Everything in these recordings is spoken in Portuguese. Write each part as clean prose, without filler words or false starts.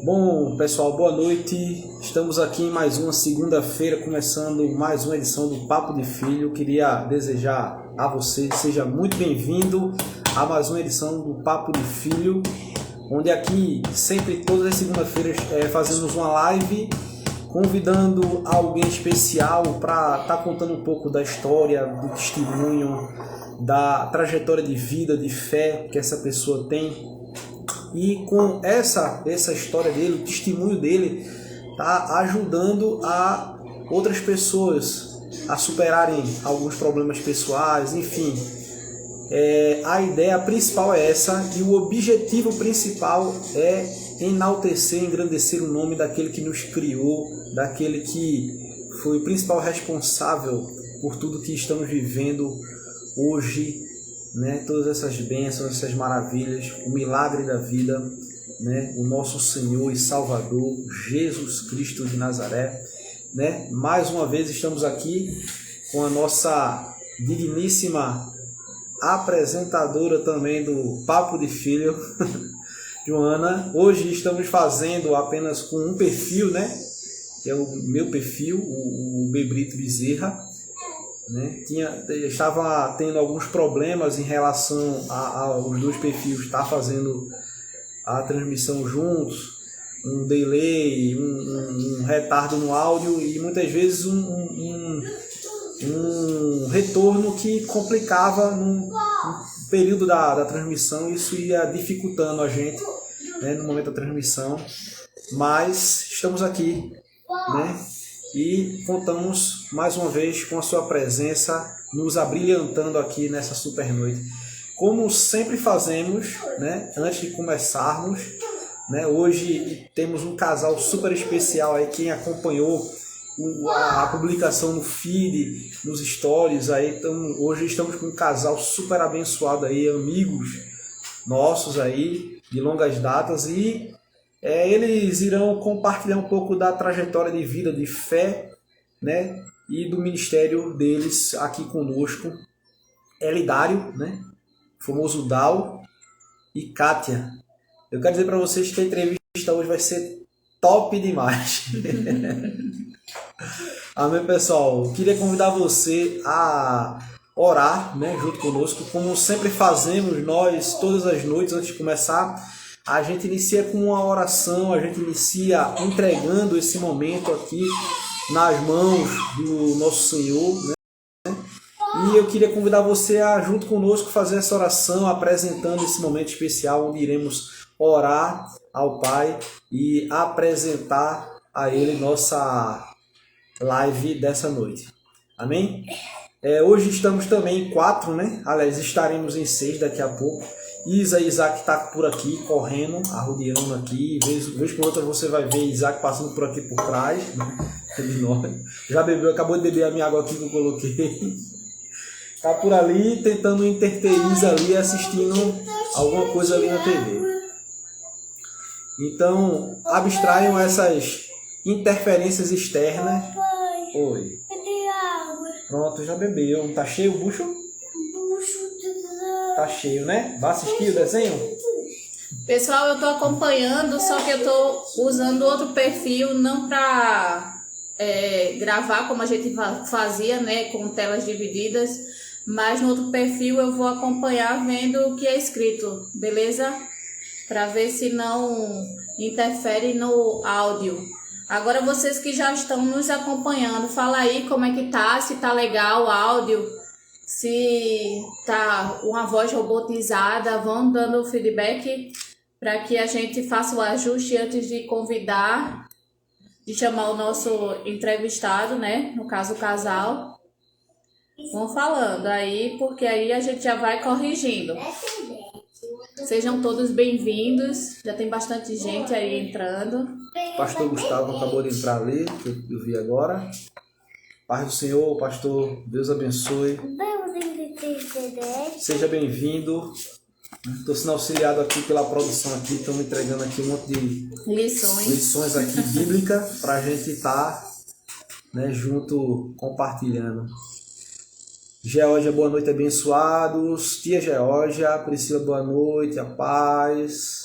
Bom, pessoal, boa noite. Estamos aqui em mais uma segunda-feira, começando mais uma edição do Papo de Filho. Queria desejar a você, seja muito bem-vindo a mais uma edição do Papo de Filho, onde aqui, sempre todas as segundas-feiras, fazemos uma live convidando alguém especial para estar contando um pouco da história, do testemunho, da trajetória de vida, de fé que essa pessoa tem. E com essa história dele, o testemunho dele, tá ajudando a outras pessoas a superarem alguns problemas pessoais, enfim. A ideia principal é essa, e o objetivo principal é enaltecer, engrandecer o nome daquele que nos criou, daquele que foi o principal responsável por tudo que estamos vivendo hoje, né? Todas essas bênçãos, essas maravilhas, o milagre da vida, né? O nosso Senhor e Salvador, Jesus Cristo de Nazaré, né? Mais uma vez estamos aqui com a nossa digníssima apresentadora também do Papo de Filho, Joana. Hoje estamos fazendo apenas com um perfil, né? Que é o meu perfil, o Bebrito Bezerra. Né? Estava tendo alguns problemas em relação aos dois perfis estar fazendo a transmissão juntos, um delay, um retardo no áudio e muitas vezes um retorno que complicava no período da transmissão. Isso ia dificultando a gente, né, no momento da transmissão, mas estamos aqui, né? E contamos mais uma vez com a sua presença, nos abrilhantando aqui nessa super noite. Como sempre fazemos, né, antes de começarmos, né, hoje temos um casal super especial aí, quem acompanhou a publicação no feed, nos stories, aí, então, hoje estamos com um casal super abençoado aí, amigos nossos aí, de longas datas, e eles irão compartilhar um pouco da trajetória de vida, de fé, né, e do ministério deles aqui conosco. Elidário, né, famoso Dal, e Kátia. Eu quero dizer para vocês que a entrevista hoje vai ser top demais. Amém, pessoal? Queria convidar você a orar, né, junto conosco, como sempre fazemos nós todas as noites antes de começar. A gente inicia com uma oração, a gente inicia entregando esse momento aqui nas mãos do nosso Senhor, né? E eu queria convidar você a, junto conosco, fazer essa oração, apresentando esse momento especial, onde iremos orar ao Pai e apresentar a Ele nossa live dessa noite. Amém? Hoje estamos também em 4, né? Aliás, estaremos em 6 daqui a pouco. Isa e Isaac está por aqui, correndo, arrodeando aqui. Vez por outra você vai ver Isaac passando por aqui por trás, né? De nós. Já bebeu, acabou de beber a minha água aqui que eu coloquei. Está por ali, tentando entreter Isa ali, assistindo alguma coisa ali na TV. Então, abstraiam essas interferências externas. Oi. Pronto, já bebeu. Tá cheio o bucho? Tá cheio, né? Vai assistir o desenho? Pessoal, eu tô acompanhando, só que eu tô usando outro perfil, não pra gravar como a gente fazia, né, com telas divididas, mas no outro perfil eu vou acompanhar vendo o que é escrito, beleza? Pra ver se não interfere no áudio. Agora vocês que já estão nos acompanhando, fala aí como é que tá, se tá legal o áudio, se tá uma voz robotizada, vão dando feedback para que a gente faça o ajuste antes de convidar, de chamar o nosso entrevistado, né? No caso o casal. Vão falando aí, porque aí a gente já vai corrigindo. Sejam todos bem-vindos, já tem bastante gente aí entrando. Pastor Gustavo acabou de entrar ali, que eu vi agora. Paz do Senhor, pastor, Deus abençoe. Seja bem-vindo. Estou sendo auxiliado aqui pela produção aqui, estamos entregando aqui um monte de lições aqui bíblicas para a gente estar, né, junto compartilhando. Geórgia, boa noite, abençoados. Tia Geórgia, Priscila, boa noite, a paz.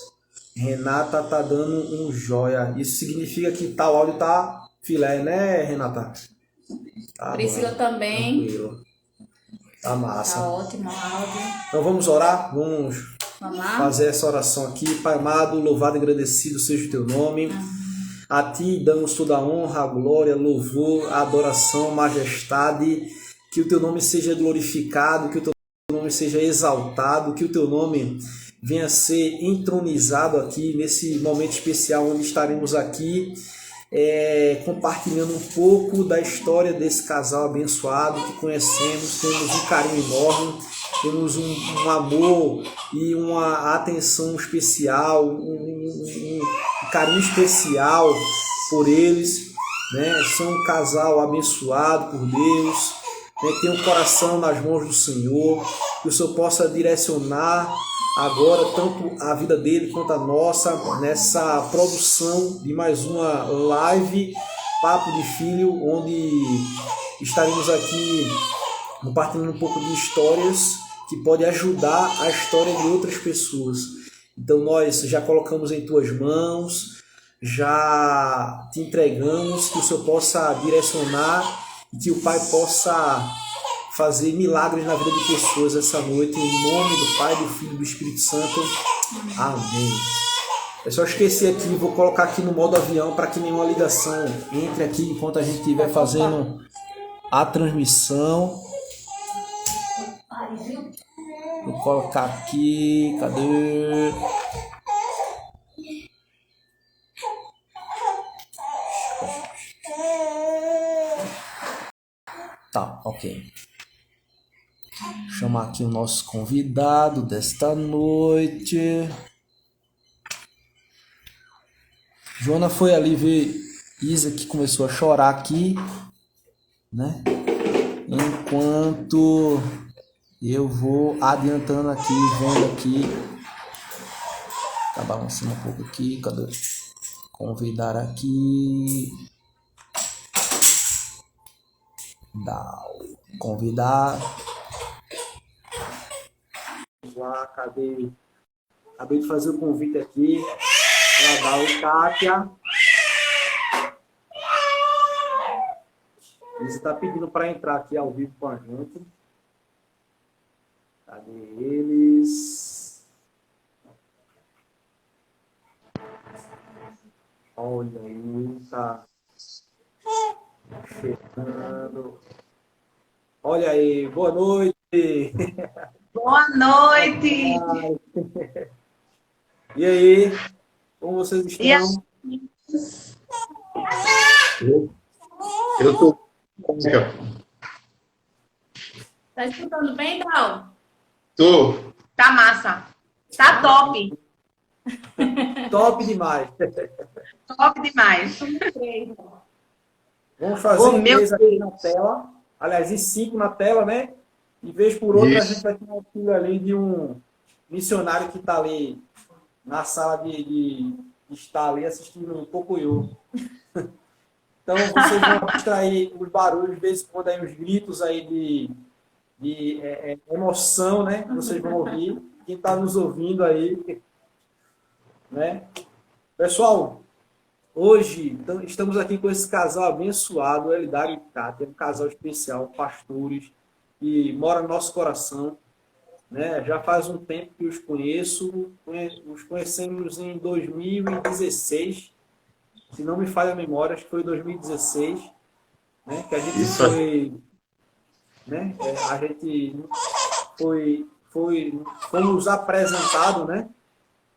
Renata tá dando um joia. Isso significa que tal áudio tá filé, né, Renata? Tá Priscila bom, também. tranquilo. Tá massa. Tá ótimo o áudio. Então vamos orar? Vamos Vamos lá? fazer essa oração aqui. Pai amado, louvado e agradecido seja o teu nome. A ti damos toda a honra, a glória, louvor, a adoração, majestade. Que o teu nome seja glorificado, que o teu nome seja exaltado, que o teu nome venha a ser entronizado aqui nesse momento especial onde estaremos aqui compartilhando um pouco da história desse casal abençoado que conhecemos, temos um carinho enorme, temos um amor e uma atenção especial, um carinho especial por eles, né? São um casal abençoado por Deus, né? Tem um coração nas mãos do Senhor, que o Senhor possa direcionar agora tanto a vida dele quanto a nossa nessa produção de mais uma live Papo de Filho, onde estaremos aqui compartilhando um pouco de histórias que podem ajudar a história de outras pessoas. Então nós já colocamos em tuas mãos, já te entregamos, que o Senhor possa direcionar e que o Pai possa fazer milagres na vida de pessoas essa noite, em nome do Pai, do Filho e do Espírito Santo. Amém. Eu só esqueci aqui, vou colocar aqui no modo avião para que nenhuma ligação entre aqui enquanto a gente estiver fazendo a transmissão. Vou colocar aqui, cadê? Tá, ok. Chamar aqui o nosso convidado desta noite. Joana foi ali ver Isa, que começou a chorar aqui, né? Enquanto eu vou adiantando aqui, vendo aqui. Tá balançando um pouco aqui. Cadê? Convidar aqui. Convidar. Vamos lá, cadê? Acabei de fazer o convite aqui. Ela Kátia. Eles está pedindo para entrar aqui ao vivo com a gente. Cadê eles? Olha aí, tá chegando. Olha aí, boa noite. Boa noite. E aí, como vocês estão? Eu tô. Tá escutando bem, Dal? Tô. Tá massa. Tá top. Top demais. Top demais. Vamos fazer Oh, em meu três aqui na tela. Aliás, em 5 na tela, né? E vez por outra a gente vai ter um auxílio ali de um missionário que está ali na sala de estar ali assistindo um Pocoyo. Então vocês vão extrair os barulhos, de vez em quando aí uns gritos aí de emoção, né? Vocês vão ouvir. Quem está nos ouvindo aí, né? Pessoal, hoje estamos aqui com esse casal abençoado, Elidário e Kátia, um casal especial, pastores, que mora no nosso coração, né? Já faz um tempo que os conheço, os conhecemos em 2016, se não me falha a memória, acho que foi 2016, né? Que a gente foi, né? A gente fomos apresentados, né?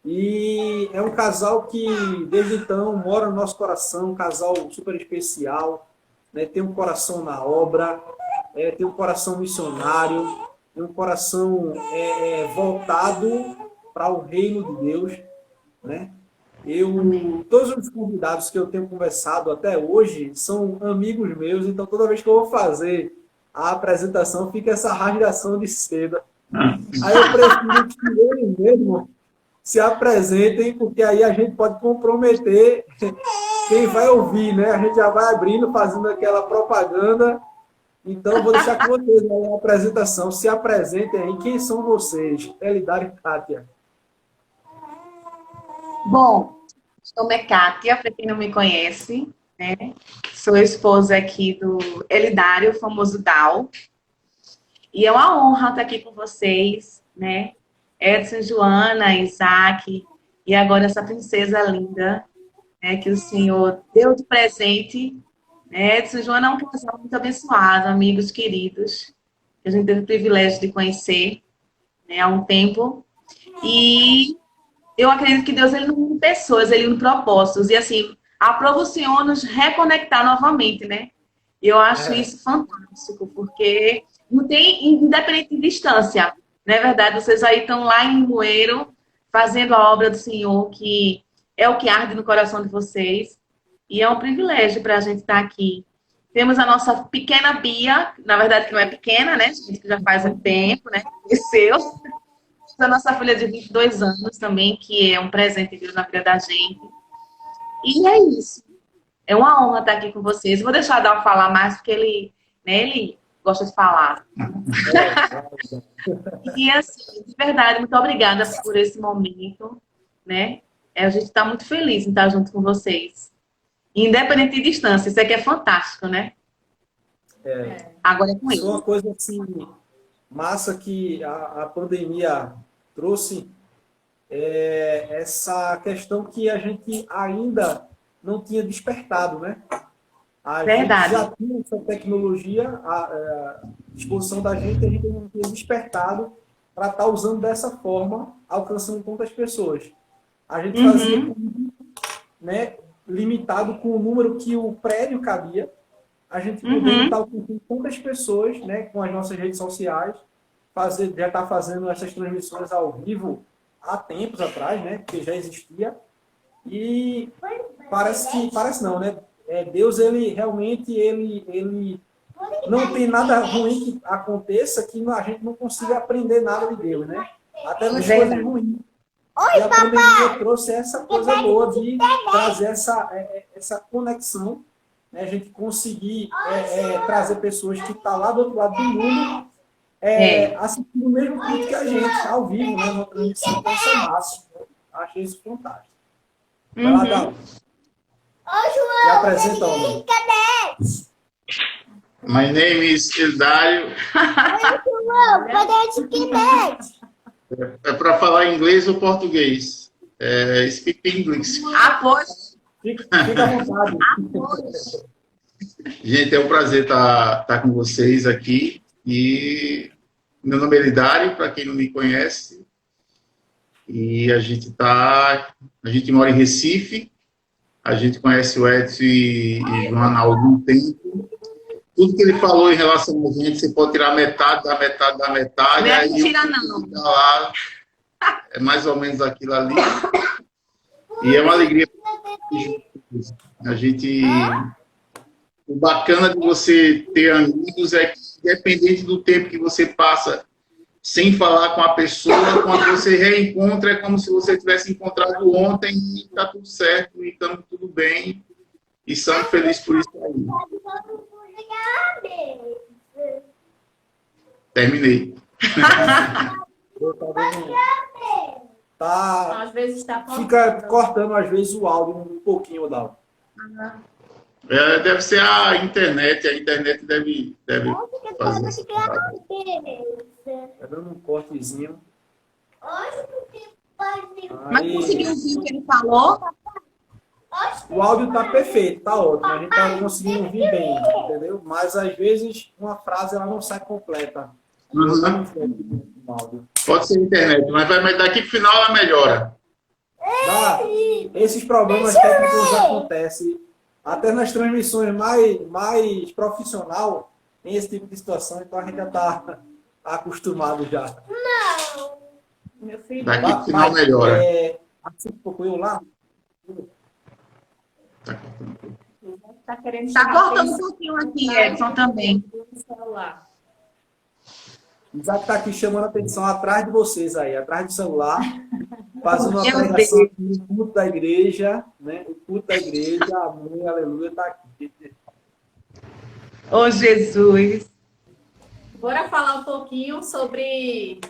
E é um casal que, desde então, mora no nosso coração, um casal super especial, né? Tem um coração na obra, tem um coração missionário, tem um coração voltado para o reino de Deus, né? Todos os convidados que eu tenho conversado até hoje são amigos meus, então toda vez que eu vou fazer a apresentação, fica essa rasgação de seda. Aí eu prefiro que eles mesmo se apresentem, porque aí a gente pode comprometer quem vai ouvir, né? A gente já vai abrindo, fazendo aquela propaganda. Então, eu vou deixar com vocês na apresentação. Se apresentem aí. Quem são vocês? Elidário e Kátia. Bom, meu nome é Kátia, para quem não me conhece, né? Sou esposa aqui do Elidário, o famoso Dal. E é uma honra estar aqui com vocês, né? Edson, Joana, Isaac e agora essa princesa linda, né? Que o Senhor deu de presente. Né? Edson e Joana é um casal muito abençoado, amigos queridos, que a gente teve o privilégio de conhecer, né, há um tempo. E eu acredito que Deus ele não une pessoas, ele une propósitos. E assim, aprova o Senhor nos reconectar novamente, né? E eu acho isso fantástico, porque não tem, independente de distância, não é verdade? Vocês aí estão lá em Limoeiro, fazendo a obra do Senhor, que é o que arde no coração de vocês. E é um privilégio para a gente estar aqui. Temos a nossa pequena Bia, na verdade que não é pequena, né? A gente que já faz um tempo, né? Cresceu. A nossa filha de 22 anos também, que é um presente de Deus na vida da gente. E é isso. É uma honra estar aqui com vocês. Vou deixar o Dal falar mais, porque ele gosta de falar. E assim, de verdade, muito obrigada por esse momento, né? A gente está muito feliz em estar junto com vocês. Independente de distância, isso aqui é fantástico, né? Agora é com Isso é ele. uma coisa assim, massa que a pandemia trouxe, essa questão que a gente ainda não tinha despertado, né? A Verdade. gente já tinha essa tecnologia à disposição da gente, a gente não tinha despertado para estar usando dessa forma, alcançando tantas pessoas. A gente fazia, né, limitado com o número que o prédio cabia, a gente poderia estar alcançando tantas pessoas, né, com as nossas redes sociais, já está fazendo essas transmissões ao vivo há tempos atrás, né, que já existia, e parece não, né, Deus, ele realmente, ele não tem nada ruim que aconteça que a gente não consiga aprender nada de Deus, né, até nas coisas ruins. E a pandemia trouxe essa coisa boa de trazer essa conexão, né? A gente conseguir trazer pessoas que estão lá do outro lado do mundo assistindo o mesmo culto que a gente, ao vivo, né? Uma transmissão com essa massa. Achei isso fantástico. Vai lá, Dal. E apresenta, homem. My name is Hildário. É para falar inglês ou português? Speak English. Pois. Fica à vontade. Gente, é um prazer estar com vocês aqui. E meu nome é Hildário, para quem não me conhece. E a gente mora em Recife. A gente conhece o Edson e Joana há algum tempo. Tudo que ele falou em relação a gente, você pode tirar metade da metade da metade. Não é mentira, não. Lá, é mais ou menos aquilo ali. E é uma alegria. A gente... O bacana de você ter amigos é que, independente do tempo que você passa sem falar com a pessoa, quando você reencontra, é como se você tivesse encontrado ontem e está tudo certo, e estamos tudo bem. E somos felizes por isso aí. Terminei. Às vezes está Fica cortando, às vezes, o áudio um pouquinho, Dal. Deve ser a internet deve fazer isso. Tá dando um cortezinho. Mas conseguiu ouvir o que ele falou? O áudio tá perfeito, tá ótimo. A gente tá conseguindo ouvir bem, entendeu? Mas às vezes uma frase ela não sai completa. Pode ser internet, mas daqui pro final ela melhora. Esses problemas técnicos acontecem. Até nas transmissões mais profissional tem esse tipo de situação, então a gente já está acostumado já. Não! Meu filho. Daqui pro final melhora. Assim que eu lá. Tá cortando um pouquinho aqui, Edson, também. Isaac está aqui chamando a atenção atrás de vocês aí, atrás do celular, fazendo uma pregação do culto da igreja, né? O culto da igreja, amém, aleluia, está aqui. Ô, Jesus! Bora falar um pouquinho sobre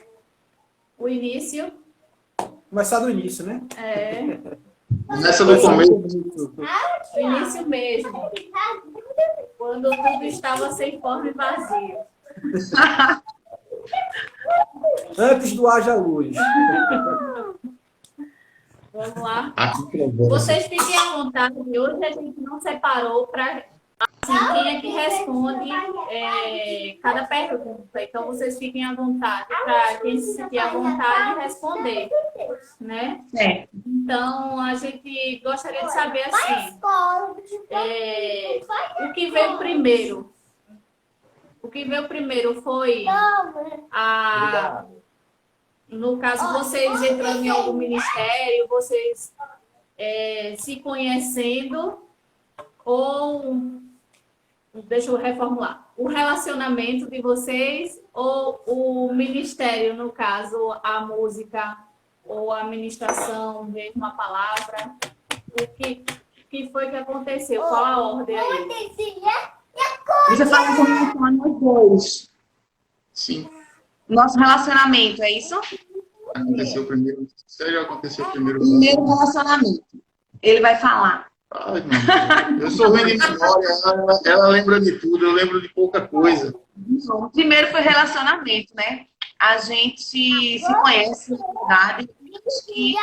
o início Começar do início, né? Começa do começo. O início mesmo. Quando tudo estava sem forma e vazio. Antes do haja luz. Vamos lá. Aqui pra você. Vocês fiquem à vontade. Hoje a gente não separou para assim, quem é que responde cada pergunta. Então, vocês fiquem à vontade para quem se sentir à vontade responder, né? Então, a gente gostaria de saber assim, o que veio primeiro? O que veio primeiro foi no caso, vocês entrando em algum ministério, vocês se conhecendo, ou, deixa eu reformular, o relacionamento de vocês ou o ministério, no caso, a música ou a ministração, mesmo a palavra, o que foi que aconteceu? Qual a ordem aí? Você fala com relação a nós dois. Sim. Nosso relacionamento, é isso? Aconteceu primeiro. Sério, aconteceu primeiro. Primeiro relacionamento. Ele vai falar. Ai, mano. Eu sou ruim de memória. Ela lembra de tudo, eu lembro de pouca coisa. Bom, primeiro foi relacionamento, né? A gente se conhece na verdade. E,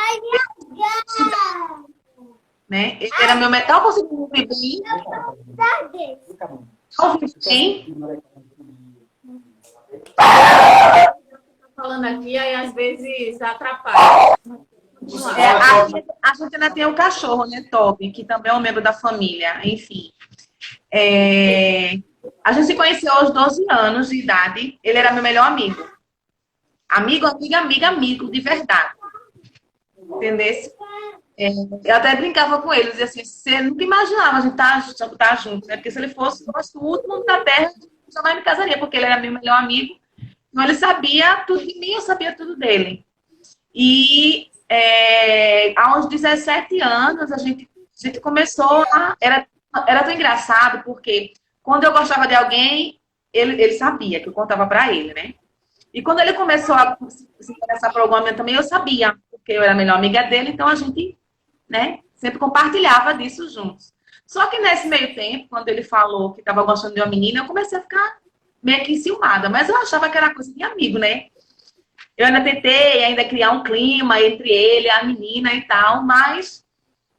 né? Ele era meu metal, conseguiu ouvir bem. Ouvir bem. Falando aqui, aí às vezes atrapalha. A gente ainda tem o cachorro, né, Toby, que também é um membro da família, enfim. A gente se conheceu aos 12 anos de idade, ele era meu melhor amigo. Amigo, de verdade. Entendesse? Eu até brincava com ele, dizia assim, você nunca imaginava a gente tá junto, né? Porque se ele fosse o nosso último da terra, jamais me casaria, porque ele era meu melhor amigo. Então ele sabia tudo de mim, eu sabia tudo dele. E aos 17 anos a gente começou a... Era tão engraçado, porque quando eu gostava de alguém, ele sabia que eu contava pra ele, né? E quando ele começou a se interessar por algum momento também, eu sabia, porque eu era a melhor amiga dele, então a gente, né, sempre compartilhava disso juntos. Só que nesse meio tempo, quando ele falou que estava gostando de uma menina, eu comecei a ficar meio que enciumada, mas eu achava que era coisa de amigo, né? Eu ainda tentei ainda criar um clima entre ele e a menina e tal, mas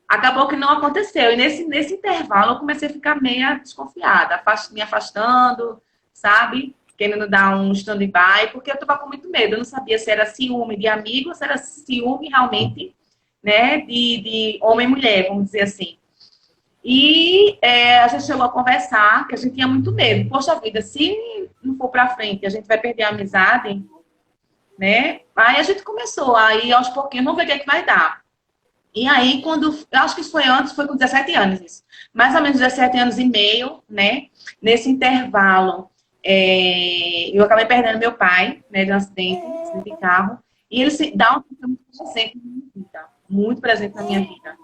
acabou que não aconteceu. E nesse intervalo eu comecei a ficar meio desconfiada, me afastando, sabe? Querendo dar um stand-by, porque eu estava com muito medo. Eu não sabia se era ciúme de amigo ou se era ciúme realmente, né, de homem e mulher, vamos dizer assim. E a gente chegou a conversar, que a gente tinha muito medo. Poxa vida, se não for pra frente, a gente vai perder a amizade, né? Aí a gente começou, aí aos pouquinhos, vamos ver o que vai dar. E aí, eu acho que isso foi antes, foi com 17 anos isso. Mais ou menos 17 anos e meio, né? Nesse intervalo, eu acabei perdendo meu pai, né, de um acidente de carro. E ele se dá um muito presente na minha vida. Muito presente na minha vida.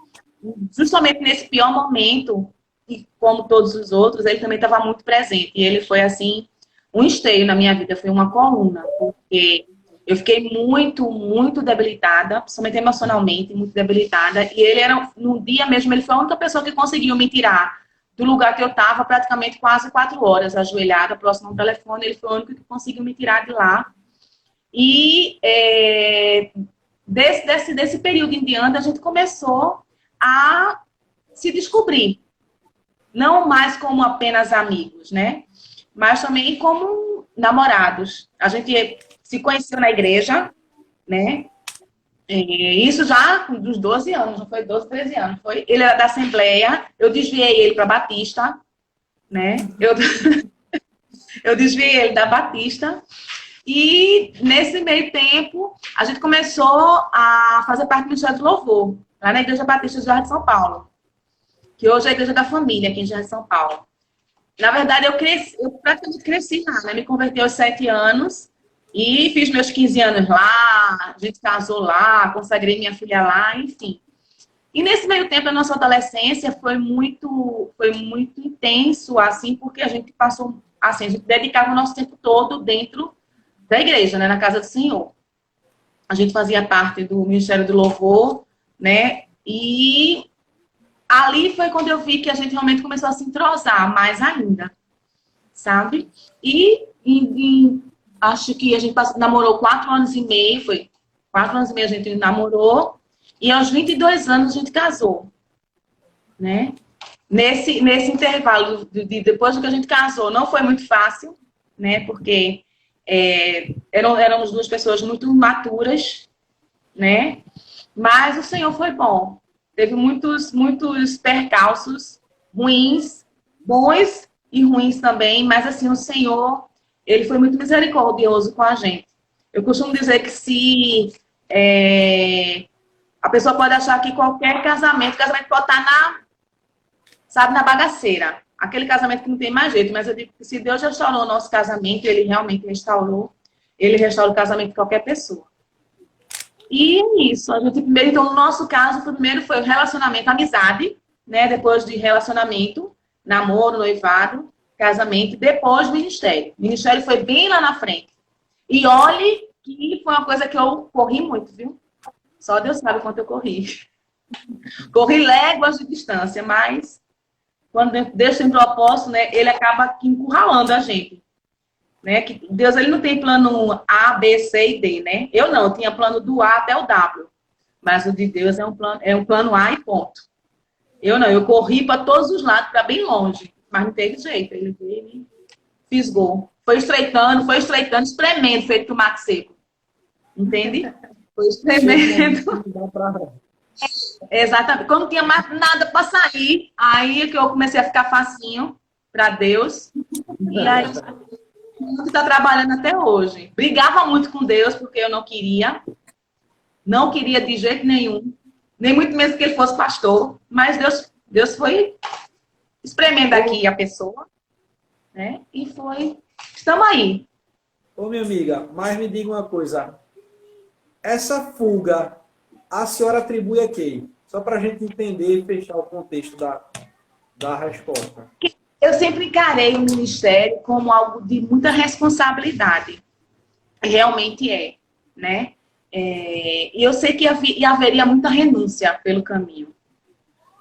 Justamente nesse pior momento, e como todos os outros, ele também estava muito presente. E ele foi, assim, um esteio na minha vida, foi uma coluna, porque eu fiquei muito, muito debilitada, principalmente emocionalmente, muito debilitada. E ele no dia mesmo, ele foi a única pessoa que conseguiu me tirar do lugar que eu estava, praticamente quase 4 horas, ajoelhada, próximo ao telefone. Ele foi o único que conseguiu me tirar de lá. E desse período em diante, a gente começou a se descobrir. Não mais como apenas amigos, né? Mas também como namorados. A gente se conheceu na igreja, né? Isso já dos 12 anos, não foi 12, 13 anos. Ele era da Assembleia, eu desviei ele para Batista, né? Eu desviei ele da Batista. E nesse meio tempo, a gente começou a fazer parte do Ministério do Louvor, lá na Igreja Batista de Jardim de São Paulo, que hoje é a Igreja da Família, aqui em Jardim de São Paulo. Na verdade, eu praticamente cresci lá, né? Me converti aos 7 anos e fiz meus 15 anos lá, a gente casou lá, consagrei minha filha lá, enfim. E nesse meio tempo, a nossa adolescência foi muito intenso, assim, porque a gente passou, assim, a gente dedicava o nosso tempo todo dentro da igreja, né? Na casa do Senhor. A gente fazia parte do Ministério do Louvor, né? E ali foi quando eu vi que a gente realmente começou a se entrosar mais ainda, sabe? E acho que a gente namorou 4 anos e meio, foi 4 anos e meio a gente namorou, e aos 22 anos a gente casou, né? Nesse intervalo, depois que a gente casou, não foi muito fácil, né? Porque éramos 2 pessoas muito maturas, né? Mas o Senhor foi bom. Teve muitos percalços ruins, bons e ruins também, mas assim, o Senhor, ele foi muito misericordioso com a gente. Eu costumo dizer que se a pessoa pode achar que qualquer casamento pode estar na bagaceira. Aquele casamento que não tem mais jeito, mas eu digo que se Deus restaurou o nosso casamento, ele realmente restaurou, ele restaura o casamento de qualquer pessoa. E é isso. A gente primeiro, então, no nosso caso, primeiro foi o relacionamento, amizade, né? Depois de relacionamento, namoro, noivado, casamento, depois ministério. O ministério foi bem lá na frente. E olhe que foi uma coisa que eu corri muito, viu? Só Deus sabe quanto eu corri. Corri léguas de distância, mas quando Deus tem propósito, né? Ele acaba aqui encurralando a gente. Né? Que Deus, ele não tem plano A, B, C e D, né? Eu não, eu tinha plano do A até o W. Mas o de Deus é um plano A e ponto. Eu não, eu corri para todos os lados, para bem longe. Mas não teve jeito, ele veio e fisgou. Foi estreitando, espremendo, feito tomate seco. Entende? Foi espremendo. Exatamente. Quando não tinha mais nada para sair, aí que eu comecei a ficar facinho para Deus. E aí que está trabalhando até hoje. Brigava muito com Deus, porque eu não queria de jeito nenhum, nem muito menos que ele fosse pastor, mas Deus foi espremendo aqui a pessoa, né? E estamos aí. Ô, minha amiga, mas me diga uma coisa, essa fuga, a senhora atribui a quem? Só para a gente entender e fechar o contexto da resposta. Eu sempre encarei o ministério como algo de muita responsabilidade. Realmente é, né? E eu sei que haveria muita renúncia pelo caminho.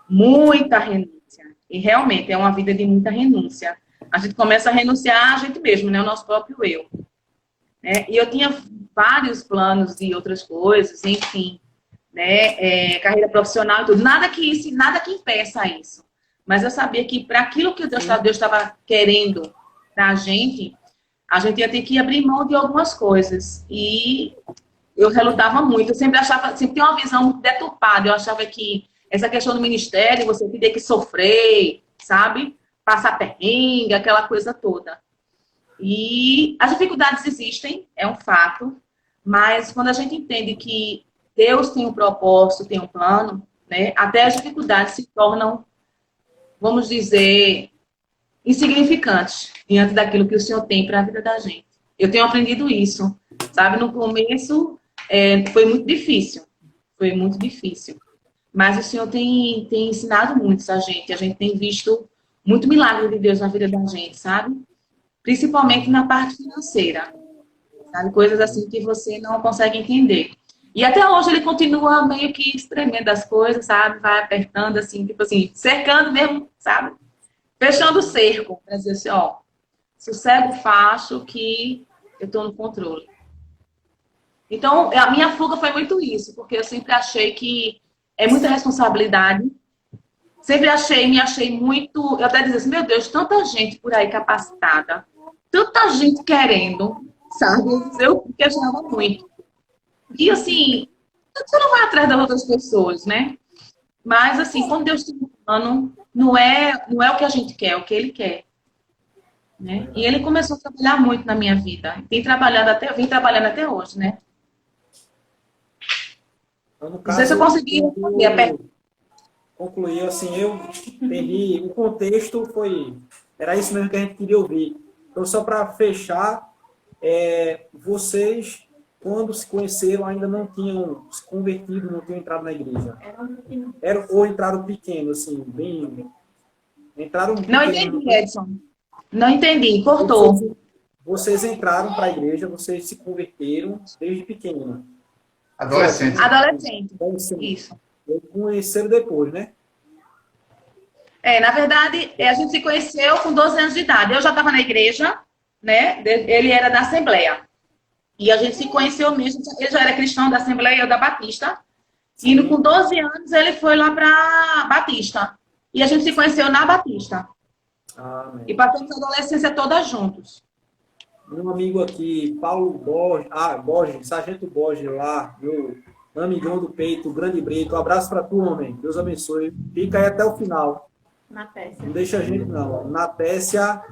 Muita renúncia. E realmente é uma vida de muita renúncia. A gente começa a renunciar a gente mesmo, né? O nosso próprio eu. E eu tinha vários planos de outras coisas, enfim. Né? Carreira profissional e tudo. Nada que impeça isso. Mas eu sabia que para aquilo que Deus estava querendo da gente, a gente ia ter que abrir mão de algumas coisas. E eu relutava muito. Eu sempre tinha uma visão muito deturpada. Eu achava que essa questão do ministério, você teria que sofrer, sabe? Passar perrengue, aquela coisa toda. E as dificuldades existem, é um fato. Mas quando a gente entende que Deus tem um propósito, tem um plano, né? Até as dificuldades se tornam, vamos dizer, insignificantes diante daquilo que o Senhor tem para a vida da gente. Eu tenho aprendido isso, sabe? No começo foi muito difícil, mas o Senhor tem ensinado muito a gente tem visto muito milagre de Deus na vida da gente, sabe? Principalmente na parte financeira, sabe? Coisas assim que você não consegue entender. E até hoje ele continua meio que espremendo as coisas, sabe? Vai apertando assim, tipo assim, cercando mesmo, sabe? Fechando o cerco, para dizer assim, ó, sossego o facho que eu tô no controle. Então, a minha fuga foi muito isso, porque eu sempre achei que é muita responsabilidade. Sempre me achei muito, eu até dizia assim, meu Deus, tanta gente por aí capacitada, tanta gente querendo, sabe? Eu questionava muito. E assim, você não vai atrás das outras pessoas, né? Mas assim, quando Deus tem um plano, não é o que a gente quer, é o que Ele quer. Né? E Ele começou a trabalhar muito na minha vida. Vim trabalhando até hoje, né? Então, no Não caso, sei se eu consegui concluir, assim, eu entendi, o contexto era isso mesmo que a gente queria ouvir. Então, só para fechar, vocês, quando se conheceram, ainda não tinham se convertido, não tinham entrado na igreja? Ou entraram pequeno, assim, bem... Entraram Não entendi, Edson. Não entendi, cortou. Vocês entraram para a igreja, vocês se converteram desde pequeno. Adolescente. Adolescente. Adolescente. Isso. Eu conheceram depois, né? Na verdade, a gente se conheceu com 12 anos de idade. Eu já estava na igreja, né? Ele era da Assembleia. E a gente se conheceu mesmo. Ele já era cristão da Assembleia, eu da Batista. E com 12 anos ele foi lá para Batista. E a gente se conheceu na Batista. Amém. E passamos a adolescência toda juntos. Meu amigo aqui, Paulo Borges, Sargento Borges lá, meu amigão do peito, grande Brito. Um abraço para tu, homem. Deus abençoe. Fica aí até o final. Na peça. Não deixa a gente, não. Natécia,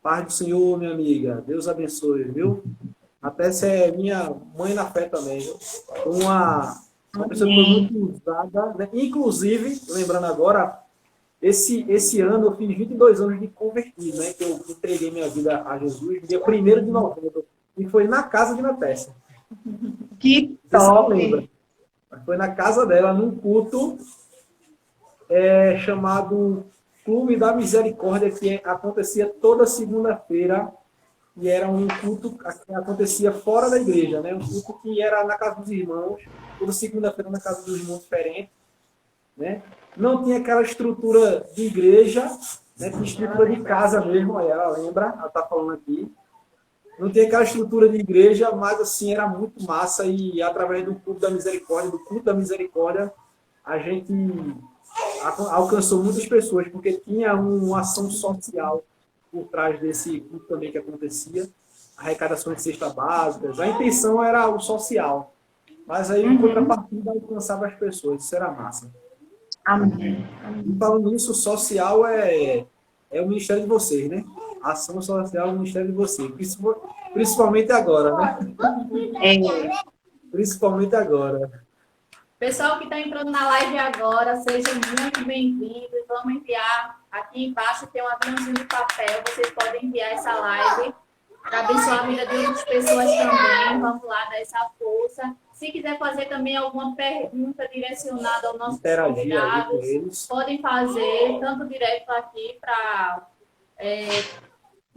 paz do Senhor, minha amiga. Deus abençoe, viu? Natécia é minha mãe na fé também, viu? Uma pessoa que foi muito usada, né? Inclusive, lembrando agora, esse ano eu fiz 22 anos de convertido, né? Que eu entreguei minha vida a Jesus, dia 1º de novembro. E foi na casa de Natécia. Que Você não top! lembra? Mas foi na casa dela, num culto chamado Clube da Misericórdia, que acontecia toda segunda-feira. E era um culto que acontecia fora da igreja, né? Um culto que era na casa dos irmãos, toda segunda-feira na casa dos irmãos diferente, né? Não tinha aquela estrutura de igreja, né? Tinha estrutura de casa mesmo, aí ela lembra, ela está falando aqui. Não tinha aquela estrutura de igreja, mas assim, era muito massa e através do culto da misericórdia, a gente alcançou muitas pessoas, porque tinha uma ação social por trás desse culto também que acontecia, arrecadações de cesta básicas. A intenção era o social, mas aí em contrapartida alcançava as pessoas, isso era massa. Amém. E falando nisso, o social é o ministério de vocês, né? A ação social é o ministério de vocês, principalmente agora, né? Principalmente agora. Pessoal que está entrando na live agora, sejam muito bem-vindos. Vamos enviar aqui embaixo, tem um aviãozinho de papel. Vocês podem enviar essa live para abençoar a vida de outras pessoas também. Vamos lá, dar essa força. Se quiser fazer também alguma pergunta direcionada ao nosso convidado, podem fazer, tanto direto aqui para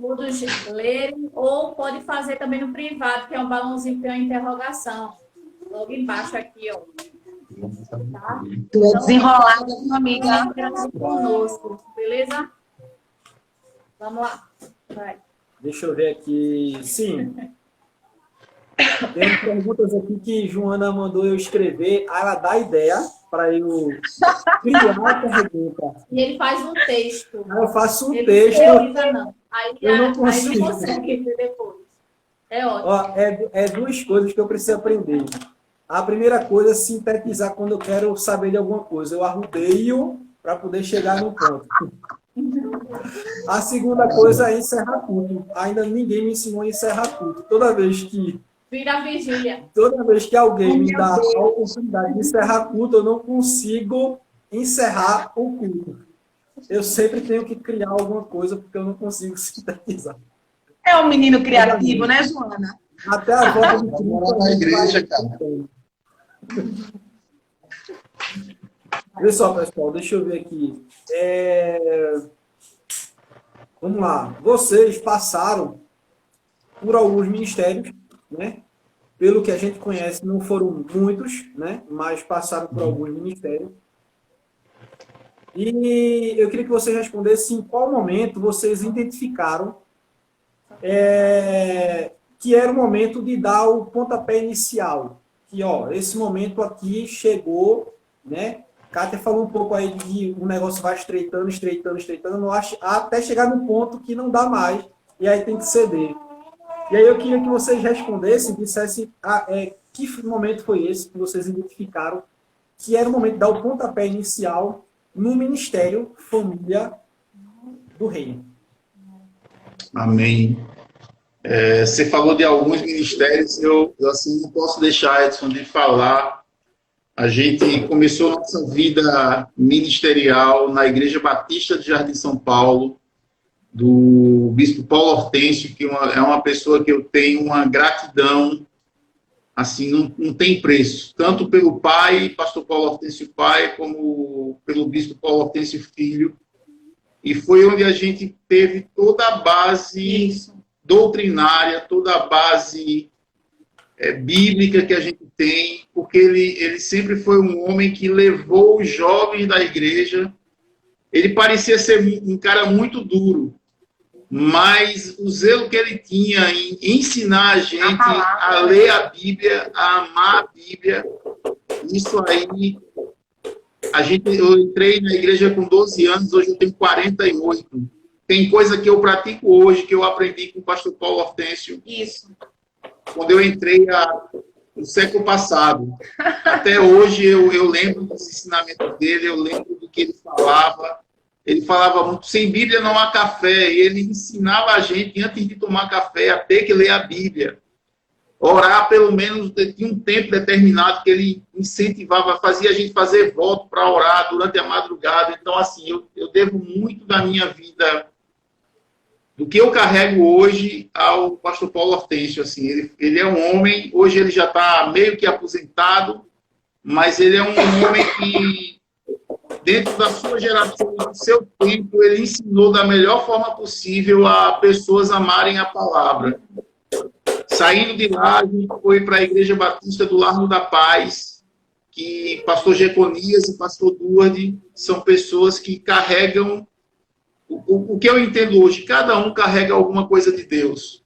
todos lerem, ou pode fazer também no privado, que é um balãozinho que tem uma interrogação. Logo embaixo aqui, ó. Tá? Tu é desenrolada, minha amiga. Conosco, beleza? Vamos lá. Vai. Deixa eu ver aqui. Sim. Tem perguntas aqui que Joana mandou eu escrever. Ela dá ideia para eu criar a pergunta. E ele faz um texto. Eu faço um ele texto. Não. Aí, eu não aí consigo. não consegue ver depois. É ótimo. Ó, é duas coisas que eu preciso aprender. A primeira coisa é sintetizar quando eu quero saber de alguma coisa. Eu arrudeio para poder chegar no ponto. A segunda coisa é encerrar culto. Ainda ninguém me ensinou a encerrar culto. Toda vez que alguém me dá a oportunidade de encerrar culto, eu não consigo encerrar o culto. Eu sempre tenho que criar alguma coisa porque eu não consigo sintetizar. É um menino criativo, né, Joana? Até a volta de Cristo na igreja, cara. Olha só, pessoal, deixa eu ver aqui. Vamos lá. Vocês passaram por alguns ministérios, né? Pelo que a gente conhece, não foram muitos, né? Mas passaram por alguns ministérios. E eu queria que vocês respondessem em qual momento vocês identificaram que era o momento de dar o pontapé inicial. Que, ó, esse momento aqui chegou, né? Kátia falou um pouco aí de o negócio vai estreitando, até chegar num ponto que não dá mais, e aí tem que ceder. E aí eu queria que vocês respondessem, dissessem que momento foi esse que vocês identificaram que era o momento de dar o pontapé inicial no Ministério Família do Reino. Amém. Você falou de alguns ministérios, eu assim, não posso deixar, Edson, de falar. A gente começou nossa vida ministerial na Igreja Batista de Jardim São Paulo, do Bispo Paulo Hortêncio, que é uma pessoa que eu tenho uma gratidão, assim, não tem preço, tanto pelo pai, pastor Paulo Hortêncio pai, como pelo Bispo Paulo Hortêncio filho. E foi onde a gente teve toda a base doutrinária, toda a base bíblica que a gente tem, porque ele sempre foi um homem que levou os jovens da igreja. Ele parecia ser um cara muito duro, mas o zelo que ele tinha em ensinar a gente a ler a Bíblia, a amar a Bíblia, isso aí, eu entrei na igreja com 12 anos, hoje eu tenho 48. Tem coisa que eu pratico hoje, que eu aprendi com o pastor Paulo Hortêncio. Isso. Quando eu entrei no século passado. Até hoje eu lembro dos ensinamentos dele, eu lembro do que ele falava. Ele falava muito, sem Bíblia não há café. E ele ensinava a gente, antes de tomar café, a ter que ler a Bíblia. Orar, pelo menos, tinha um tempo determinado que ele incentivava, fazia a gente fazer voto para orar durante a madrugada. Então, assim, eu devo muito da minha vida, do que eu carrego hoje, ao pastor Paulo Hortêncio. Assim, ele é um homem, hoje ele já está meio que aposentado, mas ele é um homem que, dentro da sua geração, do seu tempo, ele ensinou da melhor forma possível a pessoas amarem a palavra. Saindo de lá, a gente foi para a Igreja Batista do Largo da Paz, que pastor Jeconias e pastor Duarte são pessoas que carregam o que eu entendo hoje. Cada um carrega alguma coisa de Deus.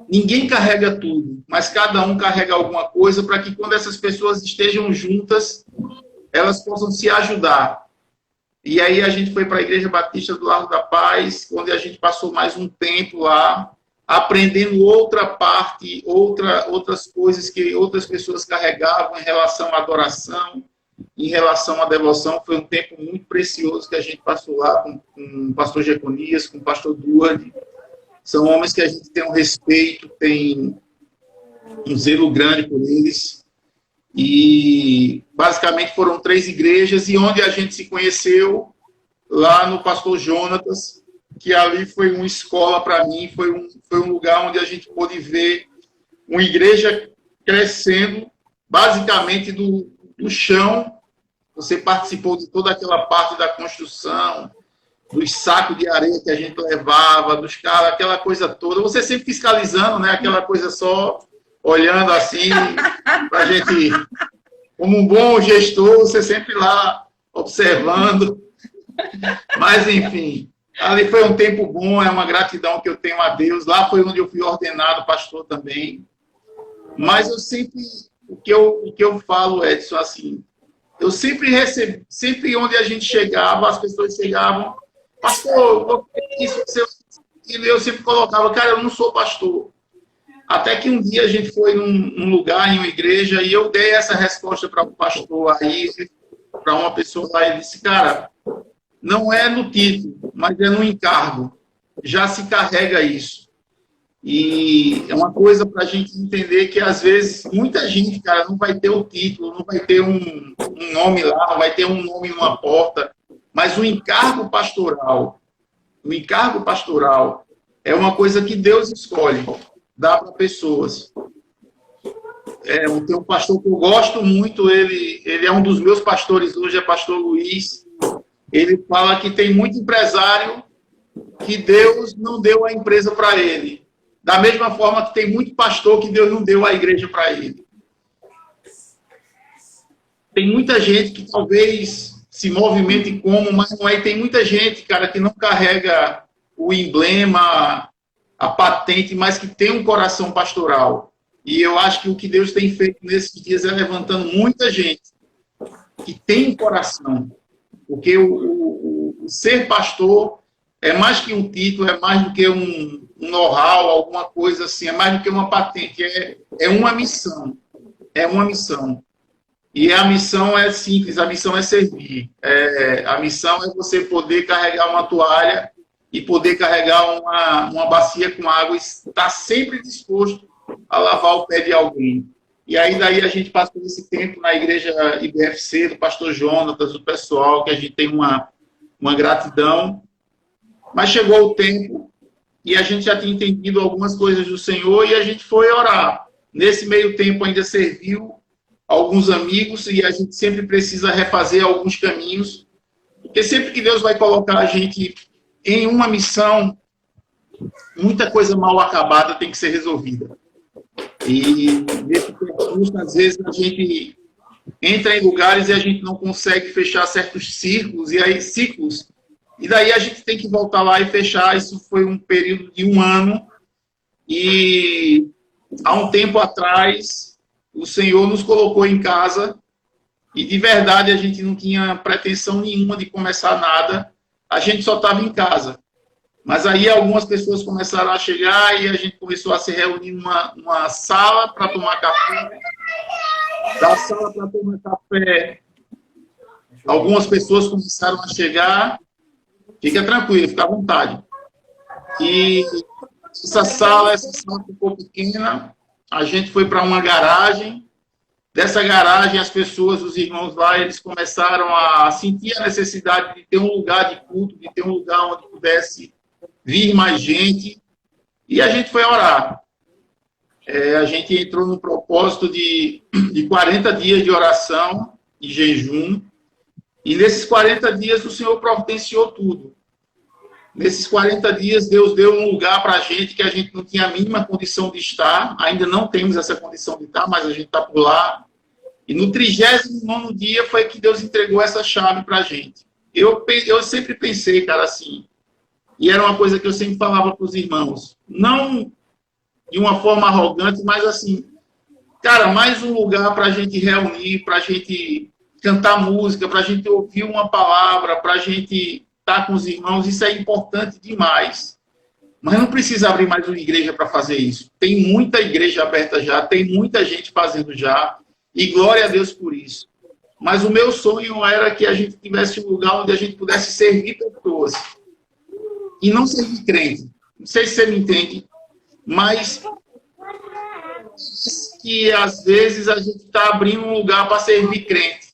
Ninguém carrega tudo, mas cada um carrega alguma coisa para que quando essas pessoas estejam juntas, elas possam se ajudar. E aí a gente foi para a Igreja Batista do Largo da Paz, onde a gente passou mais um tempo lá, aprendendo outra parte, outras coisas que outras pessoas carregavam em relação à adoração, em relação à devoção. Foi um tempo muito precioso que a gente passou lá com o pastor Jeconias, com o pastor Duarte. São homens que a gente tem um respeito, tem um zelo grande por eles. E basicamente foram 3 igrejas, e onde a gente se conheceu, lá no pastor Jonatas, que ali foi uma escola para mim, foi um lugar onde a gente pôde ver uma igreja crescendo, basicamente do chão. Você participou de toda aquela parte da construção, dos sacos de areia que a gente levava, dos caras, aquela coisa toda. Você sempre fiscalizando, né? Aquela coisa só olhando assim, para a gente, como um bom gestor, você sempre lá observando. Mas, enfim, ali foi um tempo bom, é uma gratidão que eu tenho a Deus. Lá foi onde eu fui ordenado pastor também. Mas eu sempre, o que eu falo, Edson, assim, eu sempre recebi, sempre onde a gente chegava, as pessoas chegavam, pastor, eu sempre colocava, cara, eu não sou pastor. Até que um dia a gente foi num lugar, em uma igreja, e eu dei essa resposta para o pastor aí, para uma pessoa lá, ele disse, cara, não é no título, mas é no encargo. Já se carrega isso. E é uma coisa para a gente entender que, às vezes, muita gente, cara, não vai ter o título, não vai ter um nome lá, não vai ter um nome numa porta, mas o encargo pastoral é uma coisa que Deus escolhe, dá para pessoas. Tem um pastor que eu gosto muito, ele é um dos meus pastores hoje, é pastor Luiz. Ele fala que tem muito empresário que Deus não deu a empresa para ele. Da mesma forma que tem muito pastor que Deus não deu a igreja para ele. Tem muita gente que talvez se movimente como, mas não é. Tem muita gente, cara, que não carrega o emblema, a patente, mas que tem um coração pastoral. E eu acho que o que Deus tem feito nesses dias é levantando muita gente que tem um coração. Porque o ser pastor é mais que um título, é mais do que um know-how, alguma coisa assim, é mais do que uma patente, é uma missão. É uma missão. E a missão é simples, a missão é servir. A missão é você poder carregar uma toalha e poder carregar uma bacia com água e estar sempre disposto a lavar o pé de alguém. E aí daí a gente passou esse tempo na igreja IBFC, do pastor Jonatas, do pessoal, que a gente tem uma gratidão. Mas chegou o tempo e a gente já tinha entendido algumas coisas do Senhor e a gente foi orar. Nesse meio tempo ainda serviu alguns amigos e a gente sempre precisa refazer alguns caminhos. Porque sempre que Deus vai colocar a gente em uma missão, muita coisa mal acabada tem que ser resolvida. E nesse percurso, às vezes, a gente entra em lugares e a gente não consegue fechar certos ciclos, e daí a gente tem que voltar lá e fechar. Isso foi um período de 1 ano, e há um tempo atrás, o Senhor nos colocou em casa, e de verdade a gente não tinha pretensão nenhuma de começar nada, a gente só estava em casa. Mas aí algumas pessoas começaram a chegar e a gente começou a se reunir numa sala para tomar café. Da sala para tomar café, algumas pessoas começaram a chegar. Fica tranquilo, fica à vontade. E essa sala ficou pequena. A gente foi para uma garagem. Dessa garagem, as pessoas, os irmãos lá, eles começaram a sentir a necessidade de ter um lugar de culto, de ter um lugar onde pudesse vir mais gente. E a gente foi orar. A gente entrou no propósito de 40 dias de oração e jejum. E nesses 40 dias o Senhor providenciou tudo. Nesses 40 dias Deus deu um lugar para a gente que a gente não tinha a mínima condição de estar. Ainda não temos essa condição de estar, mas a gente está por lá. E no 39º dia foi que Deus entregou essa chave para a gente. Eu sempre pensei, cara, assim, e era uma coisa que eu sempre falava para os irmãos, não de uma forma arrogante, mas assim, cara, mais um lugar para a gente reunir, para a gente cantar música, para a gente ouvir uma palavra, para a gente estar com os irmãos, isso é importante demais. Mas não precisa abrir mais uma igreja para fazer isso. Tem muita igreja aberta já, tem muita gente fazendo já, e glória a Deus por isso. Mas o meu sonho era que a gente tivesse um lugar onde a gente pudesse servir pessoas, e não servir crente. Não sei se você me entende, mas que às vezes a gente está abrindo um lugar para servir crente.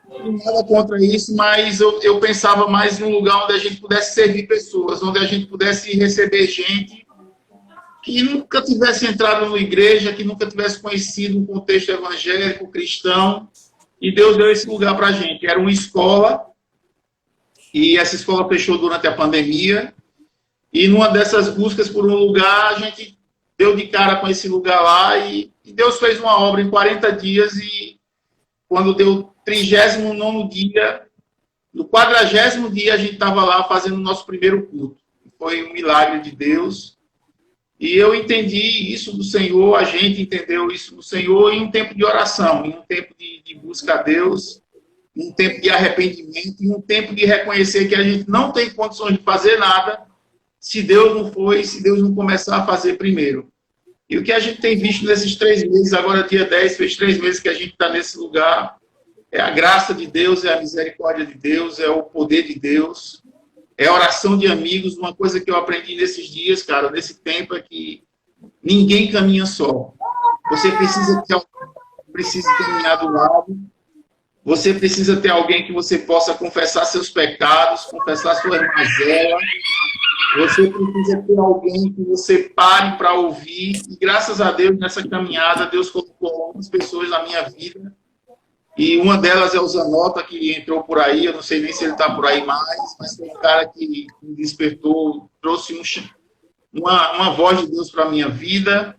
Não nada contra isso, mas eu pensava mais em um lugar onde a gente pudesse servir pessoas, onde a gente pudesse receber gente que nunca tivesse entrado numa igreja, que nunca tivesse conhecido um contexto evangélico, cristão, e Deus deu esse lugar para a gente. Era uma escola, e essa escola fechou durante a pandemia, e numa dessas buscas por um lugar, a gente deu de cara com esse lugar lá, e Deus fez uma obra em 40 dias, e quando deu o 39º dia, no 40º dia, a gente estava lá fazendo o nosso primeiro culto. Foi um milagre de Deus, e eu entendi isso do Senhor, a gente entendeu isso do Senhor em um tempo de oração, em um tempo de busca a Deus, em um tempo de arrependimento, em um tempo de reconhecer que a gente não tem condições de fazer nada, se Deus não começar a fazer primeiro. E o que a gente tem visto nesses 3 meses, agora dia 10, fez 3 meses que a gente está nesse lugar, é a graça de Deus, é a misericórdia de Deus, é o poder de Deus, é a oração de amigos. Uma coisa que eu aprendi nesses dias, cara, nesse tempo, é que ninguém caminha só. Você precisa caminhar do lado, você precisa ter alguém que você possa confessar seus pecados, confessar suas mazelas. Você precisa ter alguém que você pare para ouvir. E graças a Deus, nessa caminhada, Deus colocou algumas pessoas na minha vida. E uma delas é o Zanota, que entrou por aí. Eu não sei nem se ele está por aí mais, mas foi um cara que me despertou, trouxe uma voz de Deus para a minha vida.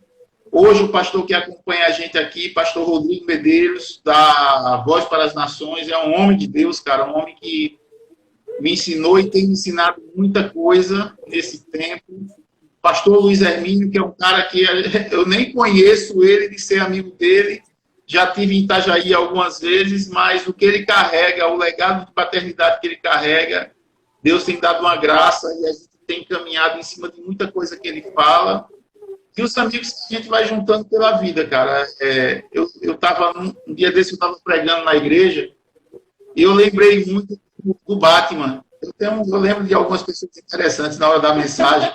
Hoje, o pastor que acompanha a gente aqui, pastor Rodrigo Medeiros, da Voz para as Nações, é um homem de Deus, cara, um homem que me ensinou e tem me ensinado muita coisa nesse tempo. Pastor Luiz Hermínio, que é um cara que eu nem conheço ele de ser amigo dele, já tive em Itajaí algumas vezes, mas o que ele carrega, o legado de paternidade que ele carrega, Deus tem dado uma graça e a gente tem caminhado em cima de muita coisa que ele fala. E os amigos que a gente vai juntando pela vida, cara. Eu estava, um dia desse, eu estava pregando na igreja e eu lembrei muito do Batman. Eu lembro de algumas pessoas interessantes na hora da mensagem.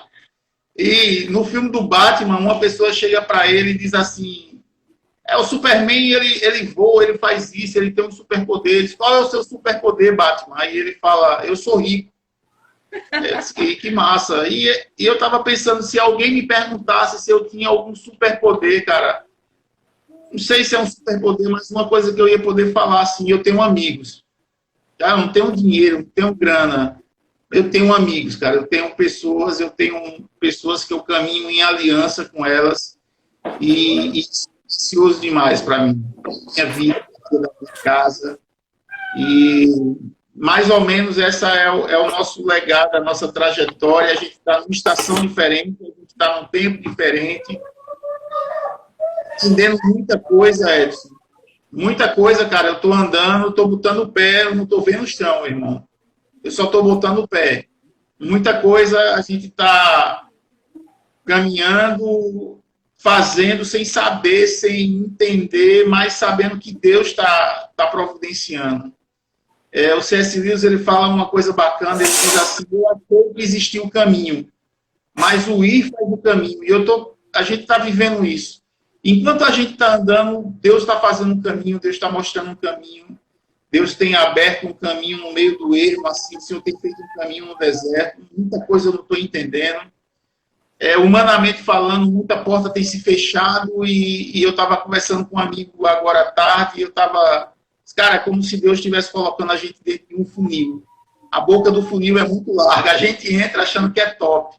E no filme do Batman, uma pessoa chega para ele e diz assim: o Superman, ele voa, ele faz isso, ele tem um superpoder. Diz: qual é o seu superpoder, Batman? Aí ele fala: eu sou rico. Que massa. E eu estava pensando, se alguém me perguntasse se eu tinha algum superpoder, cara, não sei se é um superpoder, mas uma coisa que eu ia poder falar assim: eu tenho amigos. Tá? Eu não tenho dinheiro, não tenho grana. Eu tenho amigos, cara. Eu tenho pessoas que eu caminho em aliança com elas. e precioso demais para mim. Minha vida, da minha casa. E mais ou menos essa é o nosso legado, a nossa trajetória. A gente está numa estação diferente, a gente está num tempo diferente, entendendo muita coisa, Edson. Muita coisa, cara. Eu estou andando, estou botando o pé, eu não estou vendo o chão, irmão. Eu só estou botando o pé. Muita coisa a gente está caminhando, fazendo sem saber, sem entender, mas sabendo que Deus está providenciando. O C.S. Lewis ele fala uma coisa bacana, ele diz assim: eu achei que existia o caminho, mas o ir faz o caminho. E a gente está vivendo isso. Enquanto a gente está andando, Deus está fazendo um caminho, Deus está mostrando um caminho, Deus tem aberto um caminho no meio do ermo, assim, o Senhor tem feito um caminho no deserto, muita coisa eu não estou entendendo. Humanamente falando, muita porta tem se fechado e eu estava conversando com um amigo agora à tarde e eu estava... Cara, é como se Deus estivesse colocando a gente dentro de um funil. A boca do funil é muito larga, a gente entra achando que é top.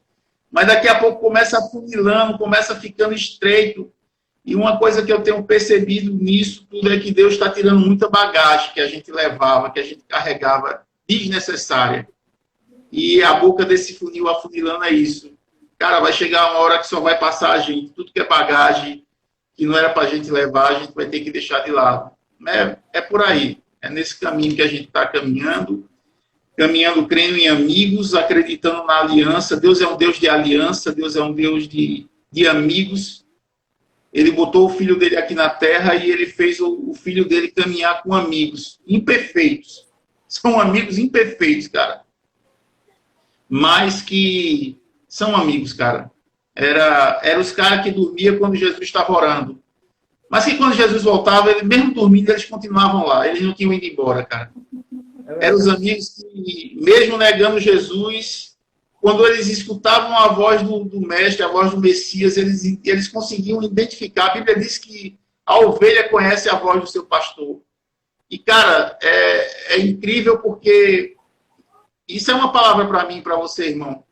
Mas daqui a pouco começa afunilando, começa ficando estreito. E uma coisa que eu tenho percebido nisso tudo é que Deus está tirando muita bagagem que a gente levava, que a gente carregava desnecessária. E a boca desse funil afunilando é isso. Cara, vai chegar uma hora que só vai passar a gente. Tudo que é bagagem, que não era para a gente levar, a gente vai ter que deixar de lado. É por aí. É nesse caminho que a gente está caminhando, crendo em amigos, acreditando na aliança. Deus é um Deus de aliança, Deus é um Deus de amigos. Ele botou o filho dele aqui na terra e ele fez o filho dele caminhar com amigos imperfeitos. São amigos imperfeitos, cara. Mas que são amigos, cara. Era os caras que dormiam quando Jesus estava orando. Mas que quando Jesus voltava, ele, mesmo dormindo, eles continuavam lá. Eles não tinham ido embora, cara. Eram os amigos que, mesmo negando Jesus, quando eles escutavam a voz do mestre, a voz do Messias, eles conseguiam identificar. A Bíblia diz que a ovelha conhece a voz do seu pastor. E, cara, é incrível porque isso é uma palavra para mim e para você, irmão.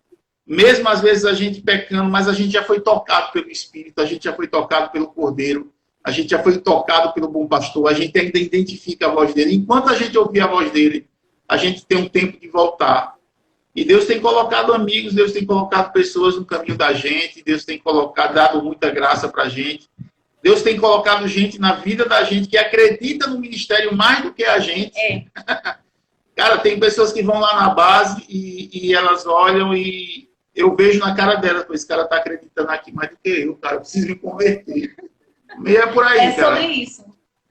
Mesmo às vezes a gente pecando, mas a gente já foi tocado pelo Espírito, a gente já foi tocado pelo Cordeiro, a gente já foi tocado pelo bom pastor, a gente ainda identifica a voz dele. Enquanto a gente ouvir a voz dele, a gente tem um tempo de voltar. E Deus tem colocado amigos, Deus tem colocado pessoas no caminho da gente, Deus tem dado muita graça para a gente. Deus tem colocado gente na vida da gente que acredita no ministério mais do que a gente. Cara, tem pessoas que vão lá na base e elas olham e eu vejo na cara delas, esse cara está acreditando aqui mais do que eu, cara, eu preciso me converter. E é por aí, cara. Sobre isso.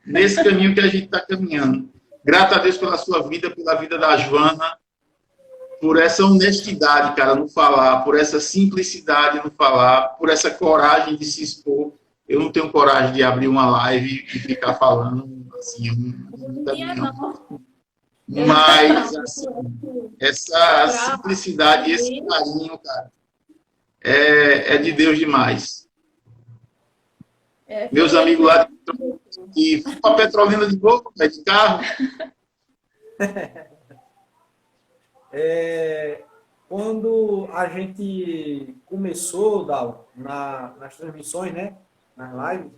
Nesse caminho que a gente está caminhando. Grato a Deus pela sua vida, pela vida da Joana, por essa honestidade, cara, no falar, por essa simplicidade no falar, por essa coragem de se expor. Eu não tenho coragem de abrir uma live e ficar falando assim, mas assim, essa simplicidade e esse carinho, cara, é de Deus demais. Meus amigos lá que fui para Petrolina de novo, de carro. Quando a gente começou, Dal, nas transmissões, né, nas lives,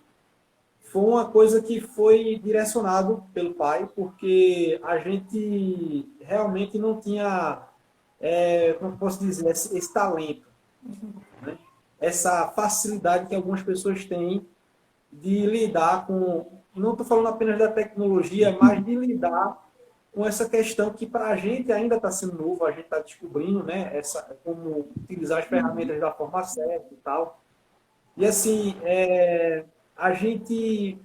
foi uma coisa que foi direcionado pelo pai, porque a gente realmente não tinha, como posso dizer, esse talento, né? Essa facilidade que algumas pessoas têm de lidar com, não estou falando apenas da tecnologia, mas de lidar com essa questão que para a gente ainda está sendo novo, a gente está descobrindo, né, como utilizar as ferramentas da forma certa e tal. E assim, a gente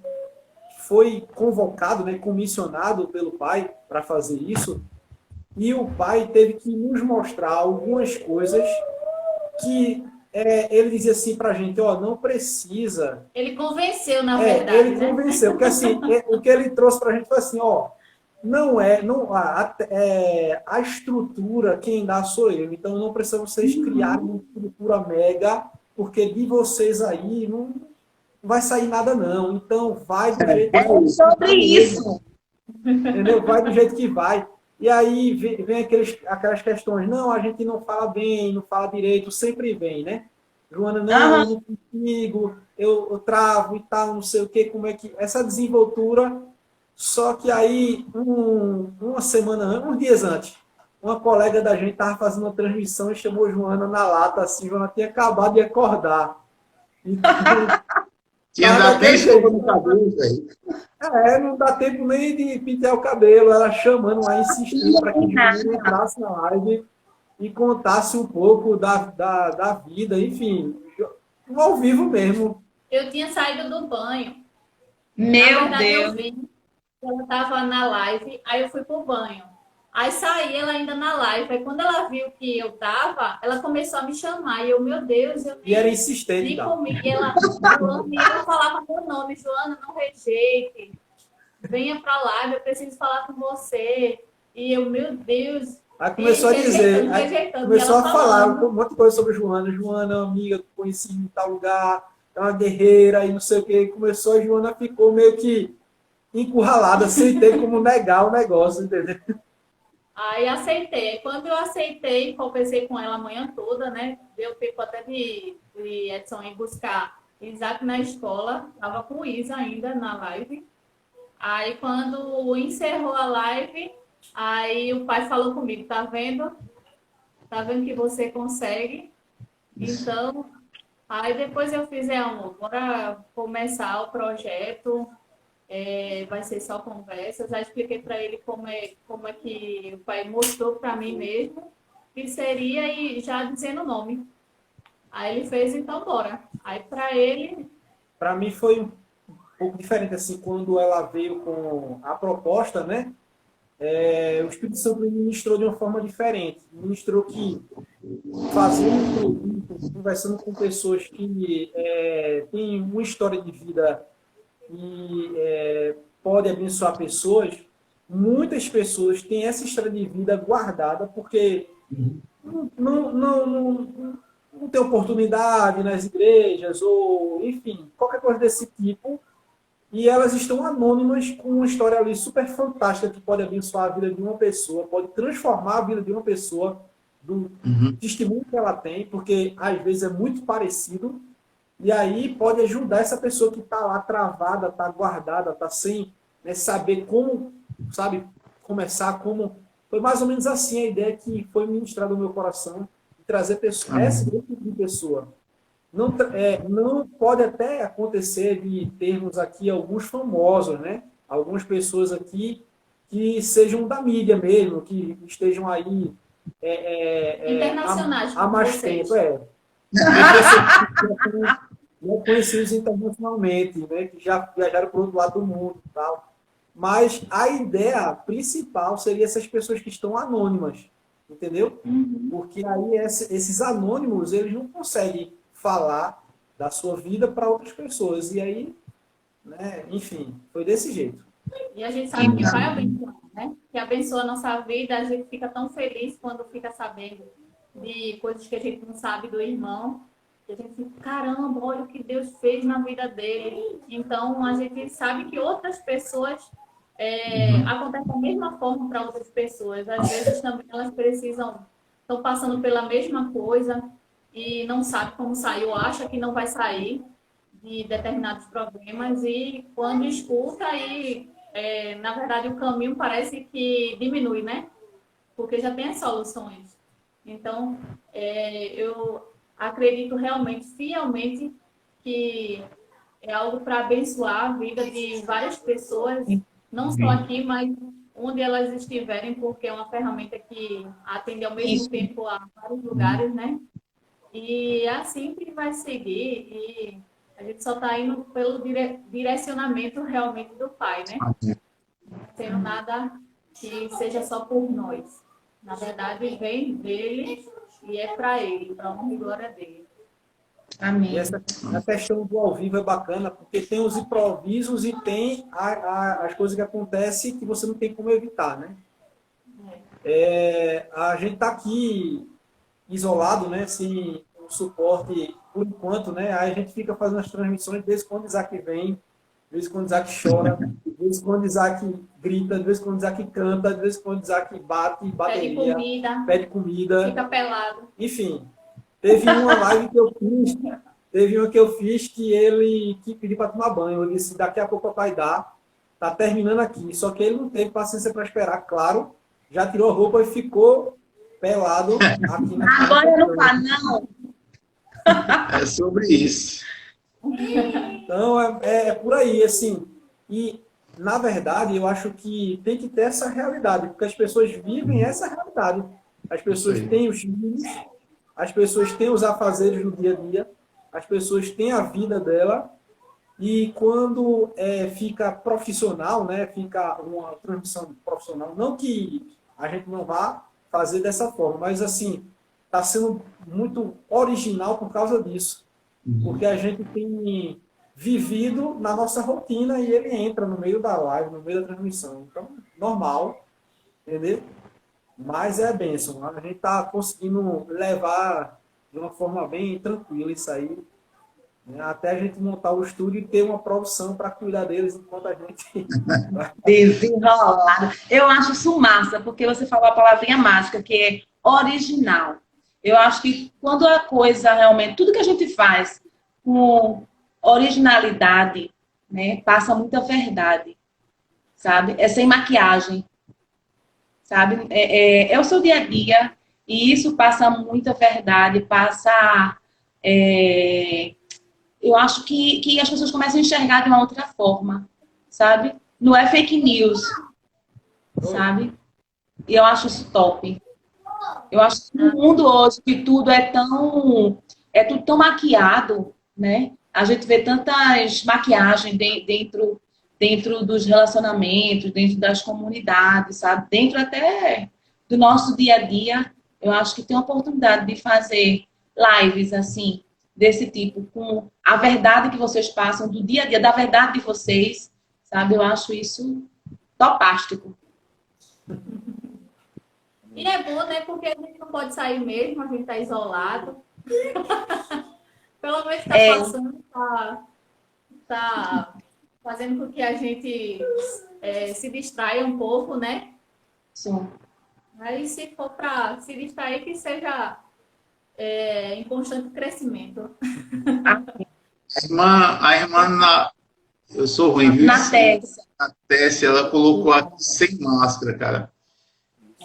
foi convocado, né, comissionado pelo pai para fazer isso, e o pai teve que nos mostrar algumas coisas que ele dizia assim para a gente, não precisa... Ele convenceu, na verdade, ele convenceu, porque assim, o que ele trouxe para a gente foi assim, a estrutura, quem dá sou eu, então não precisa vocês criarem uma estrutura mega, porque de vocês aí não vai sair nada não, então vai do jeito que vai. Sobre isso. Entendeu? Vai do jeito que vai. E aí vem aquelas questões, não, a gente não fala bem, não fala direito, sempre vem, né? Joana, não, eu não consigo, eu travo e tal, não sei o que, como é que... Essa desenvoltura, só que aí, uma semana, uns dias antes, uma colega da gente estava fazendo uma transmissão e chamou Joana na lata, assim, Joana tinha acabado de acordar. Então, Tinha tava dado até daquele escova jeito. no cabelo, velho. Não dá tempo nem de pintar o cabelo, ela chamando lá, insistindo para que Joana entrasse na live e contasse um pouco da vida, enfim, ao vivo mesmo. Eu tinha saído do banho. Na Meu verdade, eu Deus. vi que ela estava na live, aí eu fui pro banho. Aí saí ela ainda na live. Aí quando ela viu que eu tava, ela começou a me chamar. E eu, meu Deus, eu E era nem, insistente, nem tá? comi. E ela falava meu nome, Joana, não rejeite. Venha pra live, eu preciso falar com você. E eu, meu Deus, Aí e começou a dizer, rejeitando, aí rejeitando. E começou ela a falar um falando. monte de coisa sobre Joana. Joana é uma amiga que eu conheci em tal lugar, é uma guerreira e não sei o que. Começou, a Joana ficou meio que encurralada, sem ter como negar o negócio, entendeu? Aí aceitei. Quando eu aceitei, conversei com ela a manhã toda, né? Deu tempo até de Edson ir buscar Isaac na escola. Tava com o Isa ainda na live. Aí quando encerrou a live, aí o pai falou comigo, tá vendo? Tá vendo que você consegue? Então, aí depois eu fiz, amor, bora começar o projeto. Vai ser só conversa. Já expliquei para ele como é que o pai mostrou para mim mesmo que seria e já dizendo o nome. Aí ele fez, então bora. Aí para ele, Para mim foi um pouco diferente, assim, quando ela veio com a proposta, né? O Espírito Santo me ministrou de uma forma diferente. Ministrou que fazendo, conversando com pessoas que têm uma história de vida e pode abençoar pessoas, muitas pessoas têm essa história de vida guardada porque não tem oportunidade nas igrejas ou, enfim, qualquer coisa desse tipo. E elas estão anônimas com uma história ali super fantástica que pode abençoar a vida de uma pessoa, pode transformar a vida de uma pessoa do testemunho que ela tem, porque às vezes é muito parecido, e aí pode ajudar essa pessoa que está lá travada, está guardada, está sem, né, saber como, sabe, começar, como... Foi mais ou menos assim a ideia que foi ministrada no meu coração, de trazer pessoa, esse grupo de pessoa. Não pode até acontecer de termos aqui alguns famosos, né? Algumas pessoas aqui que sejam da mídia mesmo, que estejam aí internacionais, há como mais vocês. tempo. Já conhecidos internacionalmente, né? Que já viajaram para o outro lado do mundo e tal. Mas a ideia principal seria essas pessoas que estão anônimas, entendeu? Porque aí esses anônimos, eles não conseguem falar da sua vida para outras pessoas. E aí, né, enfim, foi desse jeito. E a gente sabe que vai abençoar, né? Que abençoa a nossa vida, a gente fica tão feliz quando fica sabendo de coisas que a gente não sabe do irmão. Que a gente fica, caramba, olha o que Deus fez na vida dele. Então, a gente sabe que outras pessoas acontece da mesma forma para outras pessoas. Às vezes também elas estão passando pela mesma coisa e não sabe como sair, ou acha que não vai sair de determinados problemas e quando escuta aí, na verdade o caminho parece que diminui, né? Porque já tem as soluções. Então, eu acredito realmente, fielmente, que é algo para abençoar a vida de várias pessoas, não só aqui, mas onde elas estiverem, porque é uma ferramenta que atende ao mesmo tempo a vários lugares, né? E é assim que vai seguir, e a gente só está indo pelo direcionamento realmente do Pai, né? Não tendo nada que seja só por nós. Na verdade, vem dele e é para ele, para a honra e glória dele. Amém. E a questão do ao vivo é bacana, porque tem os improvisos e tem as coisas que acontecem que você não tem como evitar, né? A gente está aqui isolado, né? Sem o suporte por enquanto, né? Aí a gente fica fazendo as transmissões, de vez em quando o Isaac vem, de vez em quando o Isaac chora, de vez em quando o Isaac grita, de vez em quando o Isaac canta, de vez em quando o Isaac bate, bateria, Pede comida, pede comida, fica pelado. enfim. Teve uma live que eu fiz, teve uma que eu fiz que pediu para tomar banho. Eu disse, daqui a pouco vai dar, tá terminando aqui. Só que ele não teve paciência para esperar, claro. Já tirou a roupa e ficou pelado aqui na Agora não vá, não. É sobre isso. Então, é por aí, assim. E, na verdade, eu acho que tem que ter essa realidade, porque as pessoas vivem essa realidade. As pessoas têm os filhos, as pessoas têm os afazeres do dia a dia, as pessoas têm a vida dela, e quando fica profissional, né, fica uma transmissão profissional, não que a gente não vá fazer dessa forma, mas, assim, está sendo muito original por causa disso. Porque a gente tem vivido na nossa rotina e ele entra no meio da live, no meio da transmissão. Então, normal, entendeu? Mas é bênção. A gente está conseguindo levar de uma forma bem tranquila isso aí, né? Até a gente montar o estúdio e ter uma produção para cuidar deles enquanto a gente... Desenrolado. Eu acho isso massa, porque você falou a palavrinha mágica, que é original. Eu acho que quando a coisa realmente, tudo que a gente faz com originalidade, né, passa muita verdade, sabe? É sem maquiagem, sabe? É o seu dia a dia e isso passa muita verdade, passa... eu acho que as pessoas começam a enxergar de uma outra forma, sabe? Não é fake news, sabe? E eu acho isso top. Eu acho que no mundo hoje que tudo tudo tão maquiado, né? A gente vê tantas maquiagens dentro dos relacionamentos, dentro das comunidades, sabe? Dentro até do nosso dia a dia. Eu acho que tem a oportunidade de fazer lives assim, desse tipo, com a verdade que vocês passam do dia a dia, da verdade de vocês, sabe? Eu acho isso topástico. E é bom, né? Porque a gente não pode sair mesmo, a gente tá isolado. Pelo menos tá passando, tá fazendo com que a gente se distraia um pouco, né? Sim. Aí se for para se distrair, que seja em constante crescimento. A irmã eu sou ruim, viu? Na Tessia. A Tessia, ela colocou aqui sem máscara, cara.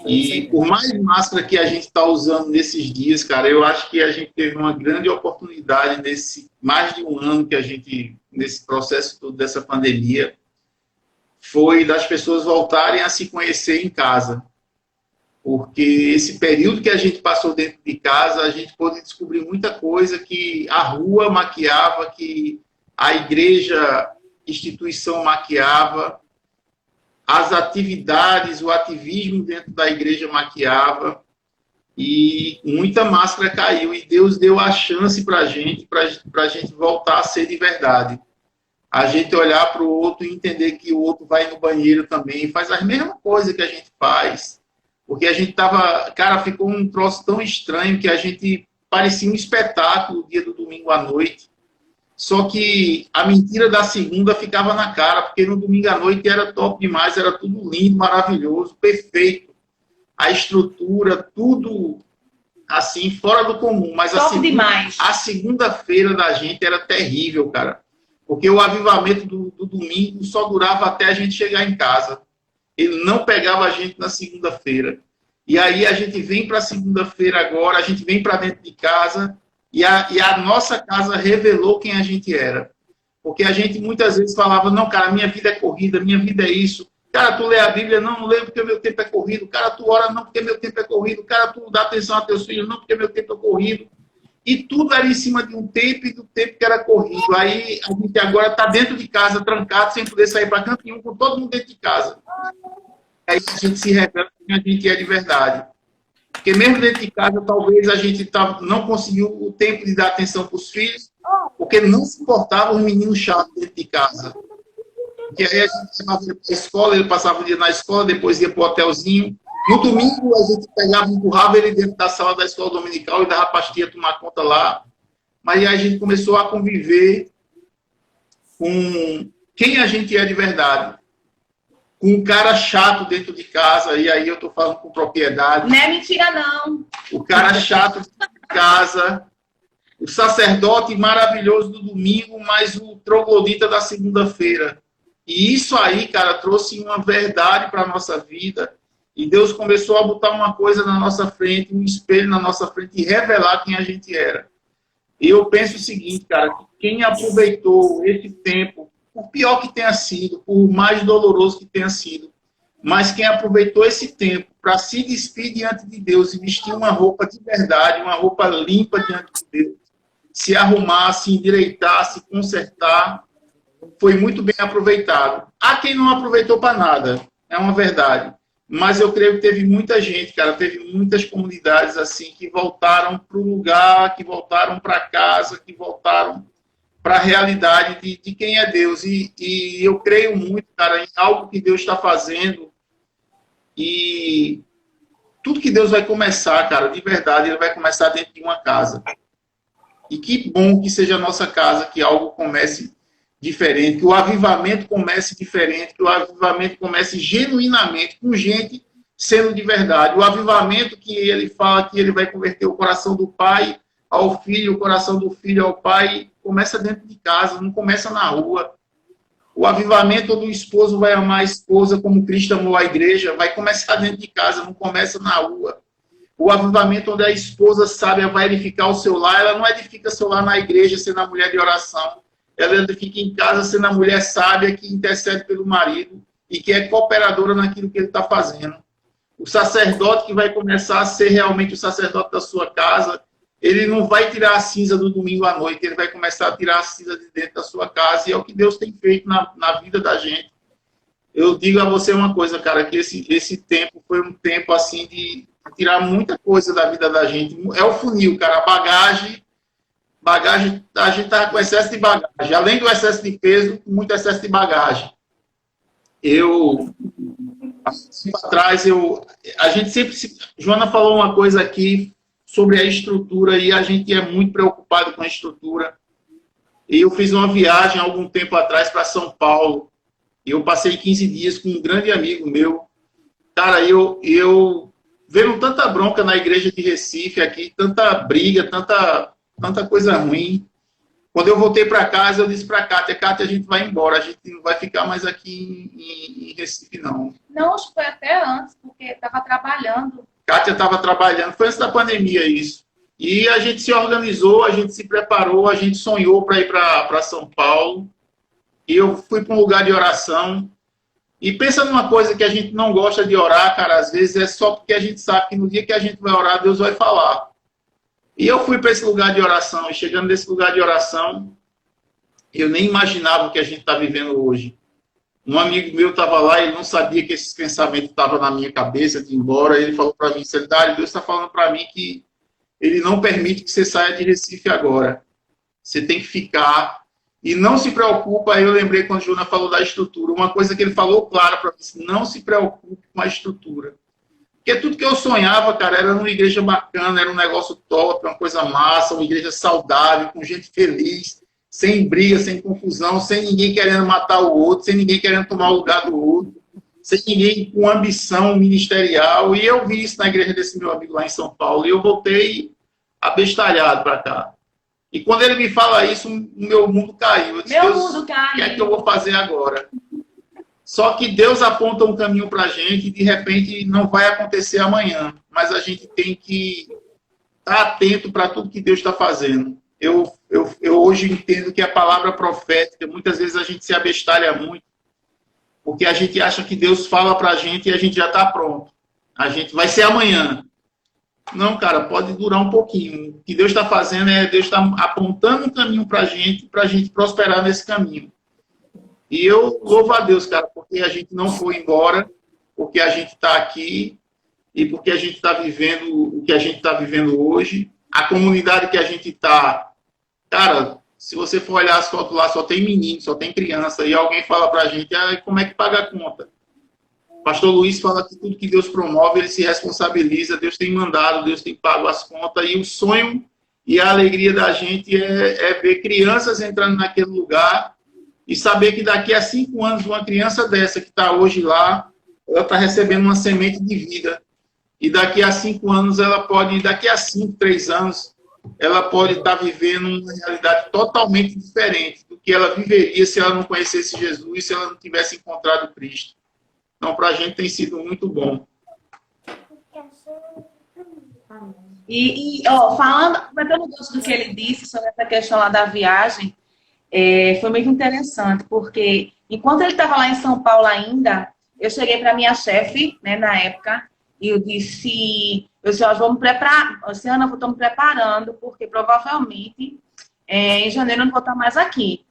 E por mais máscara que a gente está usando nesses dias, cara, eu acho que a gente teve uma grande oportunidade nesse mais de um ano que a gente, nesse processo todo dessa pandemia, foi das pessoas voltarem a se conhecer em casa. Porque esse período que a gente passou dentro de casa, a gente pôde descobrir muita coisa que a rua maquiava, que a igreja, instituição maquiava, as atividades, o ativismo dentro da igreja maquiava, e muita máscara caiu, e Deus deu a chance para a gente voltar a ser de verdade. A gente olhar para o outro e entender que o outro vai no banheiro também, faz a mesma coisa que a gente faz. Porque a gente tava... Cara, ficou um troço tão estranho que a gente parecia um espetáculo no dia do domingo à noite. Só que a mentira da segunda ficava na cara, porque no domingo à noite era top demais, era tudo lindo, maravilhoso, perfeito. A estrutura, tudo assim, fora do comum. Mas a segunda-feira da gente era terrível, cara. Porque o avivamento do domingo só durava até a gente chegar em casa. Ele não pegava a gente na segunda-feira. E aí a gente vem para a segunda-feira agora, a gente vem para dentro de casa... E a nossa casa revelou quem a gente era. Porque a gente muitas vezes falava, não, cara, minha vida é corrida, minha vida é isso. Cara, tu lê a Bíblia, não leio porque meu tempo é corrido. Cara, tu ora, não, porque meu tempo é corrido. Cara, tu dá atenção a teus filhos, não, porque meu tempo é corrido. E tudo era em cima de um tempo e do tempo que era corrido. Aí a gente agora está dentro de casa, trancado, sem poder sair para canto nenhum, com todo mundo dentro de casa. Aí a gente se revela quem a gente é de verdade. Porque mesmo dentro de casa, talvez a gente não conseguiu o tempo de dar atenção para os filhos, porque não se importavam os meninos chatos dentro de casa. Porque aí a gente chamava ele para a escola, ele passava o dia na escola, depois ia para o hotelzinho. No domingo, a gente pegava, empurrava ele dentro da sala da escola dominical e dava pastilha tomar conta lá. Mas aí a gente começou a conviver com quem a gente é de verdade. Com um cara chato dentro de casa, e aí eu tô falando com propriedade. Não é mentira, não. O cara chato casa, o sacerdote maravilhoso do domingo, mas o troglodita da segunda-feira. E isso aí, cara, trouxe uma verdade para a nossa vida. E Deus começou a botar uma coisa na nossa frente, um espelho na nossa frente e revelar quem a gente era. E eu penso o seguinte, cara, que quem aproveitou esse tempo, por pior que tenha sido, por mais doloroso que tenha sido, mas quem aproveitou esse tempo para se despir diante de Deus e vestir uma roupa de verdade, uma roupa limpa diante de Deus, se arrumar, se endireitar, se consertar, foi muito bem aproveitado. Há quem não aproveitou para nada, é uma verdade. Mas eu creio que teve muita gente, cara, teve muitas comunidades assim que voltaram para o lugar, que voltaram para casa, que voltaram para a realidade de quem é Deus. E eu creio muito, cara, em algo que Deus está fazendo. E tudo que Deus vai começar, cara, de verdade, Ele vai começar dentro de uma casa. E que bom que seja a nossa casa, que algo comece diferente, que o avivamento comece diferente, que o avivamento comece genuinamente, com gente sendo de verdade. O avivamento que ele fala que ele vai converter o coração do pai ao filho, o coração do filho ao pai, começa dentro de casa, não começa na rua. O avivamento onde o esposo vai amar a esposa como Cristo amou a igreja, vai começar dentro de casa, não começa na rua. O avivamento onde a esposa sábia vai edificar o seu lar, ela não edifica seu lar na igreja sendo a mulher de oração. Ela fica em casa sendo a mulher sábia que intercede pelo marido e que é cooperadora naquilo que ele está fazendo. O sacerdote que vai começar a ser realmente o sacerdote da sua casa, ele não vai tirar a cinza do domingo à noite, ele vai começar a tirar a cinza de dentro da sua casa, e é o que Deus tem feito na vida da gente. Eu digo a você uma coisa, cara, que esse tempo foi um tempo assim de tirar muita coisa da vida da gente. É o funil, cara, a bagagem, a gente está com excesso de bagagem. Além do excesso de peso, muito excesso de bagagem. A gente sempre... Joana falou uma coisa aqui sobre a estrutura, e a gente é muito preocupado com a estrutura. E eu fiz uma viagem há algum tempo atrás para São Paulo, e eu passei 15 dias com um grande amigo meu. Cara, eu vendo tanta bronca na igreja de Recife aqui, tanta briga, tanta coisa ruim. Quando eu voltei para casa, eu disse para a Kátia, a gente vai embora, a gente não vai ficar mais aqui em Recife, não. Não, acho que foi até antes, porque estava trabalhando. Kátia estava trabalhando, foi antes da pandemia isso. E a gente se organizou, a gente se preparou, a gente sonhou para ir para São Paulo. E eu fui para um lugar de oração. E pensa numa coisa que a gente não gosta de orar, cara, às vezes é só porque a gente sabe que no dia que a gente vai orar, Deus vai falar. E eu fui para esse lugar de oração, e chegando nesse lugar de oração, eu nem imaginava o que a gente está vivendo hoje. Um amigo meu estava lá, ele não sabia que esses pensamentos estavam na minha cabeça de ir embora. Ele falou para mim, Dário, Deus está falando para mim que Ele não permite que você saia de Recife agora. Você tem que ficar. E não se preocupa, aí eu lembrei quando a Joana falou da estrutura. Uma coisa que ele falou claro para mim, não se preocupe com a estrutura. Porque tudo que eu sonhava, cara, era numa igreja bacana, era um negócio top, uma coisa massa, uma igreja saudável, com gente feliz, sem briga, sem confusão, sem ninguém querendo matar o outro, sem ninguém querendo tomar o lugar do outro, sem ninguém com ambição ministerial. E eu vi isso na igreja desse meu amigo lá em São Paulo, e eu voltei abestalhado para cá. E quando ele me fala isso, o meu mundo caiu. Eu disse, meu mundo caiu. O que é que eu vou fazer agora? Só que Deus aponta um caminho para a gente e, de repente, não vai acontecer amanhã. Mas a gente tem que estar atento para tudo que Deus está fazendo. Eu hoje entendo que a palavra profética, muitas vezes a gente se abestalha muito, porque a gente acha que Deus fala para a gente e a gente já está pronto. A gente vai ser amanhã. Não, cara, pode durar um pouquinho. O que Deus está fazendo é Deus está apontando um caminho para a gente prosperar nesse caminho. E eu louvo a Deus, cara, porque a gente não foi embora, porque a gente está aqui e porque a gente está vivendo o que a gente está vivendo hoje. A comunidade que a gente está, cara, se você for olhar as fotos lá, só tem menino, só tem criança, e alguém fala para a gente, como é que paga a conta? O pastor Luiz fala que tudo que Deus promove, ele se responsabiliza, Deus tem mandado, Deus tem pago as contas, e o sonho e a alegria da gente é ver crianças entrando naquele lugar e saber que daqui a 5 anos, uma criança dessa que está hoje lá, ela está recebendo uma semente de vida. E daqui a 5 anos, ela pode, daqui a 5, 3 anos, ela pode estar vivendo uma realidade totalmente diferente do que ela viveria se ela não conhecesse Jesus, se ela não tivesse encontrado Cristo. Então, para a gente tem sido muito bom. Comentando do que ele disse sobre essa questão lá da viagem, foi muito interessante, porque enquanto ele estava lá em São Paulo ainda, eu cheguei para minha chefe, né, na época, e eu disse, nós vamos preparar, esse ano eu estou me preparando, porque provavelmente em janeiro eu não vou estar mais aqui,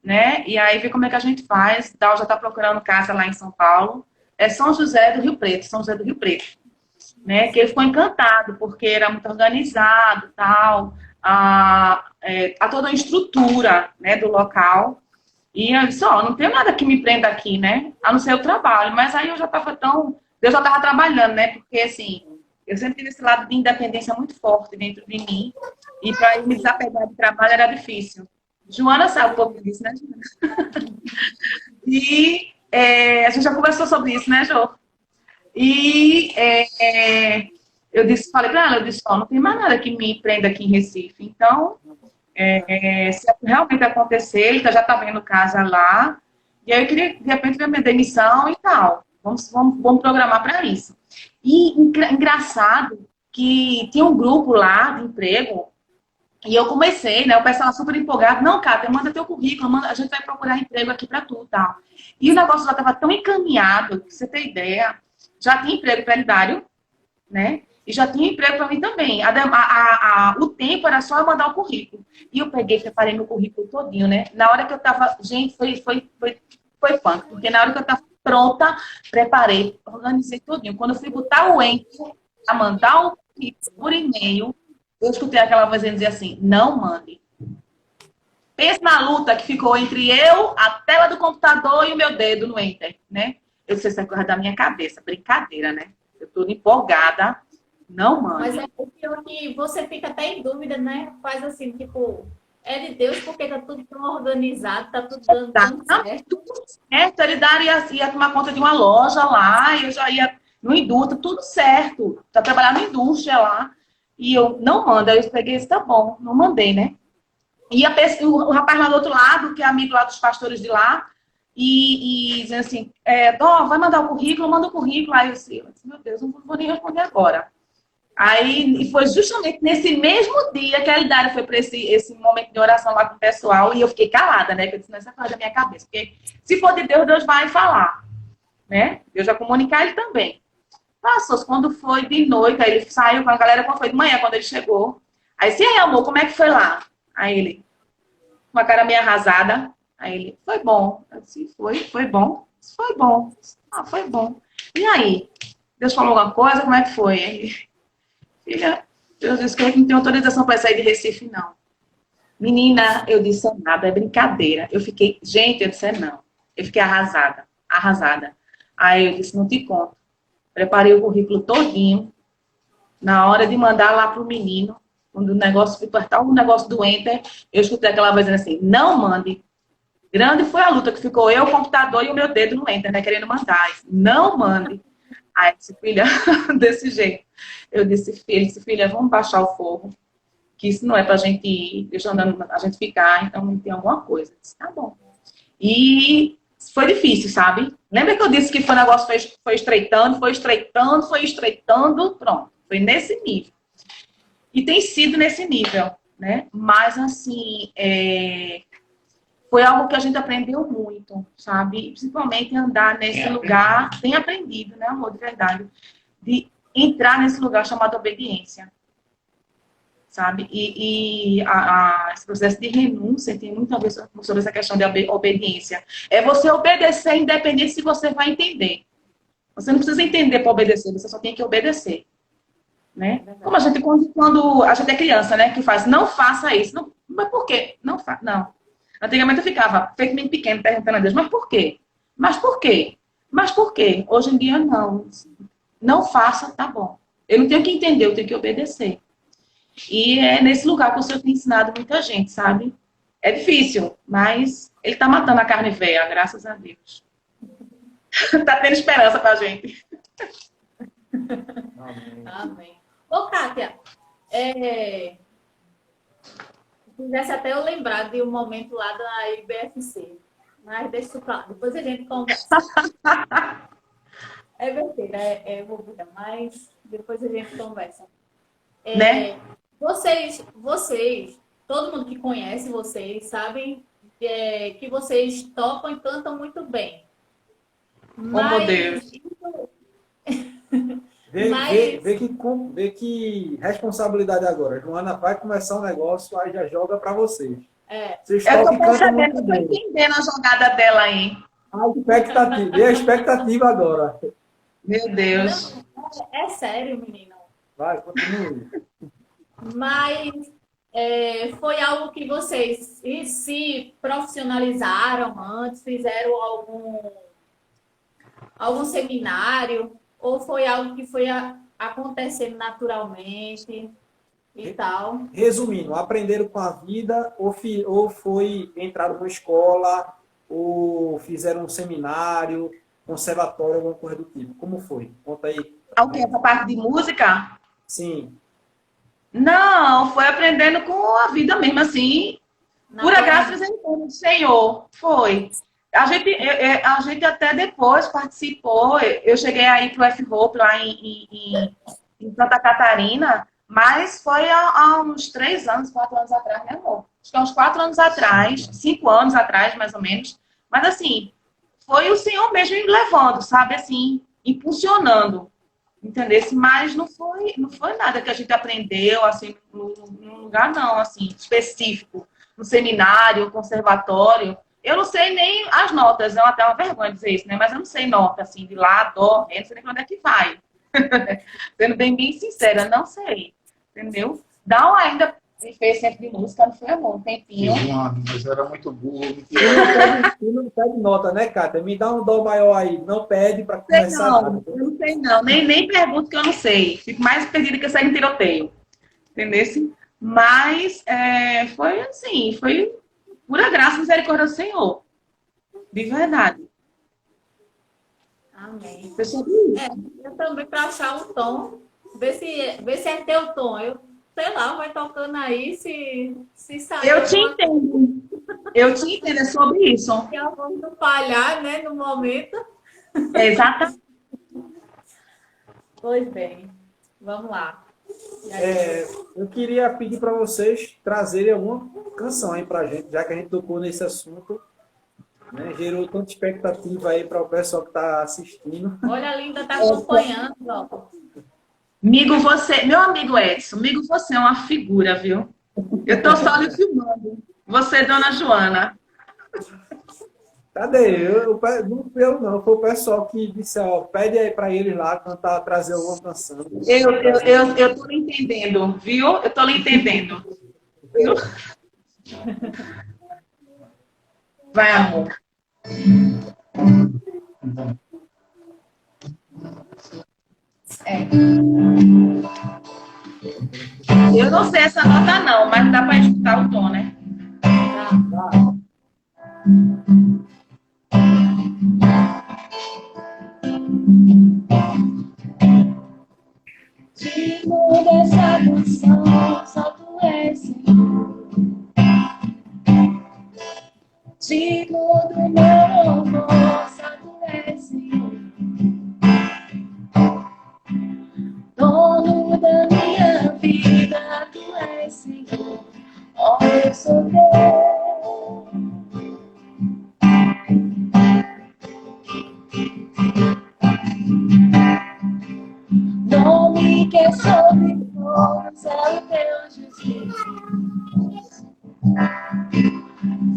né? E aí ver como é que a gente faz, Dal já está procurando casa lá em São Paulo, é São José do Rio Preto, São José do Rio Preto, né? Que ele ficou encantado, porque era muito organizado, tal, a toda a estrutura, né, do local. E eu disse, não tem nada que me prenda aqui, né? A não ser o trabalho. Mas aí eu já estava Deus já estava trabalhando, né? Porque, assim, eu sempre tive esse lado de independência muito forte dentro de mim. E para me desapegar do trabalho era difícil. Joana sabe um pouco disso, né, Joana? E a gente já conversou sobre isso, né, Jô? E eu falei para ela, eu disse, não tem mais nada que me prenda aqui em Recife. Então, se realmente acontecer, ele já está vendo casa lá, e aí eu queria, de repente, ver minha demissão e tal. Vamos programar para isso. E engraçado que tinha um grupo lá de emprego, e eu comecei, né? O pessoal super empolgado. Não, Cátia, manda teu currículo, a gente vai procurar emprego aqui para tu e tal. E o negócio já estava tão encaminhado, que você tem ideia, já tinha emprego para Elidário, né? E já tinha emprego para mim também. O tempo era só eu mandar o currículo. E eu peguei, preparei meu currículo todinho, né? Na hora que eu estava... Gente, foi punk. Porque na hora que eu estava pronta, preparei, organizei todinho. Quando eu fui botar o enter a mandar o currículo por e-mail, eu escutei aquela voz dizer assim, não mande. Pense na luta que ficou entre eu, a tela do computador e o meu dedo no enter, né? Eu disse, essa coisa da minha cabeça. Brincadeira, né? Eu tô empolgada. Não, mãe. Mas é pior que você fica até em dúvida, né? Faz assim, tipo, é de Deus porque tá tudo tão organizado, tá tudo dando certo. Tudo certo. Ele ia tomar conta de uma loja lá, e eu já ia no indústria, tudo certo. Tá trabalhando na indústria lá. E eu, não manda. Aí eu peguei isso, tá bom. Não mandei, né? E o rapaz lá do outro lado, que é amigo lá dos pastores de lá, e dizendo assim, vai mandar o currículo, manda o currículo. Aí eu disse, meu Deus, não vou nem responder agora. Aí foi justamente nesse mesmo dia que a Elidária foi para esse momento de oração lá com o pessoal, e eu fiquei calada, né? Porque eu disse, nessa coisa da minha cabeça. Porque se for de Deus, Deus vai falar, né? Deus vai comunicar ele também. Passou, quando foi de noite, aí ele saiu com a galera, quando foi de manhã, quando ele chegou. Aí, e aí, amor, como é que foi lá? Aí ele, com a cara meio arrasada, aí ele, foi bom. Eu disse, foi bom? Foi bom. Foi bom. E aí? Deus falou alguma coisa? Como é que foi? Aí ele, filha, Deus disse que não tem autorização para sair de Recife, não. Menina, eu disse, nada, é brincadeira. Eu fiquei, gente, eu disse, não. Eu fiquei arrasada. Aí eu disse, não te conto. Preparei o currículo todinho. Na hora de mandar lá pro menino, quando o negócio, apertar o negócio do enter, eu escutei aquela voz dizendo assim, não mande. Grande foi a luta que ficou eu, o computador e o meu dedo no enter, né, querendo mandar. Não mande. Aí, disse, filha, desse jeito. Eu disse, filha, vamos baixar o fogo, que isso não é pra gente ir, deixando a gente ficar, então tem alguma coisa. Eu disse, tá bom. E foi difícil, sabe? Lembra que eu disse que o negócio foi estreitando, pronto. Foi nesse nível. E tem sido nesse nível, né? Mas, assim, foi algo que a gente aprendeu muito, sabe? Principalmente andar nesse lugar, tem aprendido, né, amor, de verdade, de entrar nesse lugar chamado obediência, sabe? E esse processo de renúncia tem muito a ver sobre essa questão de obediência. É você obedecer independente se você vai entender. Você não precisa entender para obedecer, você só tem que obedecer. Né? Como a gente, quando a gente é criança, né? Que faz, não faça isso. Não, mas por quê? Não. Antigamente eu ficava, feito menino pequeno, perguntando a Deus, mas por quê? Mas por quê? Mas por quê? Hoje em dia, não. Não faça, tá bom. Eu não tenho que entender, eu tenho que obedecer. E é nesse lugar que o Senhor tem ensinado muita gente, sabe? É difícil, mas Ele tá matando a carne velha, graças a Deus. Tá tendo esperança pra gente. Amém. Ô, Kátia, Fizesse até eu lembrar de um momento lá da IBFC. Mas deixa isso pra lá. Depois a gente conversa. É besteira, é bobura, mas depois a gente conversa. Né? Vocês, todo mundo que conhece vocês, sabem que vocês tocam e cantam muito bem. Meu Deus. Vê que responsabilidade agora. Joana vai começar um negócio, aí já joga para vocês. Vocês Eu tocam tô e cantam percebendo, muito tô bem. entendendo a jogada dela aí. Vê a expectativa agora. Meu Deus. Não, é sério, menino. Vai, continue. Mas foi algo que vocês se profissionalizaram antes, fizeram algum seminário, ou foi algo que foi acontecendo naturalmente e tal? Resumindo, aprenderam com a vida ou foi entraram numa escola ou fizeram um seminário, conservatório, alguma coisa do tipo? Como foi? Conta aí. O que? Essa parte de música? Sim. Não, foi aprendendo com a vida mesmo, assim. Pura graça do Senhor. Foi. A gente até depois participou. Eu cheguei aí para o F-Hope lá em Santa Catarina, mas foi há uns 3 anos, 4 anos atrás, né, amor? Acho que há uns 4 anos atrás, 5 anos atrás, mais ou menos. Mas, assim, foi o Senhor mesmo me levando, sabe? Assim, impulsionando. Entendesse? Mas não foi nada que a gente aprendeu, assim, num lugar, não, assim, específico. No seminário, conservatório. Eu não sei nem as notas, é até uma vergonha dizer isso, né? Mas eu não sei nota, assim, de lá, dó, ré, não sei nem pra onde é que vai. Sendo bem sincera, não sei. Entendeu? Dá uma ainda fez sempre de música, não foi, amor? Um tempinho. Mas era muito burro. Tu não pede nota, né, Cátia? Me dá um dó maior aí. Não pede para começar nada. Eu não sei, não. Nem pergunto que eu não sei. Fico mais perdida que eu saio em tiroteio. Entendeu? Mas foi assim, foi pura graça e misericórdia do Senhor. De verdade. Amém. Eu Eu também para achar um tom, ver se é teu tom. Eu sei lá, vai tocando aí, se sair. Eu te entendo. Eu te entendo, é sobre isso. Se a voz não falhar, né, no momento. Exatamente. Pois bem, vamos lá. Eu queria pedir para vocês trazerem alguma canção aí pra gente, já que a gente tocou nesse assunto, né? Gerou tanta expectativa aí para o pessoal que está assistindo. Olha, a Linda tá acompanhando, ó. Meu amigo Edson, você é uma figura, viu? Eu tô só lhe filmando. Você, dona Joana. Cadê? Não fui eu, não. Foi o pessoal que disse, ó, pede aí para eles lá cantar, trazer alguma canção. Eu tô lhe entendendo, viu? Eu tô lhe entendendo. Viu? Vai, amor. Eu não sei essa nota não, mas dá para escutar o tom, né? Digno dessa canção, só tu és Senhor. Digno do meu amor, só tu és Senhor. Dono da minha vida, tu és Senhor. Ó, eu sou teu. Nome que é sobre todos é o teu Jesus.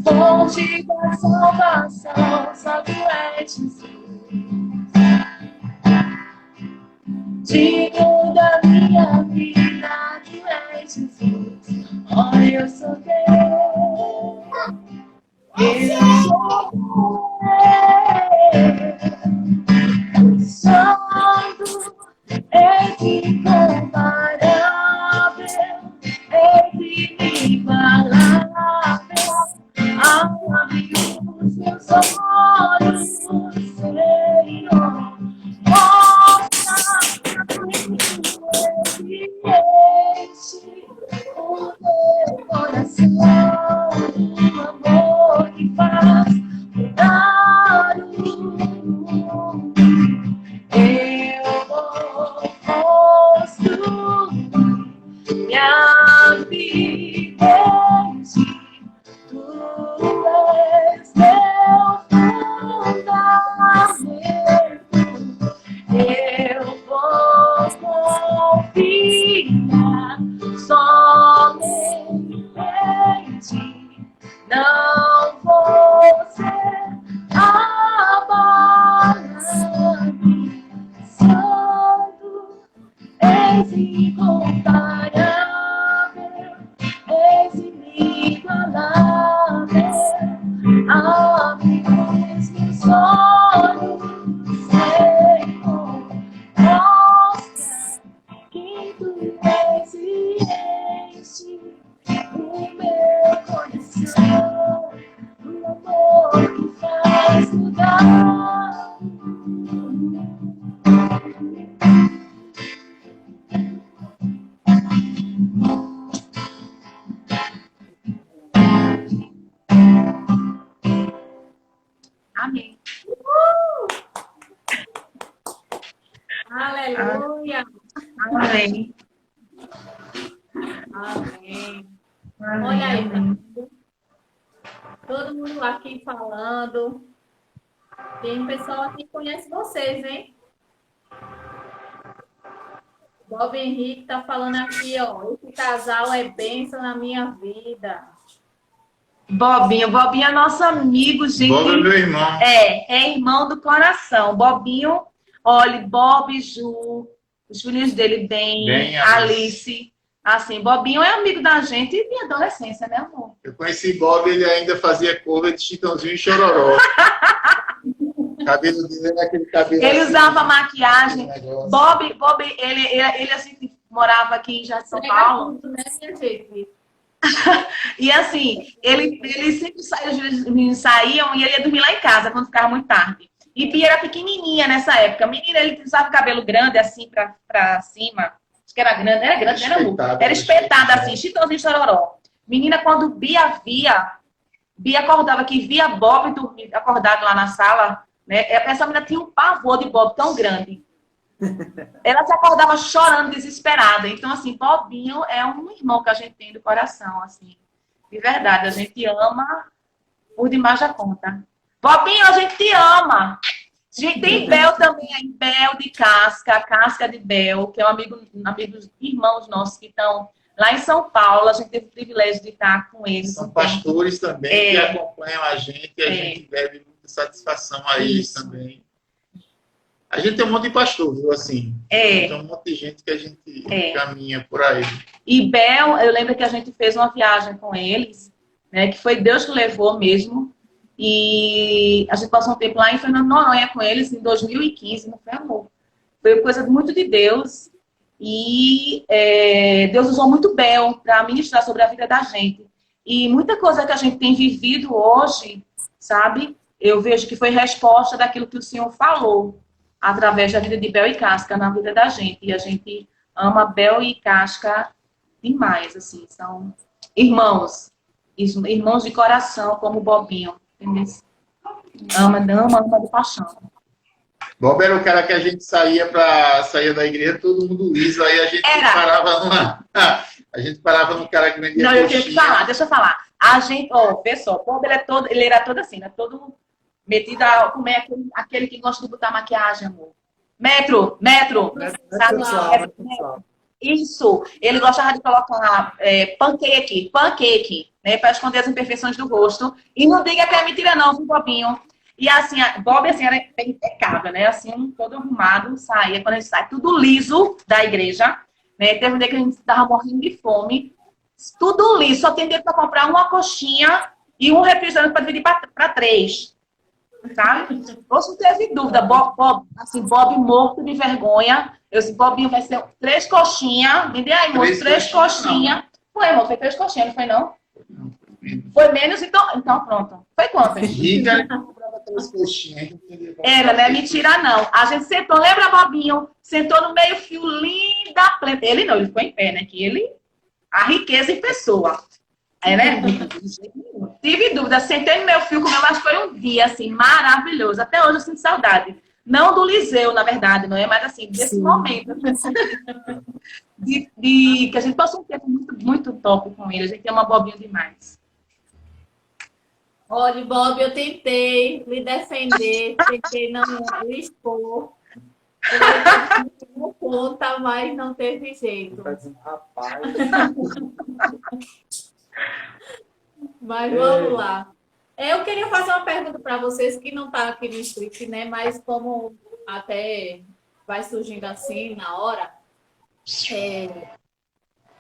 Fonte da salvação, só tu és Jesus. Digno da minha vida, tu és Jesus. Oh, eu sou teu. Eu sou teu. Santo é incomparável, é inigualável. Abre os meus olhos, Senhor. Mostra-me o teu coração. um amor que faz mudar o mundo. Eu vou construir minha vida em ti. Tu és meu fundamento. Eu vou confiar somente em ti. Não vou ser abalado. Santo, és incomparável, és inigualável. A meus olhos, Senhor, mostra quem tu és e enche o meu coração, um amor que faz mudar. Amém. Aleluia. Amém. Amém. Amém. Olha aí, Amém. todo mundo aqui falando. Tem um pessoal aqui que conhece vocês, hein? Bob Henrique tá falando aqui, ó. Esse casal é bênção na minha vida. Bobinho é nosso amigo, gente. Bob é meu irmão. É irmão do coração. Bobinho, olha, Bob, Ju, os filhos dele, Bem, Alice. Assim, Bobinho é amigo da gente e de adolescência, né, amor? Eu conheci Bob, ele ainda fazia cover de Chitãozinho e Chororó. O cabelo dele era aquele cabelo Ele assim, usava maquiagem. negócio. Bob, ele assim, morava aqui em Jardim de São Paulo. Tudo, né, minha gente? E assim, ele sempre saía, os meninos saíam e ele ia dormir lá em casa quando ficava muito tarde. E Bia era pequenininha nessa época. Menina, ele usava cabelo grande assim pra cima. Acho que era grande, era espetada assim, Chitãozinho e Chororó. Menina, quando Bia acordava que via Bob dormir, acordado lá na sala, né? Essa menina tinha um pavor de Bob tão grande. Ela se acordava chorando, desesperada. Então, assim, Bobinho é um irmão que a gente tem do coração, assim. De verdade, a gente ama por demais da conta. Bobinho, a gente te ama. A gente tem Bel também aí, Bel de Casca de Bel, que é um amigos, irmãos nossos que estão lá em São Paulo. A gente teve o privilégio de estar com eles. São pastores também que acompanham a gente e a gente deve muita satisfação a eles também. A gente tem um monte de pastor, viu, assim. Tem um monte de gente que a gente caminha por aí. E Bel, eu lembro que a gente fez uma viagem com eles, né, que foi Deus que levou mesmo. E a gente passou um tempo lá em Fernando Noronha com eles, em 2015, não foi, amor? Foi coisa muito de Deus. E Deus usou muito Bel para ministrar sobre a vida da gente. E muita coisa que a gente tem vivido hoje, sabe? Eu vejo que foi resposta daquilo que o Senhor falou através da vida de Bel e Casca na vida da gente. E a gente ama Bel e Casca demais, assim. São irmãos de coração, como o Bobinho. Entendeu? Ama de paixão. Bob era o cara que a gente saía da igreja, todo mundo liso, aí a gente parava num cara que vendia Não, coxinha. eu tenho que falar, deixa eu falar. A gente, pessoal, Bob ele era todo assim, né? Todo metido a comer aquele que gosta de botar maquiagem, amor. Metro. Sabe? Isso. Ele gostava de colocar pancake, né? Para esconder as imperfeições do rosto. E não diga que é mentira não, viu, Bobinho? E assim, Bob assim, era impecável, né? Assim, todo arrumado, saía. Quando ele sai, tudo liso da igreja. Né? Teve um dia que a gente estava morrendo de fome. Tudo liso. Só tem dinheiro para comprar uma coxinha e um refrigerante para dividir para 3. Sabe? Você não teve dúvida. Bob morto de vergonha. Eu disse, Bobinho vai ser 3 coxinhas. Me dê aí, moço, 3 coxinhas. Foi, amor, foi 3 coxinhas, não foi não? Foi menos, então pronto. Foi quantas? Rica, comprava 3 coxinhas. Era, né? Mentira não. A gente sentou, lembra, Bobinho? Sentou no meio fio, linda, plena. Ele não, ele ficou em pé, né? Que ele, a riqueza em pessoa. Ela é muito de jeito nenhum. Tive dúvida, sentei no meu fio, como eu acho que foi um dia, assim, maravilhoso. Até hoje eu sinto saudade. Não do Liseu, na verdade, não é? Mas, assim, desse momento. Que a gente passou um tempo muito, muito top com ele. A gente é uma bobinha demais. Olha, Bob, eu tentei lhe defender, tentei não lhe expor. Não conta, mas não teve jeito. Rapaz. Mas vamos lá. Eu queria fazer uma pergunta para vocês que não está aqui no script, né? Mas como até vai surgindo assim na hora,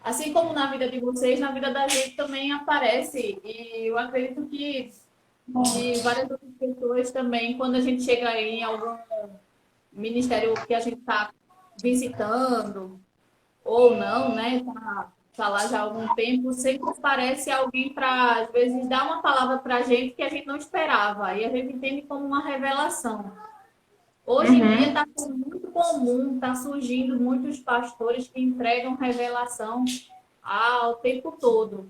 assim como na vida de vocês, na vida da gente também aparece. E eu acredito que várias outras pessoas também, quando a gente chega em algum ministério que a gente está visitando ou não, né? Tá lá já há algum tempo, sempre aparece alguém para, às vezes, dar uma palavra para a gente que a gente não esperava. E a gente entende como uma revelação. Hoje em dia está sendo muito comum, está surgindo muitos pastores que entregam revelação ao tempo todo.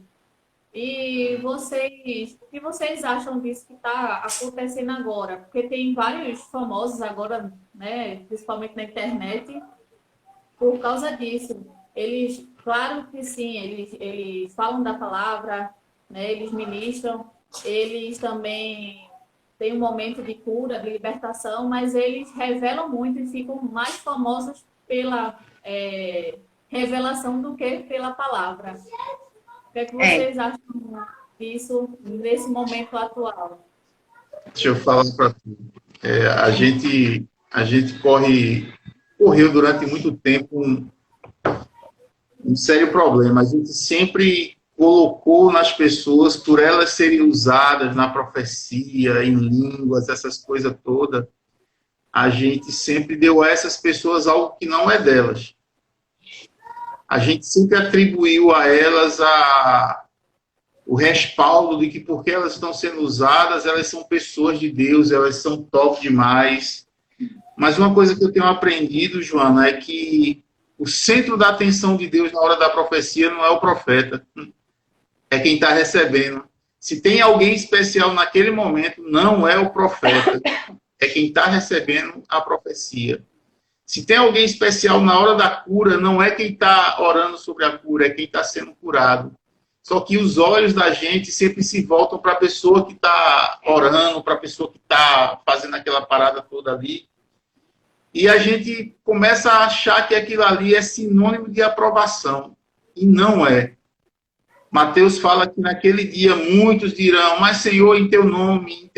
E vocês, o que vocês acham disso que está acontecendo agora? Porque tem vários famosos agora, né, principalmente na internet, por causa disso. Eles, claro que sim, eles falam da palavra, né, eles ministram, eles também têm um momento de cura, de libertação, mas eles revelam muito e ficam mais famosos pela revelação do que pela palavra. O que é que vocês acham disso nesse momento atual? Deixa eu falar para tu. A gente correu durante muito tempo um sério problema. A gente sempre colocou nas pessoas, por elas serem usadas na profecia, em línguas, essas coisas todas, a gente sempre deu a essas pessoas algo que não é delas. A gente sempre atribuiu a elas o respaldo de que porque elas estão sendo usadas, elas são pessoas de Deus, elas são top demais. Mas uma coisa que eu tenho aprendido, Joana, é que o centro da atenção de Deus na hora da profecia não é o profeta, é quem está recebendo. Se tem alguém especial naquele momento, não é o profeta, é quem está recebendo a profecia. Se tem alguém especial na hora da cura, não é quem está orando sobre a cura, é quem está sendo curado. Só que os olhos da gente sempre se voltam para a pessoa que está orando, para a pessoa que está fazendo aquela parada toda ali. E a gente começa a achar que aquilo ali é sinônimo de aprovação. E não é. Mateus fala que naquele dia muitos dirão, mas Senhor, em teu nome,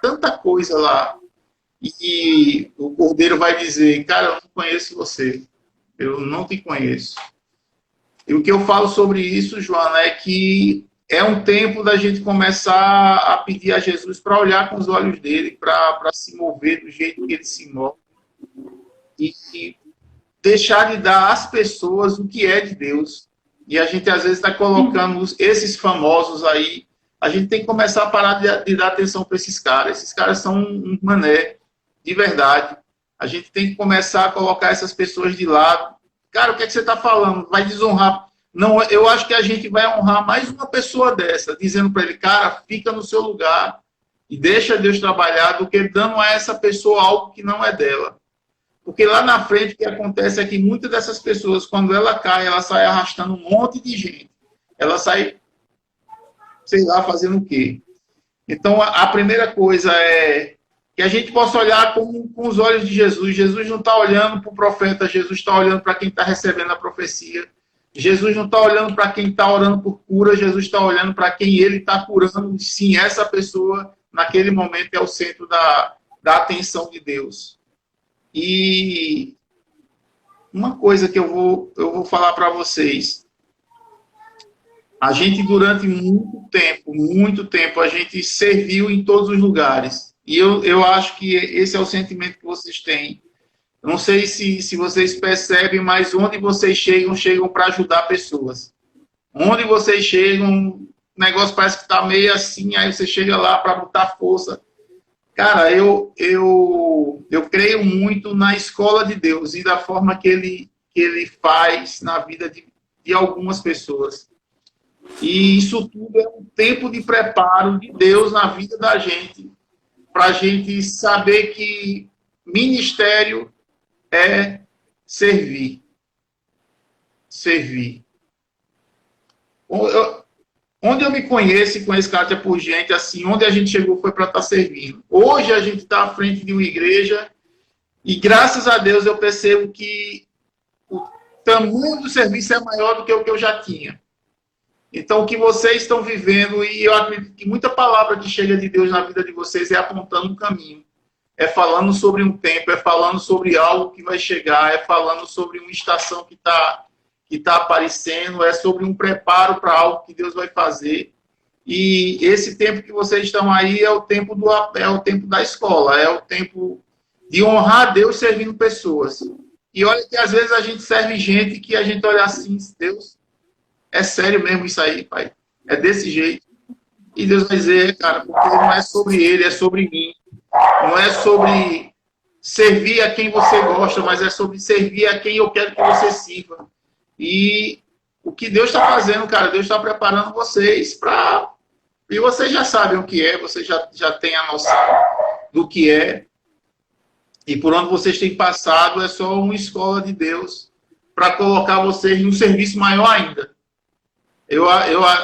tanta coisa lá. E o Cordeiro vai dizer, cara, eu não conheço você. Eu não te conheço. E o que eu falo sobre isso, Joana, é que é um tempo da gente começar a pedir a Jesus para olhar com os olhos dele, para se mover do jeito que ele se move. E deixar de dar às pessoas o que é de Deus. E a gente, às vezes, está colocando esses famosos aí. A gente tem que começar a parar de dar atenção para esses caras. Esses caras são um mané, de verdade. A gente tem que começar a colocar essas pessoas de lado. Cara, o que é que você está falando? Vai desonrar. Não, eu acho que a gente vai honrar mais uma pessoa dessa, dizendo para ele, cara, fica no seu lugar e deixa Deus trabalhar, do que dando a essa pessoa algo que não é dela. Porque lá na frente o que acontece é que muitas dessas pessoas, quando ela cai, ela sai arrastando um monte de gente. Ela sai, sei lá, fazendo o quê? Então, a primeira coisa é que a gente possa olhar com os olhos de Jesus. Jesus não está olhando para o profeta, Jesus está olhando para quem está recebendo a profecia. Jesus não está olhando para quem está orando por cura, Jesus está olhando para quem ele está curando. Sim, essa pessoa, naquele momento, é o centro da atenção de Deus. E uma coisa que eu vou falar para vocês. A gente, durante muito tempo, a gente serviu em todos os lugares. E eu acho que esse é o sentimento que vocês têm. Não sei se vocês percebem, mas onde vocês chegam para ajudar pessoas. Onde vocês chegam, o negócio parece que está meio assim, aí você chega lá para botar força. Cara, eu creio muito na escola de Deus e da forma que ele faz na vida de algumas pessoas. E isso tudo é um tempo de preparo de Deus na vida da gente, para a gente saber que ministério é servir. Servir. Onde eu me conheço e conheço caráter por gente, assim, onde a gente chegou foi para estar servindo. Hoje a gente está à frente de uma igreja e, graças a Deus, eu percebo que o tamanho do serviço é maior do que o que eu já tinha. Então, o que vocês estão vivendo, e eu acredito que muita palavra que chega de Deus na vida de vocês é apontando um caminho. É falando sobre um tempo, é falando sobre algo que vai chegar, é falando sobre uma estação que está aparecendo, é sobre um preparo para algo que Deus vai fazer. E esse tempo que vocês estão aí é o tempo da escola, é o tempo de honrar Deus servindo pessoas. E olha que às vezes a gente serve gente que a gente olha assim, Deus, é sério mesmo isso aí, pai? É desse jeito. E Deus vai dizer, cara, porque não é sobre ele, é sobre mim. Não é sobre servir a quem você gosta, mas é sobre servir a quem eu quero que você sirva. E o que Deus está fazendo, cara, Deus está preparando vocês para... E vocês já sabem o que é, vocês já têm a noção do que é. E por onde vocês têm passado é só uma escola de Deus para colocar vocês num serviço maior ainda.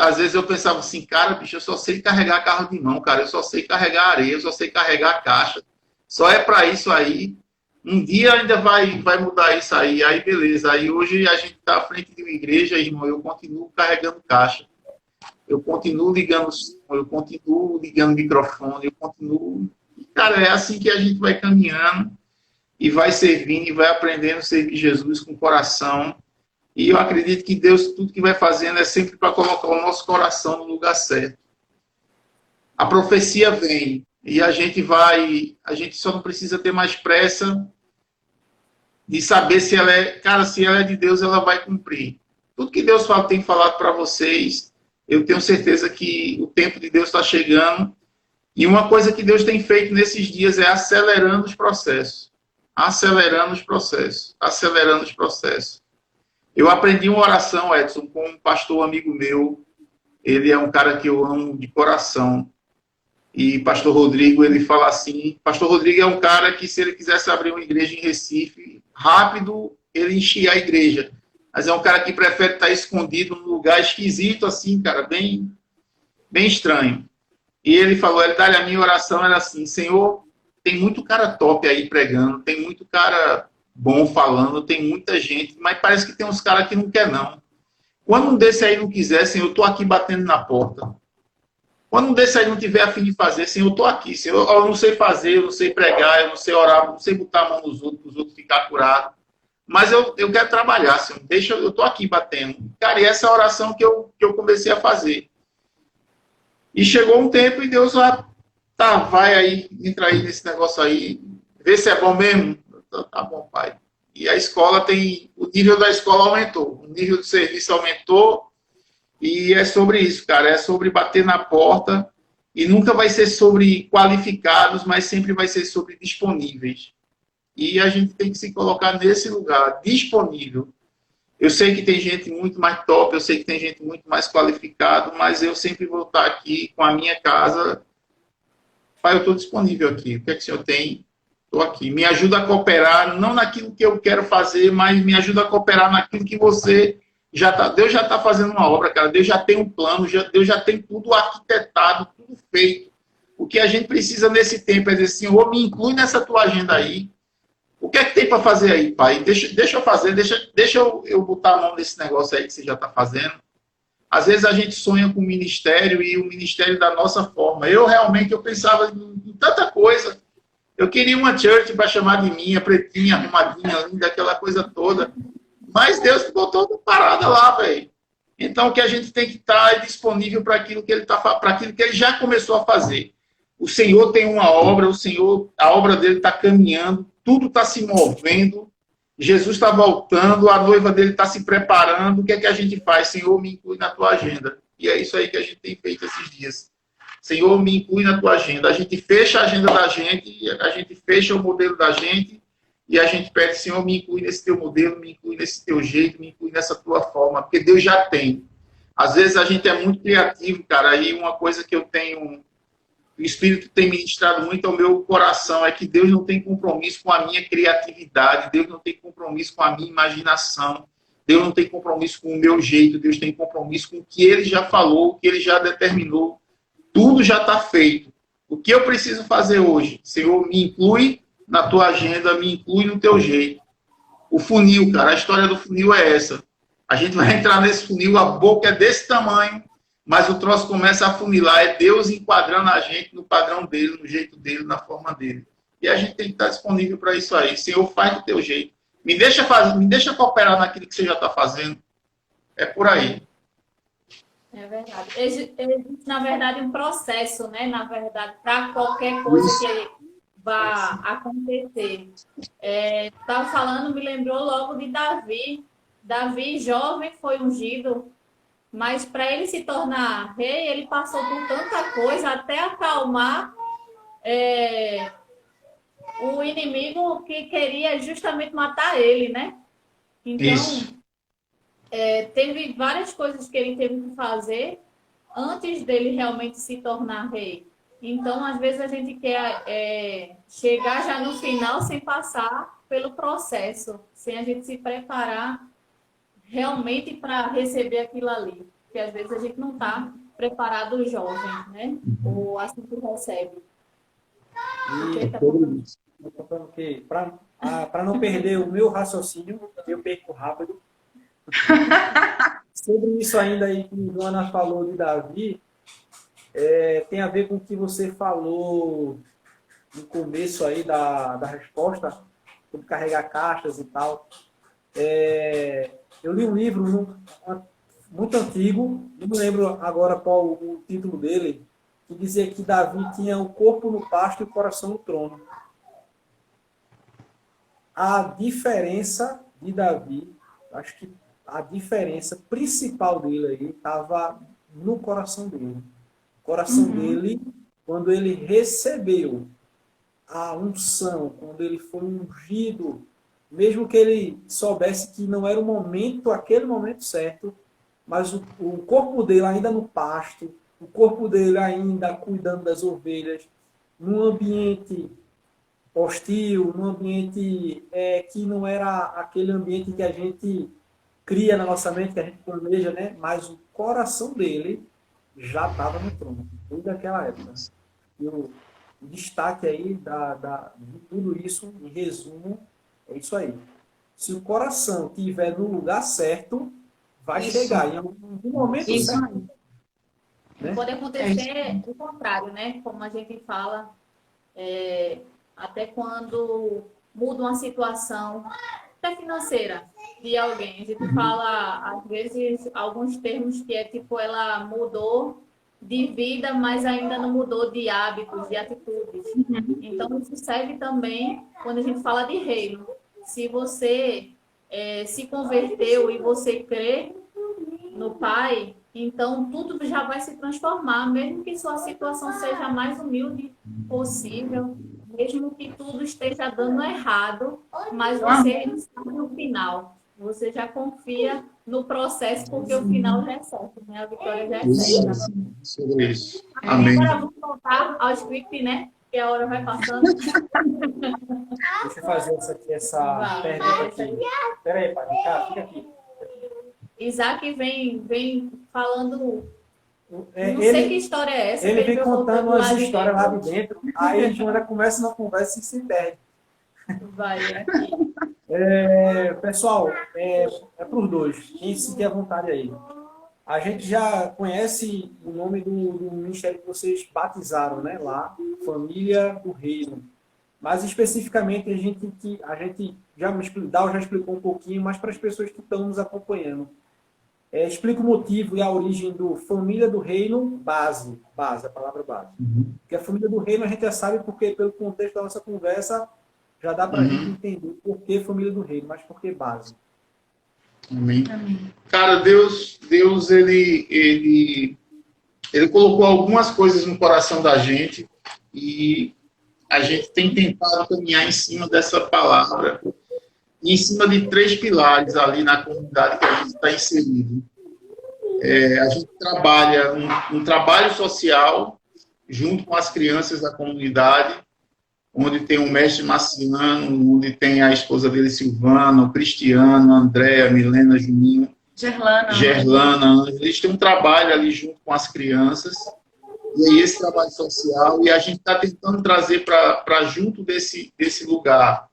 Às vezes eu pensava assim, cara, bicho, eu só sei carregar carro de mão, cara, eu só sei carregar areia, eu só sei carregar caixa. Só é para isso aí. Um dia ainda vai mudar isso aí. Aí beleza. Aí hoje a gente está à frente de uma igreja, irmão, eu continuo carregando caixa. Eu continuo ligando som, eu continuo ligando microfone, eu continuo... Cara, é assim que a gente vai caminhando e vai servindo e vai aprendendo a servir Jesus com o coração. E eu acredito que Deus, tudo que vai fazendo é sempre para colocar o nosso coração no lugar certo. A profecia vem e a gente só não precisa ter mais pressa de saber se ela é, cara, se ela é de Deus, ela vai cumprir. Tudo que Deus tem falado para vocês, eu tenho certeza que o tempo de Deus está chegando. E uma coisa que Deus tem feito nesses dias é acelerando os processos. Acelerando os processos. Acelerando os processos. Eu aprendi uma oração, Edson, com um pastor amigo meu. Ele é um cara que eu amo de coração. E pastor Rodrigo, ele fala assim... Pastor Rodrigo é um cara que, se ele quisesse abrir uma igreja em Recife, rápido ele enchia a igreja. Mas é um cara que prefere estar escondido num lugar esquisito, assim, cara, bem estranho. E ele falou, a minha oração era assim, Senhor, tem muito cara top aí pregando, tem muito cara bom falando, tem muita gente, mas parece que tem uns caras que não quer não. Quando um desse aí não quiser, Senhor, eu estou aqui batendo na porta. Quando um desse aí não tiver a fim de fazer, Senhor, eu estou aqui. Senhor, eu não sei fazer, eu não sei pregar, eu não sei orar, eu não sei botar a mão nos outros, para os outros ficar curados. Mas eu quero trabalhar, Senhor. Eu estou aqui batendo. Cara, e essa é a oração que eu comecei a fazer. E chegou um tempo e Deus vai aí, entra aí nesse negócio aí, vê se é bom mesmo. Tá bom, pai. E a escola o nível da escola aumentou, o nível de serviço aumentou, e é sobre isso, cara, é sobre bater na porta, e nunca vai ser sobre qualificados, mas sempre vai ser sobre disponíveis. E a gente tem que se colocar nesse lugar, disponível. Eu sei que tem gente muito mais top, eu sei que tem gente muito mais qualificada, mas eu sempre vou estar aqui com a minha casa. Pai, eu estou disponível aqui. O que é que o senhor tem? Estou aqui. Me ajuda a cooperar, não naquilo que eu quero fazer, mas me ajuda a cooperar naquilo que você já está... Deus já está fazendo uma obra, cara. Deus já tem um plano, Deus já tem tudo arquitetado, tudo feito. O que a gente precisa nesse tempo é dizer, Senhor, me inclui nessa tua agenda aí. O que é que tem para fazer aí, pai? Deixa eu fazer, deixa eu botar a mão nesse negócio aí que você já está fazendo. Às vezes a gente sonha com o ministério e o ministério da nossa forma. Eu pensava em tanta coisa. Eu queria uma church para chamar de minha, pretinha, arrumadinha, linda, aquela coisa toda. Mas Deus botou uma parada lá, velho. Então, o que a gente tem que estar disponível para aquilo que para aquilo que ele já começou a fazer. O Senhor tem uma obra, a obra dele está caminhando, tudo está se movendo, Jesus está voltando, a noiva dele está se preparando. O que é que a gente faz? Senhor, me inclui na tua agenda. E é isso aí que a gente tem feito esses dias. Senhor, me inclui na tua agenda. A gente fecha a agenda da gente, a gente fecha o modelo da gente, e a gente pede, Senhor, me inclui nesse teu modelo, me inclui nesse teu jeito, me inclui nessa tua forma, porque Deus já tem. Às vezes a gente é muito criativo, cara, e uma coisa que eu tenho, o Espírito tem ministrado muito ao meu coração, é que Deus não tem compromisso com a minha criatividade, Deus não tem compromisso com a minha imaginação, Deus não tem compromisso com o meu jeito, Deus tem compromisso com o que Ele já falou, o que Ele já determinou. Tudo já está feito. O que eu preciso fazer hoje? Senhor, me inclui na tua agenda, me inclui no teu jeito. O funil, cara, a história do funil é essa. A gente vai entrar nesse funil, a boca é desse tamanho, mas o troço começa a funilar. É Deus enquadrando a gente no padrão dele, no jeito dele, na forma dele. E a gente tem que estar disponível para isso aí. Senhor, faz do teu jeito. Me deixa fazer, me deixa cooperar naquilo que você já está fazendo. É por aí. É verdade. Existe, na verdade, um processo, né? Na verdade, para qualquer coisa que vá acontecer. Estava falando, me lembrou logo de Davi. Davi, jovem, foi ungido, mas para ele se tornar rei, ele passou por tanta coisa até acalmar o inimigo que queria justamente matar ele, né? Então, Isso. Teve várias coisas que ele teve que fazer antes dele realmente se tornar rei. Então, às vezes, a gente quer chegar já no final sem passar pelo processo, sem a gente se preparar realmente para receber aquilo ali. Porque, às vezes, a gente não está preparado jovem, né? Ou assim que recebe. Para não perder o meu raciocínio, eu perco rápido. Sobre isso ainda aí que Joana falou de Davi, tem a ver com o que você falou no começo aí da resposta, sobre carregar caixas e tal. Eu li um livro muito antigo, não me lembro agora qual o título dele, que dizia que Davi tinha o corpo no pasto e o coração no trono. A diferença de Davi, acho que a diferença principal dele aí estava no coração dele. O coração dele, quando ele recebeu a unção, quando ele foi ungido, mesmo que ele soubesse que não era o momento, aquele momento certo, mas o corpo dele ainda no pasto, o corpo dele ainda cuidando das ovelhas, num ambiente hostil, num ambiente que não era aquele ambiente que a gente cria na nossa mente, que a gente planeja, né? Mas o coração dele já estava no trono, desde aquela época. E o destaque aí de tudo isso, em resumo, é isso aí. Se o coração estiver no lugar certo, vai chegar em algum momento certo. Né? Pode acontecer o contrário, né? Como a gente fala, até quando muda uma situação até financeira de alguém. A gente fala, às vezes, alguns termos que tipo, ela mudou de vida, mas ainda não mudou de hábitos, de atitudes. Então, isso serve também quando a gente fala de reino. Se você se converteu e você crê no Pai, então tudo já vai se transformar, mesmo que sua situação seja a mais humilde possível, mesmo que tudo esteja dando errado, mas você está no final. Você já confia no processo, porque o final já é certo, né? A vitória já é certa. Sobre isso. Amém. Agora vamos voltar ao script, né? Que a hora vai passando. Deixa eu fazer essa pergunta aqui. Espera aí, pai. Fica aqui. Isaac vem falando... Não Ele, sei que história é essa. Ele vem contando umas lá de histórias lá de dentro. Aí a Joana começa uma conversa e se perde. Vai aqui. Pessoal, é para os dois. Quem se der vontade aí. A gente já conhece o nome do ministério que vocês batizaram, né? Lá, Família do Reino. Mas especificamente a gente já explicou um pouquinho, mas para as pessoas que estão nos acompanhando. Explica o motivo e a origem do Família do Reino base, a palavra base. Porque a Família do Reino a gente já sabe porque, pelo contexto da nossa conversa, já dá para a gente entender por que Família do Reino, mas por que base. Amém. Cara, Deus ele colocou algumas coisas no coração da gente e a gente tem tentado caminhar em cima dessa palavra, em cima de 3 pilares ali na comunidade que a gente está inserido. A gente trabalha um trabalho social junto com as crianças da comunidade, onde tem o mestre Marciano, onde tem a esposa dele, Silvana, o Cristiano, a Andréa, a Milena, Juninho, Gerlana. Eles têm um trabalho ali junto com as crianças, e aí esse trabalho social, e a gente está tentando trazer para junto desse lugar,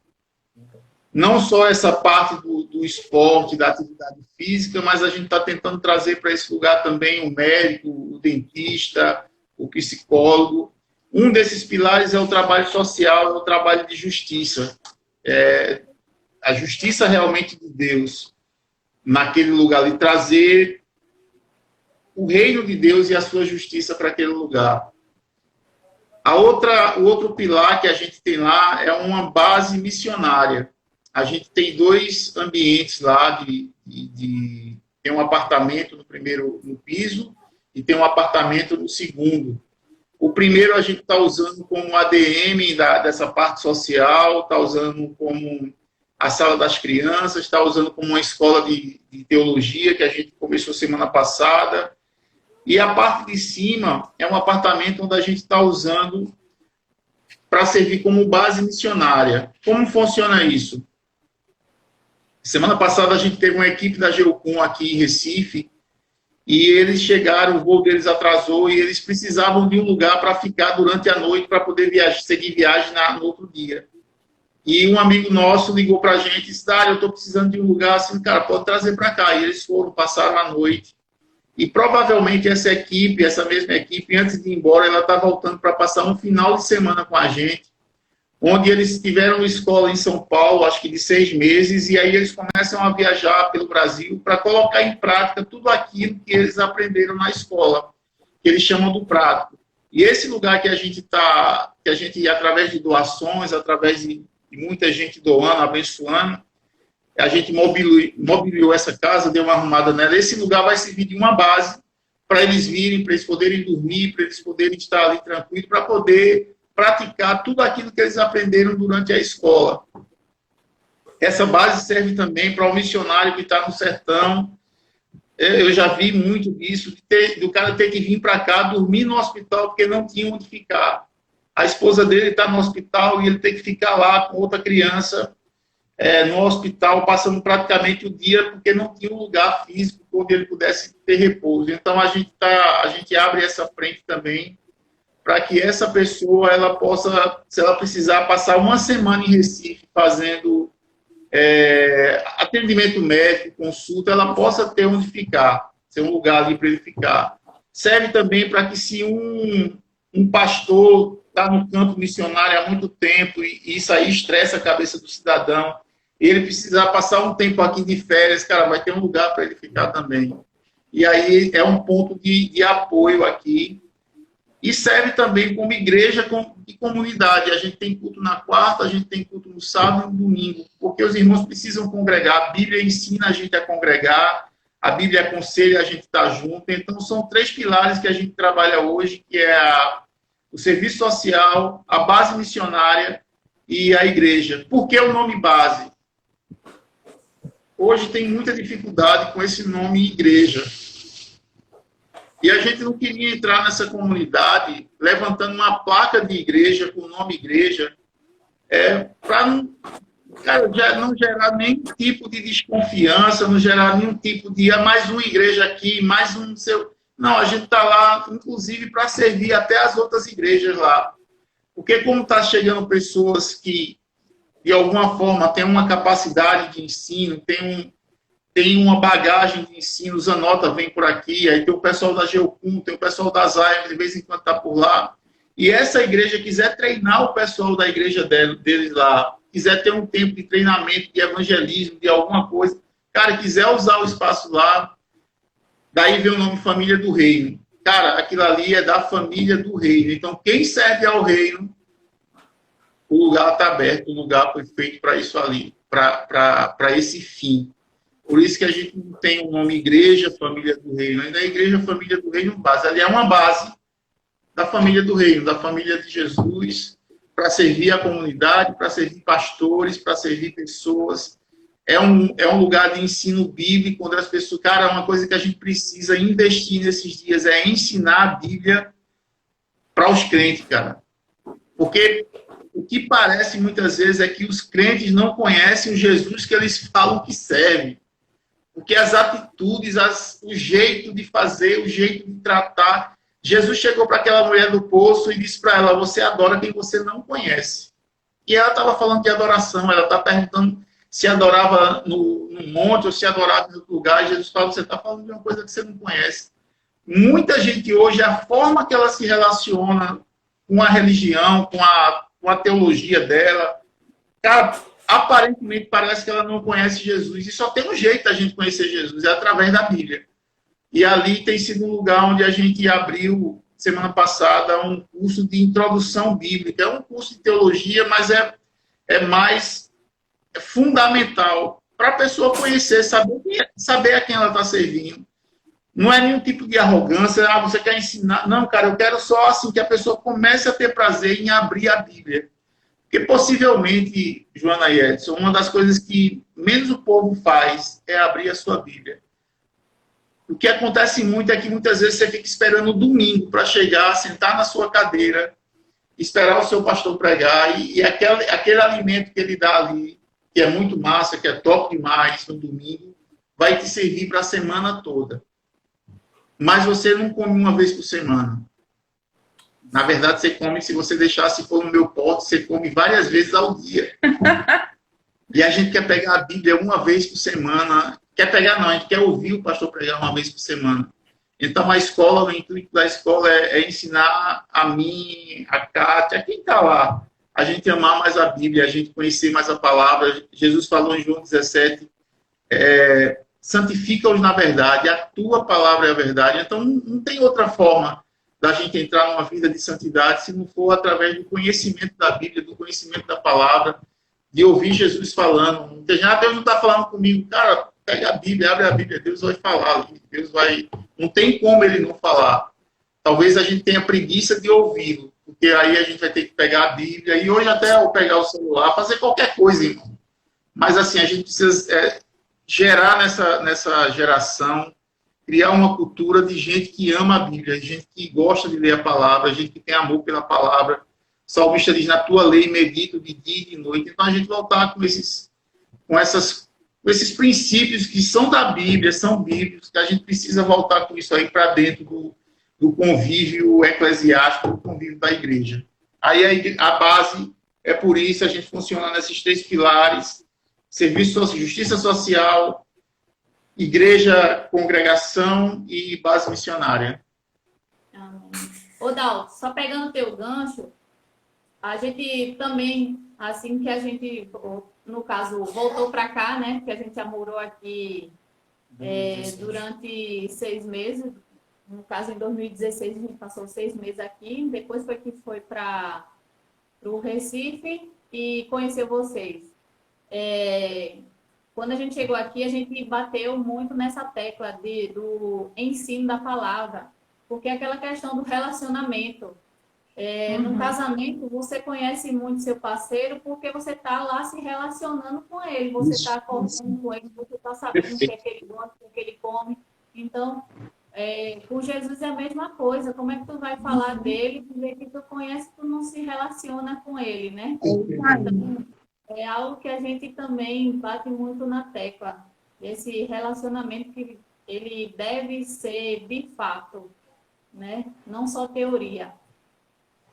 não só essa parte do esporte, da atividade física, mas a gente está tentando trazer para esse lugar também o médico, o dentista, o psicólogo. Um desses pilares é o trabalho social, é o trabalho de justiça. A justiça realmente de Deus naquele lugar ali, trazer o reino de Deus e a sua justiça para aquele lugar. O outro pilar que a gente tem lá é uma base missionária. A gente tem 2 ambientes lá, tem um apartamento no piso e tem um apartamento no segundo. O primeiro a gente está usando como ADM dessa parte social, está usando como a sala das crianças, está usando como uma escola de teologia que a gente começou semana passada. E a parte de cima é um apartamento onde a gente está usando para servir como base missionária. Como funciona isso? Semana passada a gente teve uma equipe da Geocom aqui em Recife e eles chegaram, o voo deles atrasou e eles precisavam de um lugar para ficar durante a noite para poder seguir viagem no outro dia. E um amigo nosso ligou para a gente e disse, eu estou precisando de um lugar assim, cara, pode trazer para cá. E eles passaram a noite. E provavelmente essa mesma equipe, antes de ir embora, ela está voltando para passar um final de semana com a gente, onde eles tiveram escola em São Paulo, acho que de 6 meses, e aí eles começam a viajar pelo Brasil para colocar em prática tudo aquilo que eles aprenderam na escola, que eles chamam do prático. E esse lugar que a gente através de doações, através de muita gente doando, abençoando, a gente mobiliou essa casa, deu uma arrumada nela. Esse lugar vai servir de uma base para eles virem, para eles poderem dormir, para eles poderem estar ali tranquilos, para poder praticar tudo aquilo que eles aprenderam durante a escola. Essa base serve também para o missionário que está no sertão. Eu já vi muito disso, do cara ter que vir para cá, dormir no hospital, porque não tinha onde ficar. A esposa dele está no hospital e ele tem que ficar lá com outra criança no hospital, passando praticamente o dia, porque não tinha um lugar físico onde ele pudesse ter repouso. Então, a gente abre essa frente também para que essa pessoa, ela possa, se ela precisar, passar uma semana em Recife fazendo atendimento médico, consulta, ela possa ter onde ficar, ser um lugar ali para ele ficar. Serve também para que se um pastor está no campo missionário há muito tempo e isso aí estressa a cabeça do cidadão, ele precisar passar um tempo aqui de férias, cara, vai ter um lugar para ele ficar também. E aí é um ponto de apoio aqui. E serve também como igreja de comunidade. A gente tem culto na quarta, a gente tem culto no sábado e no domingo, porque os irmãos precisam congregar. A Bíblia ensina a gente a congregar, a Bíblia aconselha a gente estar junto. Então, são 3 pilares que a gente trabalha hoje, que é o serviço social, a base missionária e a igreja. Por que o nome base? Hoje tem muita dificuldade com esse nome igreja. E a gente não queria entrar nessa comunidade levantando uma placa de igreja com o nome igreja para não gerar nenhum tipo de desconfiança, não gerar nenhum tipo de mais uma igreja aqui, mais um seu... Não, a gente está lá, inclusive, para servir até as outras igrejas lá. Porque como está chegando pessoas que, de alguma forma, têm uma capacidade de ensino, tem uma bagagem de ensino, o Zanota vem por aqui, aí tem o pessoal da Geocum, tem o pessoal das AIM, de vez em quando está por lá. E essa igreja quiser treinar o pessoal da igreja deles lá, quiser ter um tempo de treinamento, de evangelismo, de alguma coisa, cara, quiser usar o espaço lá, daí vem o nome Família do Reino. Cara, aquilo ali é da família do reino. Então, quem serve ao reino, o lugar está aberto, o lugar foi feito para isso ali, para esse fim. Por isso que a gente não tem o nome Igreja Família do Reino. Ainda é Igreja Família do Reino base. Ali é uma base da família do reino, da família de Jesus, para servir a comunidade, para servir pastores, para servir pessoas. é um lugar de ensino bíblico, onde as pessoas... Cara, uma coisa que a gente precisa investir nesses dias é ensinar a Bíblia para os crentes, cara. Porque o que parece muitas vezes é que os crentes não conhecem o Jesus que eles falam que serve. Porque as atitudes, o jeito de fazer, o jeito de tratar... Jesus chegou para aquela mulher do poço e disse para ela, você adora quem você não conhece. E ela estava falando de adoração, ela está perguntando se adorava no monte ou se adorava em outro lugar. E Jesus fala, você está falando de uma coisa que você não conhece. Muita gente hoje, a forma que ela se relaciona com a religião, com a teologia dela, cara, aparentemente parece que ela não conhece Jesus. E só tem um jeito da gente conhecer Jesus, é através da Bíblia. E ali tem sido um lugar onde a gente abriu, semana passada, um curso de introdução bíblica. É um curso de teologia, mas é mais fundamental para a pessoa conhecer, saber a quem ela está servindo. Não é nenhum tipo de arrogância, você quer ensinar. Não, cara, eu quero só assim que a pessoa comece a ter prazer em abrir a Bíblia. Porque possivelmente, Joana e Edson, uma das coisas que menos o povo faz é abrir a sua Bíblia. O que acontece muito é que muitas vezes você fica esperando o domingo para chegar, sentar na sua cadeira, esperar o seu pastor pregar, e aquele alimento que ele dá ali, que é muito massa, que é top demais no domingo, vai te servir para a semana toda. Mas você não come uma vez por semana. Na verdade, você come, se você deixar, se for no meu pote, você come várias vezes ao dia. E a gente quer pegar a Bíblia uma vez por semana. Quer pegar, não, a gente quer ouvir o pastor pregar uma vez por semana. Então, a escola, o intuito da escola é ensinar a mim, a Kátia, a quem está lá, a gente amar mais a Bíblia, a gente conhecer mais a palavra. Jesus falou em João 17, santifica-os na verdade, a tua palavra é a verdade. Então, não tem outra forma da gente entrar numa vida de santidade se não for através do conhecimento da Bíblia, do conhecimento da palavra, de ouvir Jesus falando. Deus não está falando comigo, cara, pega a Bíblia, abre a Bíblia, Deus vai falar, Deus vai... Não tem como ele não falar. Talvez a gente tenha preguiça de ouvi-lo, porque aí a gente vai ter que pegar a Bíblia, e hoje até eu pegar o celular, fazer qualquer coisa, irmão. Mas assim, a gente precisa gerar nessa geração, criar uma cultura de gente que ama a Bíblia, de gente que gosta de ler a palavra, gente que tem amor pela palavra. O salmista diz, na tua lei medito de dia e de noite. Então a gente voltar com esses princípios que são da Bíblia, são bíblicos, que a gente precisa voltar com isso aí para dentro do convívio eclesiástico, do convívio da igreja. Aí a base é por isso, a gente funciona nesses 3 pilares: serviço, justiça social, igreja, congregação e base missionária. Ô, Dal, só pegando teu gancho, a gente também, assim que a gente, no caso, voltou para cá, né? Porque a gente já morou aqui durante 6 meses. No caso, em 2016, a gente passou 6 meses aqui. Depois foi para o Recife e conheceu vocês. Quando a gente chegou aqui, a gente bateu muito nessa tecla do ensino da palavra. Porque é aquela questão do relacionamento. No casamento, você conhece muito seu parceiro porque você está lá se relacionando com ele, você está acordando com ele, você está sabendo o que é que ele gosta, o que ele come. Então, com Jesus é a mesma coisa. Como é que tu vai falar dele, dizer que tu conhece, tu não se relaciona com ele, né? Então, é algo que a gente também bate muito na tecla. Esse relacionamento que ele deve ser de fato, né? Não só teoria.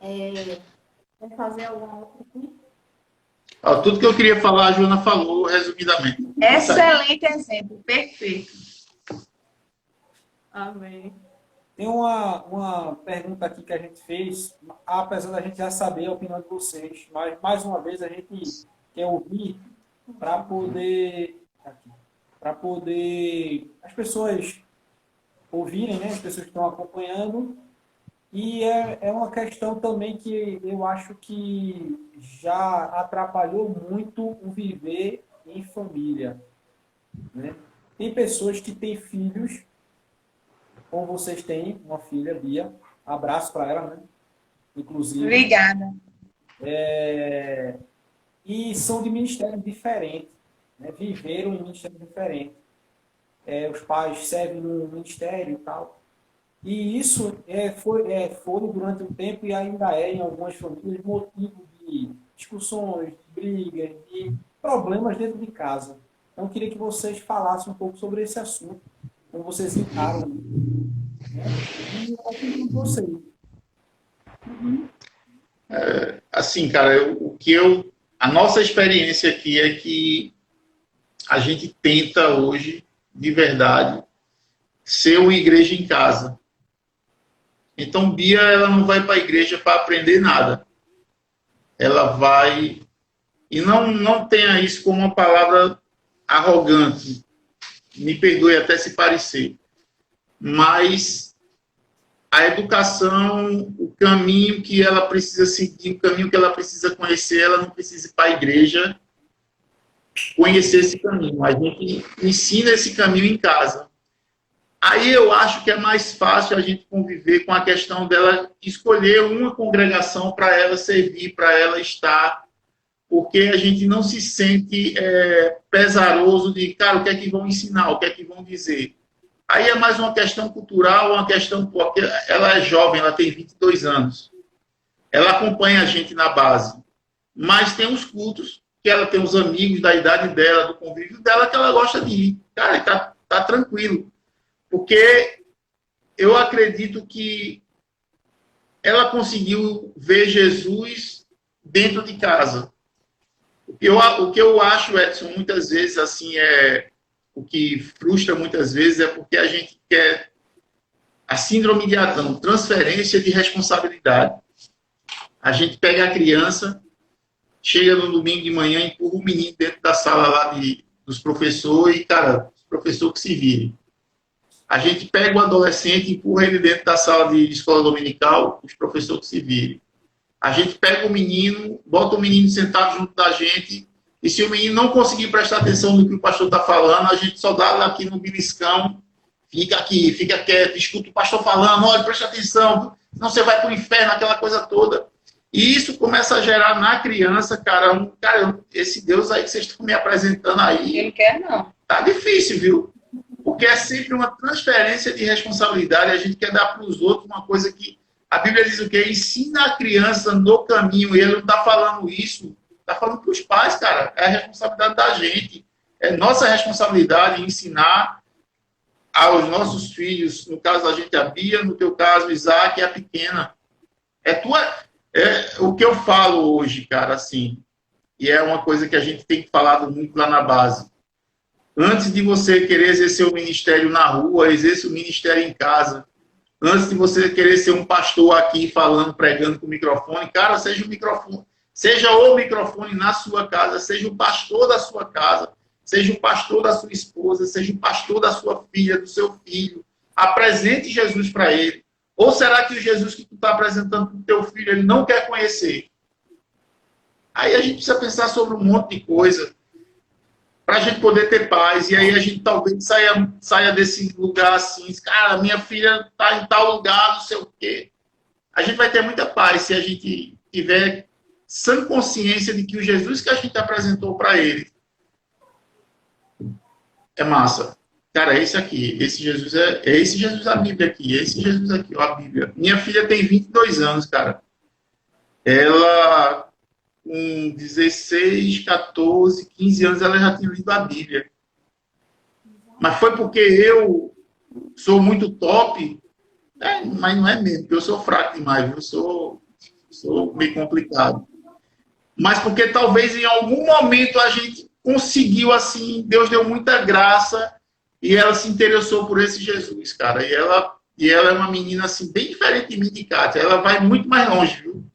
Quer fazer alguma outra aqui? Tudo que eu queria falar, a Joana falou resumidamente. Excelente exemplo, perfeito. Amém. Tem uma pergunta aqui que a gente fez, apesar da gente já saber a opinião de vocês, mas mais uma vez a gente quer ouvir para poder as pessoas ouvirem, né? As pessoas que estão acompanhando. E é uma questão também que eu acho que já atrapalhou muito o viver em família, né? Tem pessoas que têm filhos, como vocês têm uma filha, Bia, abraço para ela, né? Inclusive. Obrigada. E são de ministérios diferentes. né, viveram em ministérios diferentes. Os pais servem no ministério e tal. E isso foi durante o tempo e ainda é em algumas famílias motivo de discussões, de brigas, de problemas dentro de casa. Então, eu queria que vocês falassem um pouco sobre esse assunto, como vocês encaram, né? E a opinião de vocês. Assim, cara, a nossa experiência aqui é que a gente tenta hoje, de verdade, ser uma igreja em casa. Então, Bia, ela não vai para a igreja para aprender nada. Ela vai... E não tenha isso como uma palavra arrogante. Me perdoe até se parecer. Mas a educação, o caminho que ela precisa seguir, o caminho que ela precisa conhecer, ela não precisa ir para a igreja conhecer esse caminho. A gente ensina esse caminho em casa. Aí eu acho que é mais fácil a gente conviver com a questão dela escolher uma congregação para ela servir, para ela estar, porque a gente não se sente pesaroso de, cara, o que é que vão ensinar, o que é que vão dizer. Aí é mais uma questão cultural, uma questão, porque ela é jovem, ela tem 22 anos. Ela acompanha a gente na base, mas tem os cultos que ela tem os amigos da idade dela, do convívio dela, que ela gosta de ir. Cara, tá tranquilo. Porque eu acredito que ela conseguiu ver Jesus dentro de casa. O que eu acho, Edson, muitas vezes, assim, o que frustra muitas vezes é porque a gente quer a síndrome de Adão, transferência de responsabilidade. A gente pega a criança, chega no domingo de manhã, empurra o menino dentro da sala lá dos professores e, cara, os professores que se virem. A gente pega o adolescente e empurra ele dentro da sala de escola dominical, os professores que se virem. A gente pega o menino, bota o menino sentado junto da gente, e se o menino não conseguir prestar atenção no que o pastor está falando, a gente só dá aqui no beliscão, fica quieto, escuta o pastor falando, olha, presta atenção, senão você vai para o inferno, aquela coisa toda. E isso começa a gerar na criança, cara, esse Deus aí que vocês estão me apresentando aí... Ele quer não. Tá difícil, viu? Porque é sempre uma transferência de responsabilidade. A gente quer dar para os outros uma coisa que a Bíblia diz o quê? Ensina a criança no caminho. E ele não está falando isso. Está falando para os pais, cara. É a responsabilidade da gente. É nossa responsabilidade ensinar aos nossos filhos. No caso da gente, a Bia. No teu caso, Isaac, a pequena. O que eu falo hoje, cara, assim. E é uma coisa que a gente tem falado muito lá na base. Antes de você querer exercer o ministério na rua, exerça o ministério em casa. Antes de você querer ser um pastor aqui falando, pregando com o microfone, cara, seja o microfone. Seja o microfone na sua casa, seja o pastor da sua casa, seja o pastor da sua esposa, seja o pastor da sua filha, do seu filho. Apresente Jesus para ele. Ou será que o Jesus que tu está apresentando para o teu filho, ele não quer conhecer? Aí a gente precisa pensar sobre um monte de coisa para a gente poder ter paz. E aí a gente talvez saia desse lugar assim, cara, minha filha está em tal lugar, não sei o quê. A gente vai ter muita paz se a gente tiver sã consciência de que o Jesus que a gente apresentou para ele é massa. Cara, é esse aqui. Esse Jesus é esse Jesus da Bíblia aqui. É esse Jesus aqui, ó, a Bíblia. Minha filha tem 22 anos, cara. Ela... com 16, 14, 15 anos, ela já tinha lido a Bíblia. Mas foi porque eu sou muito top, mas não é mesmo, porque eu sou fraco demais, eu sou meio complicado. Mas porque talvez em algum momento a gente conseguiu, assim, Deus deu muita graça e ela se interessou por esse Jesus, cara. E ela é uma menina, assim, bem diferente de mim, de Kátia. Ela vai muito mais longe, viu?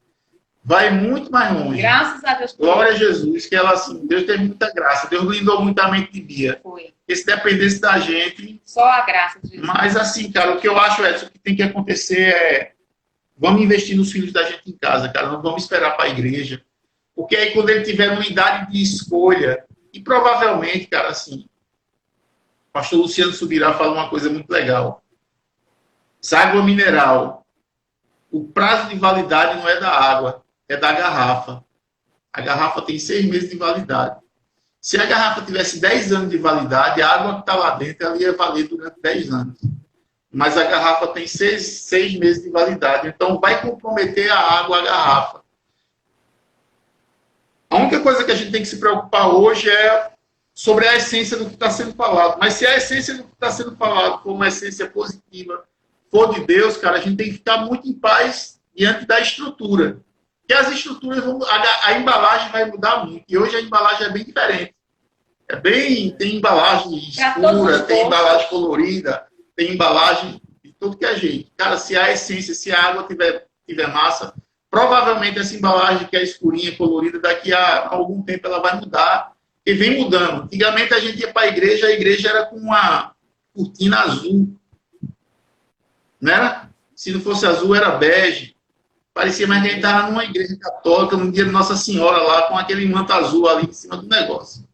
Vai muito mais longe. Graças a Deus. Glória a Jesus, que ela, assim, Deus teve muita graça. Deus blindou muito a mente de Bia. Foi. Porque se dependesse da gente... Só a graça de Jesus. Mas, assim, cara, o que eu acho, Edson, que tem que acontecer é... Vamos investir nos filhos da gente em casa, cara. Não vamos esperar para a igreja. Porque aí, quando ele tiver uma idade de escolha... E provavelmente, cara, assim... O pastor Luciano Subirá fala uma coisa muito legal. Essa água mineral... O prazo de validade não é da água, é da garrafa. A garrafa tem 6 meses de validade. Se a garrafa tivesse 10 anos de validade, a água que está lá dentro ela ia valer durante 10 anos. Mas a garrafa tem 6 meses de validade, então vai comprometer a água, a garrafa. A única coisa que a gente tem que se preocupar hoje é sobre a essência do que está sendo falado. Mas se a essência do que está sendo falado for uma essência positiva, for de Deus, cara, a gente tem que ficar muito em paz diante da estrutura. Porque as estruturas, a embalagem vai mudar muito. E hoje a embalagem é bem diferente. Tem embalagem escura, tem embalagem colorida, tem embalagem de tudo que é jeito. Cara, se a essência, se a água tiver massa, provavelmente essa embalagem que é escurinha, colorida, daqui a algum tempo ela vai mudar. E vem mudando. Antigamente a gente ia para a igreja era com uma cortina azul. Né? Se não fosse azul, era bege. Parecia mais que a gente estava numa igreja católica, no dia de Nossa Senhora, lá, com aquele manto azul ali em cima do negócio.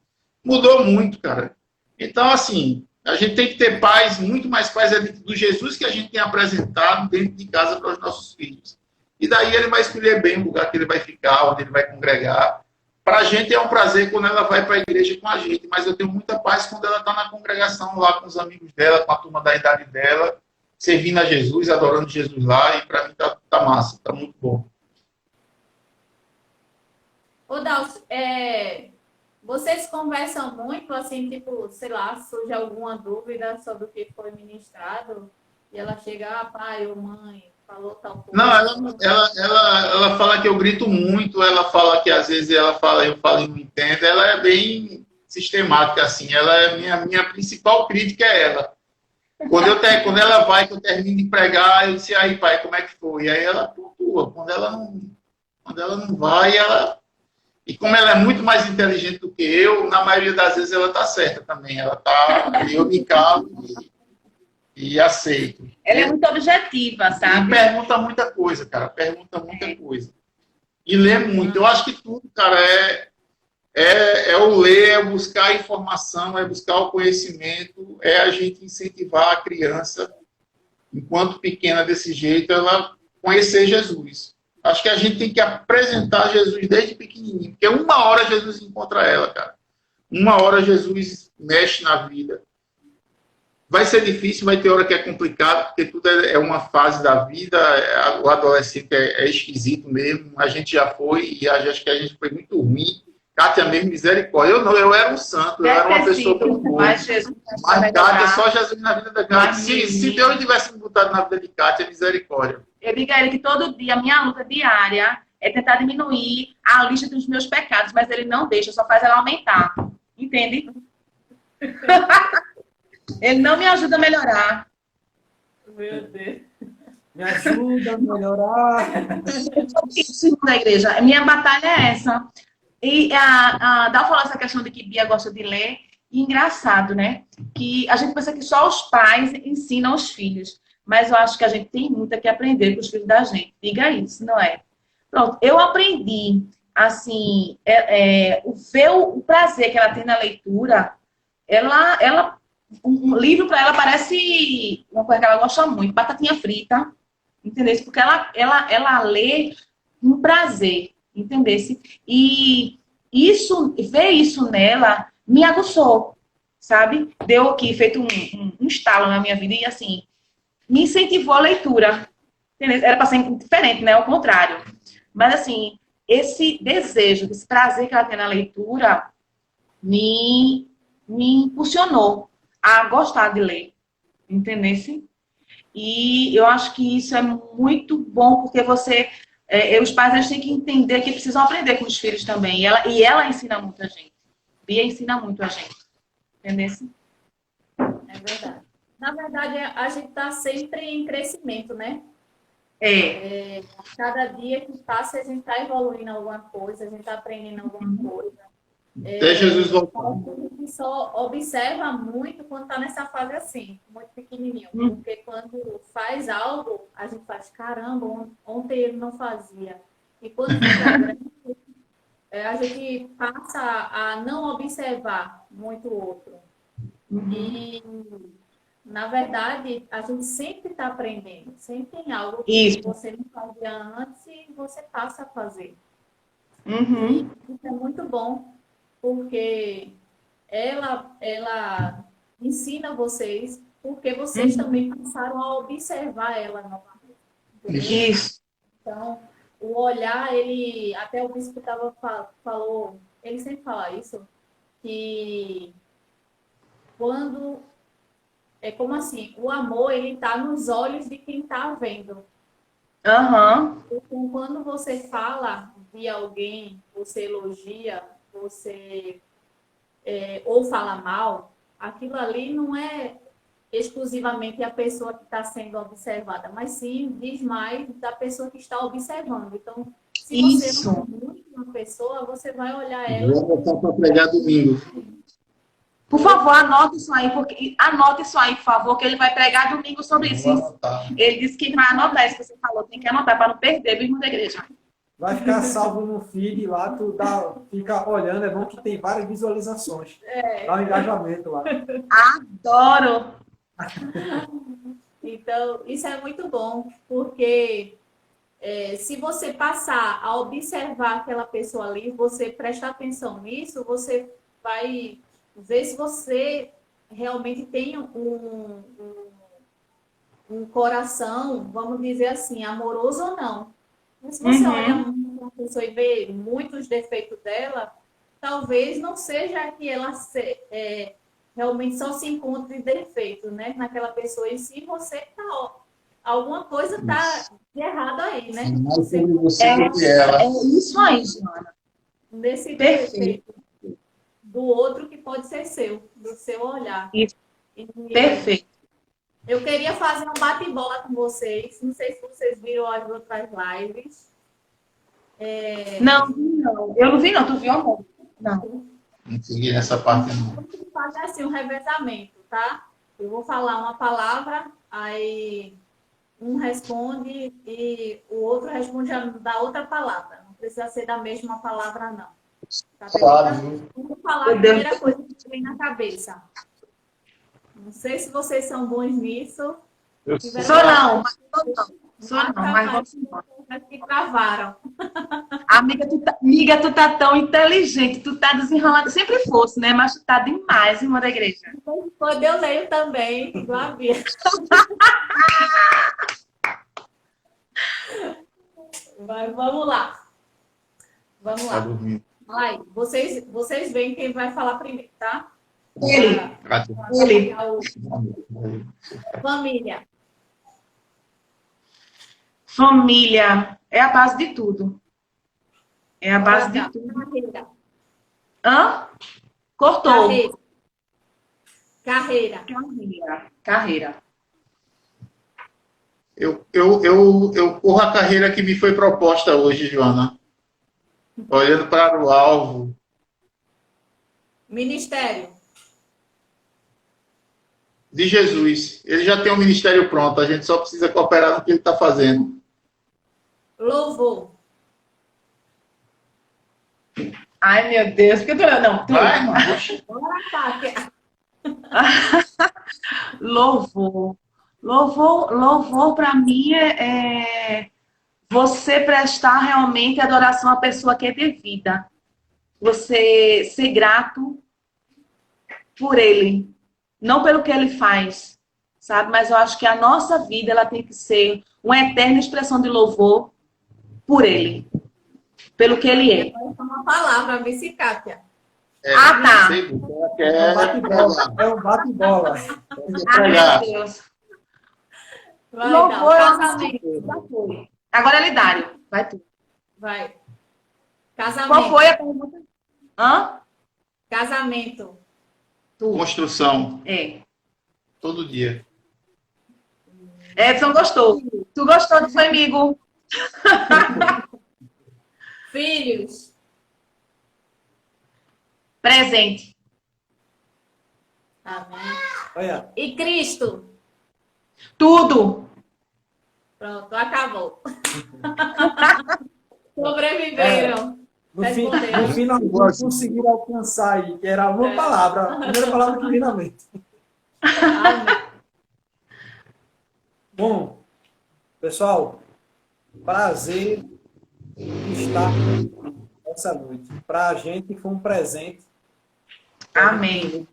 Mudou muito, cara. Então, assim, a gente tem que ter paz, muito mais paz do Jesus que a gente tem apresentado dentro de casa para os nossos filhos. E daí ele vai escolher bem o lugar que ele vai ficar, onde ele vai congregar. Para a gente é um prazer quando ela vai para a igreja com a gente, mas eu tenho muita paz quando ela está na congregação lá com os amigos dela, com a turma da idade dela, servindo a Jesus, adorando Jesus lá, e para mim tá massa, tá muito bom. Ô, Dalcio, vocês conversam muito, assim, tipo, sei lá, surge alguma dúvida sobre o que foi ministrado, e ela chega, pai ou mãe, falou tal coisa. Não, ela fala que eu grito muito, ela fala que às vezes eu falo e não entendo, ela é bem sistemática, assim, ela é minha principal crítica é ela. Quando ela vai, que eu termino de pregar, eu disse, aí pai, como é que foi? E aí ela pontua. Quando ela não vai, ela... E como ela é muito mais inteligente do que eu, na maioria das vezes ela tá certa também. Eu me calo e aceito. Ela é muito objetiva, sabe? E pergunta muita coisa, cara. Pergunta muita coisa. E lê muito. Eu acho que tudo, cara, é o ler, é buscar a informação, é buscar o conhecimento, é a gente incentivar a criança, enquanto pequena desse jeito, ela conhecer Jesus. Acho que a gente tem que apresentar Jesus desde pequenininho, porque uma hora Jesus encontra ela, cara. Uma hora Jesus mexe na vida. Vai ser difícil, vai ter hora que é complicado, porque tudo é uma fase da vida, o adolescente é esquisito mesmo, a gente já foi, e acho que a gente foi muito ruim. Kátia mesmo, misericórdia. Eu era um santo, eu era uma pessoa muito boa. Mas Jesus, mas Kátia, só Jesus na vida da Kátia. Se Deus tivesse me botado na vida de Kátia, misericórdia. Eu digo a ele que todo dia, a minha luta diária é tentar diminuir a lista dos meus pecados, mas ele não deixa, só faz ela aumentar. Entende? Ele não me ajuda a melhorar. Meu Deus. Me ajuda a melhorar. Isso da igreja. Minha batalha é essa. E a Dal falou essa questão de que Bia gosta de ler. E engraçado, né? Que a gente pensa que só os pais ensinam os filhos. Mas eu acho que a gente tem muito que aprender com os filhos da gente. Diga isso, não é? Pronto, eu aprendi, assim, ver o prazer que ela tem na leitura. Um livro para ela parece uma coisa que ela gosta muito, batatinha frita, entendeu? Porque ela lê com prazer, entendeu? E ver isso nela me aguçou, sabe? Deu aqui, feito um estalo na minha vida e, assim, me incentivou a leitura. Entendeu? Era para ser diferente, né? Ao contrário. Mas, assim, esse desejo, esse prazer que ela tem na leitura me impulsionou a gostar de ler. Entendeu? E eu acho que isso é muito bom, porque os pais eles têm que entender que precisam aprender com os filhos também. E ela ensina muito a gente. Bia ensina muito a gente. Entendeu? É verdade. Na verdade, a gente está sempre em crescimento, né? Cada dia que passa, a gente está evoluindo alguma coisa, a gente está aprendendo alguma coisa. Até Jesus voltar. A gente só observa muito quando está nessa fase assim, muito pequenininho. Porque quando faz algo, a gente faz, caramba, ontem ele não fazia. E quando fica grande, a gente passa a não observar muito o outro. E, na verdade, a gente sempre está aprendendo. Sempre tem algo que você não fazia antes e você passa a fazer. E isso é muito bom, porque ela ensina vocês, porque vocês também passaram a observar ela novamente. Entendeu? Isso. Então, o olhar, ele, até o bispo falou, ele sempre fala isso, que quando, é como assim, o amor, ele está nos olhos de quem está vendo. Aham. Então, quando você fala de alguém, você elogia, você ou fala mal, aquilo ali não é exclusivamente a pessoa que está sendo observada, mas sim diz mais da pessoa que está observando. Então, se você Isso. não é muito uma pessoa, você vai olhar ela. Vou botar para pregar domingo. Por favor, anote isso aí, por favor, que ele vai pregar domingo sobre isso. Vou anotar. Ele disse que vai anotar isso que você falou, tem que anotar para não perder o irmão da igreja. Vai ficar salvo no feed lá, fica olhando, é bom que tem várias visualizações. Dá um engajamento lá. Adoro! Então, isso é muito bom, porque se você passar a observar aquela pessoa ali, você prestar atenção nisso, você vai ver se você realmente tem um coração, vamos dizer assim, amoroso ou não. Mas se você olha uma pessoa e vê muitos defeitos dela, talvez não seja que ela realmente só se encontre defeito, né? Naquela pessoa em si, você tá, alguma coisa tá de errado aí, né? Mais sobre você do que ela. É isso aí, Joana. Nesse Perfeito. defeito do outro que pode ser seu, do seu olhar. Isso. E Perfeito. eu queria fazer um bate-bola com vocês. Não sei se vocês viram as outras lives. Não, não. Eu não vi, não. Tu viu, amor? Não. Não segui nessa parte, não. Vamos fazer assim um revezamento, tá? Eu vou falar uma palavra, aí um responde e o outro responde da outra palavra. Não precisa ser da mesma palavra, não. Tá Claro. beleza? Vou falar a primeira coisa que vem na cabeça. Não sei se vocês são bons nisso. Sou não, mas sou não, mas vamos embora. Que travaram. Amiga, tu tá tão inteligente, tu tá desenrolada. Sempre fosse, né? Mas tu tá demais, irmã da igreja. Quando eu leio também, igual a Bia. Mas vamos lá. Vamos Tá lá. dormindo. Aí, vocês veem quem vai falar primeiro, tá? Ele. Ele. Família. Família é a base de tudo. É a base de tudo. Carreira. Hã? Cortou. Carreira. Carreira. Eu corro a carreira que me foi proposta hoje, Joana. Olhando para o alvo. Ministério. De Jesus. Ele já tem um ministério pronto, a gente só precisa cooperar no que ele está fazendo. Louvor. Ai, meu Deus. Por que tu não? Tu. Vai, mano. Oxi. Bora, Kátia. Louvor. Louvor para mim é você prestar realmente adoração à pessoa que é devida. Você ser grato por ele. Não pelo que ele faz, sabe? Mas eu acho que a nossa vida ela tem que ser uma eterna expressão de louvor por ele. Pelo que ele é. Uma palavra, vice Kátia. Tá. Sei, ela É quer um bate-bola. Meu Deus. Vai, Louvor então. é uma Casamento. Já foi. Agora é Lidário. Vai tu. Vai. Casamento. Qual foi a pergunta? Hã? Casamento. construção. É. Todo dia. Edson gostou. Tu gostou, não foi, amigo? Filhos. Presente. Amém. Olha, E Cristo. Tudo. Pronto, acabou. Sobreviveram. no Responderam. final, não conseguiram alcançar aí, que era uma palavra, a primeira palavra que vem na mente. Amém. Bom, pessoal, prazer em estar essa noite. Para a gente foi um presente Amém.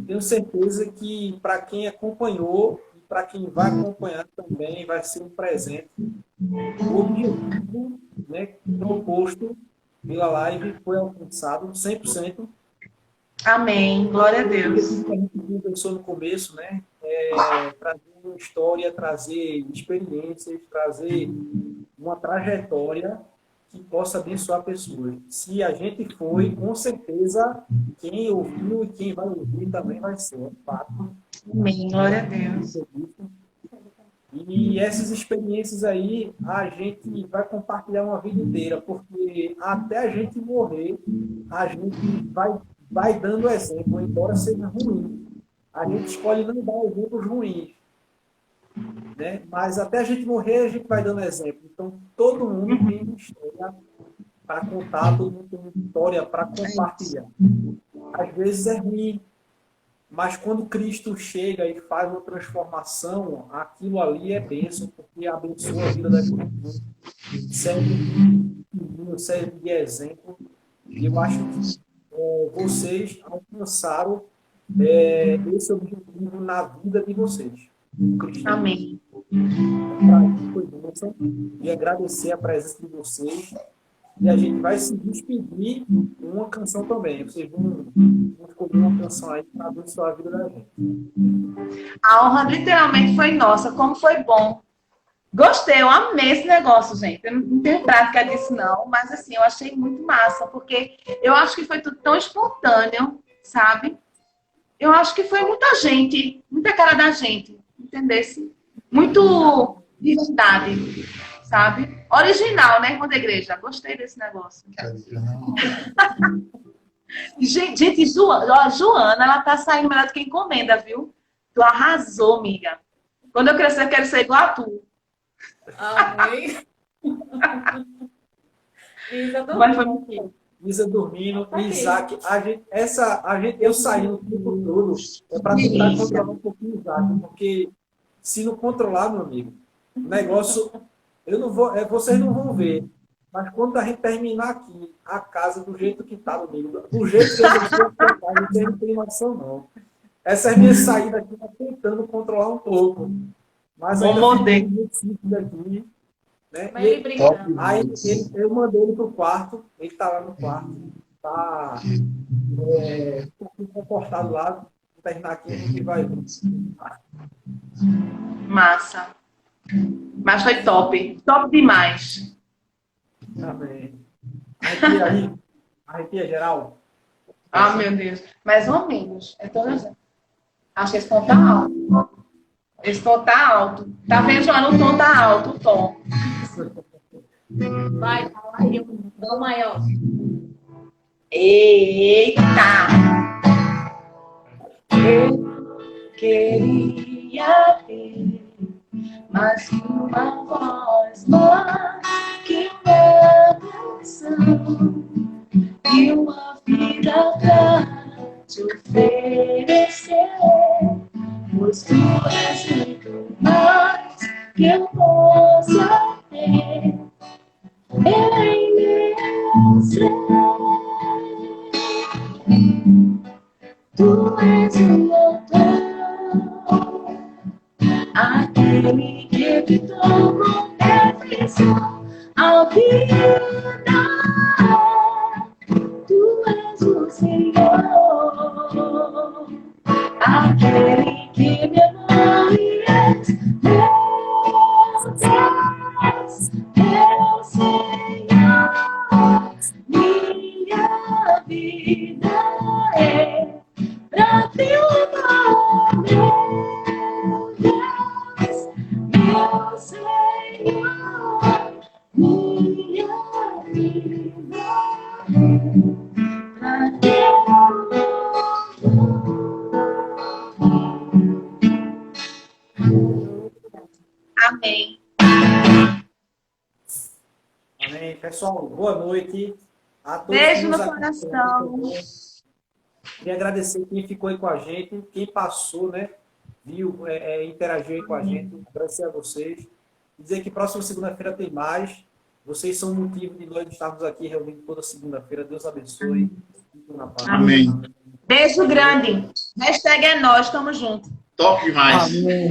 Tenho certeza que para quem acompanhou e para quem vai acompanhar também vai ser um presente. O objetivo, né, proposto pela live foi alcançado 100%. Amém. Glória a O Deus. objetivo que a gente pensou no começo, né, trazer uma história, trazer experiências, trazer uma trajetória que possa abençoar pessoas. Se a gente foi, com certeza, quem ouviu e quem vai ouvir também vai ser, é fato. Amém. Glória a Deus. E essas experiências aí, a gente vai compartilhar uma vida inteira, porque até a gente morrer, a gente vai dando exemplo, embora seja ruim. A gente escolhe não dar exemplos ruins, né? Mas até a gente morrer, a gente vai dando exemplo. Então, todo mundo tem uma história para contar, todo mundo tem uma história para compartilhar. Às vezes é ruim, mas quando Cristo chega e faz uma transformação, aquilo ali é bênção, porque abençoa a vida das pessoas. Serve de exemplo. E eu acho que vocês alcançaram esse objetivo na vida de vocês. Cristo. Amém. Foi bênção. E agradecer a presença de vocês. E a gente vai se despedir com uma canção também. Vocês vão escolher uma canção aí para abençoar a vida da gente. A honra literalmente foi nossa. Como foi bom. Gostei, eu amei esse negócio, gente. Eu não tenho prática disso, não. Mas, assim, eu achei muito massa. Porque eu acho que foi tudo tão espontâneo, sabe? Eu acho que foi muita gente. Muita cara da gente. Entendesse? Muito de verdade, sabe? Original, né, irmã da igreja? Gostei desse negócio. Gente, Joana, ela tá saindo melhor do que encomenda, viu? Tu arrasou, amiga. Quando eu crescer, eu quero ser igual a tu. Amém. Isa Mas foi dormindo aqui. Isa dormindo, Tá aqui. Isaac, eu saindo o tempo todo para tentar controlar um pouquinho o Isaac, porque se não controlar, meu amigo, o negócio, eu não vou, vocês não vão ver, mas quando a gente terminar aqui, a casa do jeito que tá, meu amigo, do jeito que eu deixei aqui a casa, vocês não tem noção, não. Essas minhas saídas aqui estão tentando controlar um pouco, mas Bom ainda modelo. muito simples aqui, né? Mas ele brincando. Aí eu mandei ele pro quarto, ele tá lá no quarto, tá um pouquinho comportado lá, vou terminar aqui, a gente vai ver. massa. Mas foi top. Top demais. Amém. Arrepia geral. Ah, meu Deus. Mais ou menos. É toda gente. Acho que esse tom tá alto. Esse tom tá alto. Tá vendo, Joana? O tom tá alto, o tom. Vai, fala aí, dá o maior. Eita! Eu queria ter mais que uma voz, mais que uma canção e uma vida pra te oferecer, pois tu és muito mais que eu possa ter em meu ser. Tu és o meu dom, aquele que evitou com perfeição a vida. Tu és o Senhor, aquele que me amou e és meu Deus, meu Senhor. Minha vida é pra te louvar, meu Deus, meu Senhor. Minha vida é pra te louvar. Amém. Amém. Pessoal, boa noite. A todos Beijo que no nos coração. acompanham. Queria agradecer quem ficou aí com a gente, quem passou, né? Viu, interagiu aí com a gente. Agradecer a vocês. Dizer que próxima segunda-feira tem mais. Vocês são o motivo de nós estarmos aqui reunidos toda segunda-feira. Deus abençoe. Fiquem na paz. Amém. Beijo grande. Hashtag é nós, tamo junto. Top demais. Amém.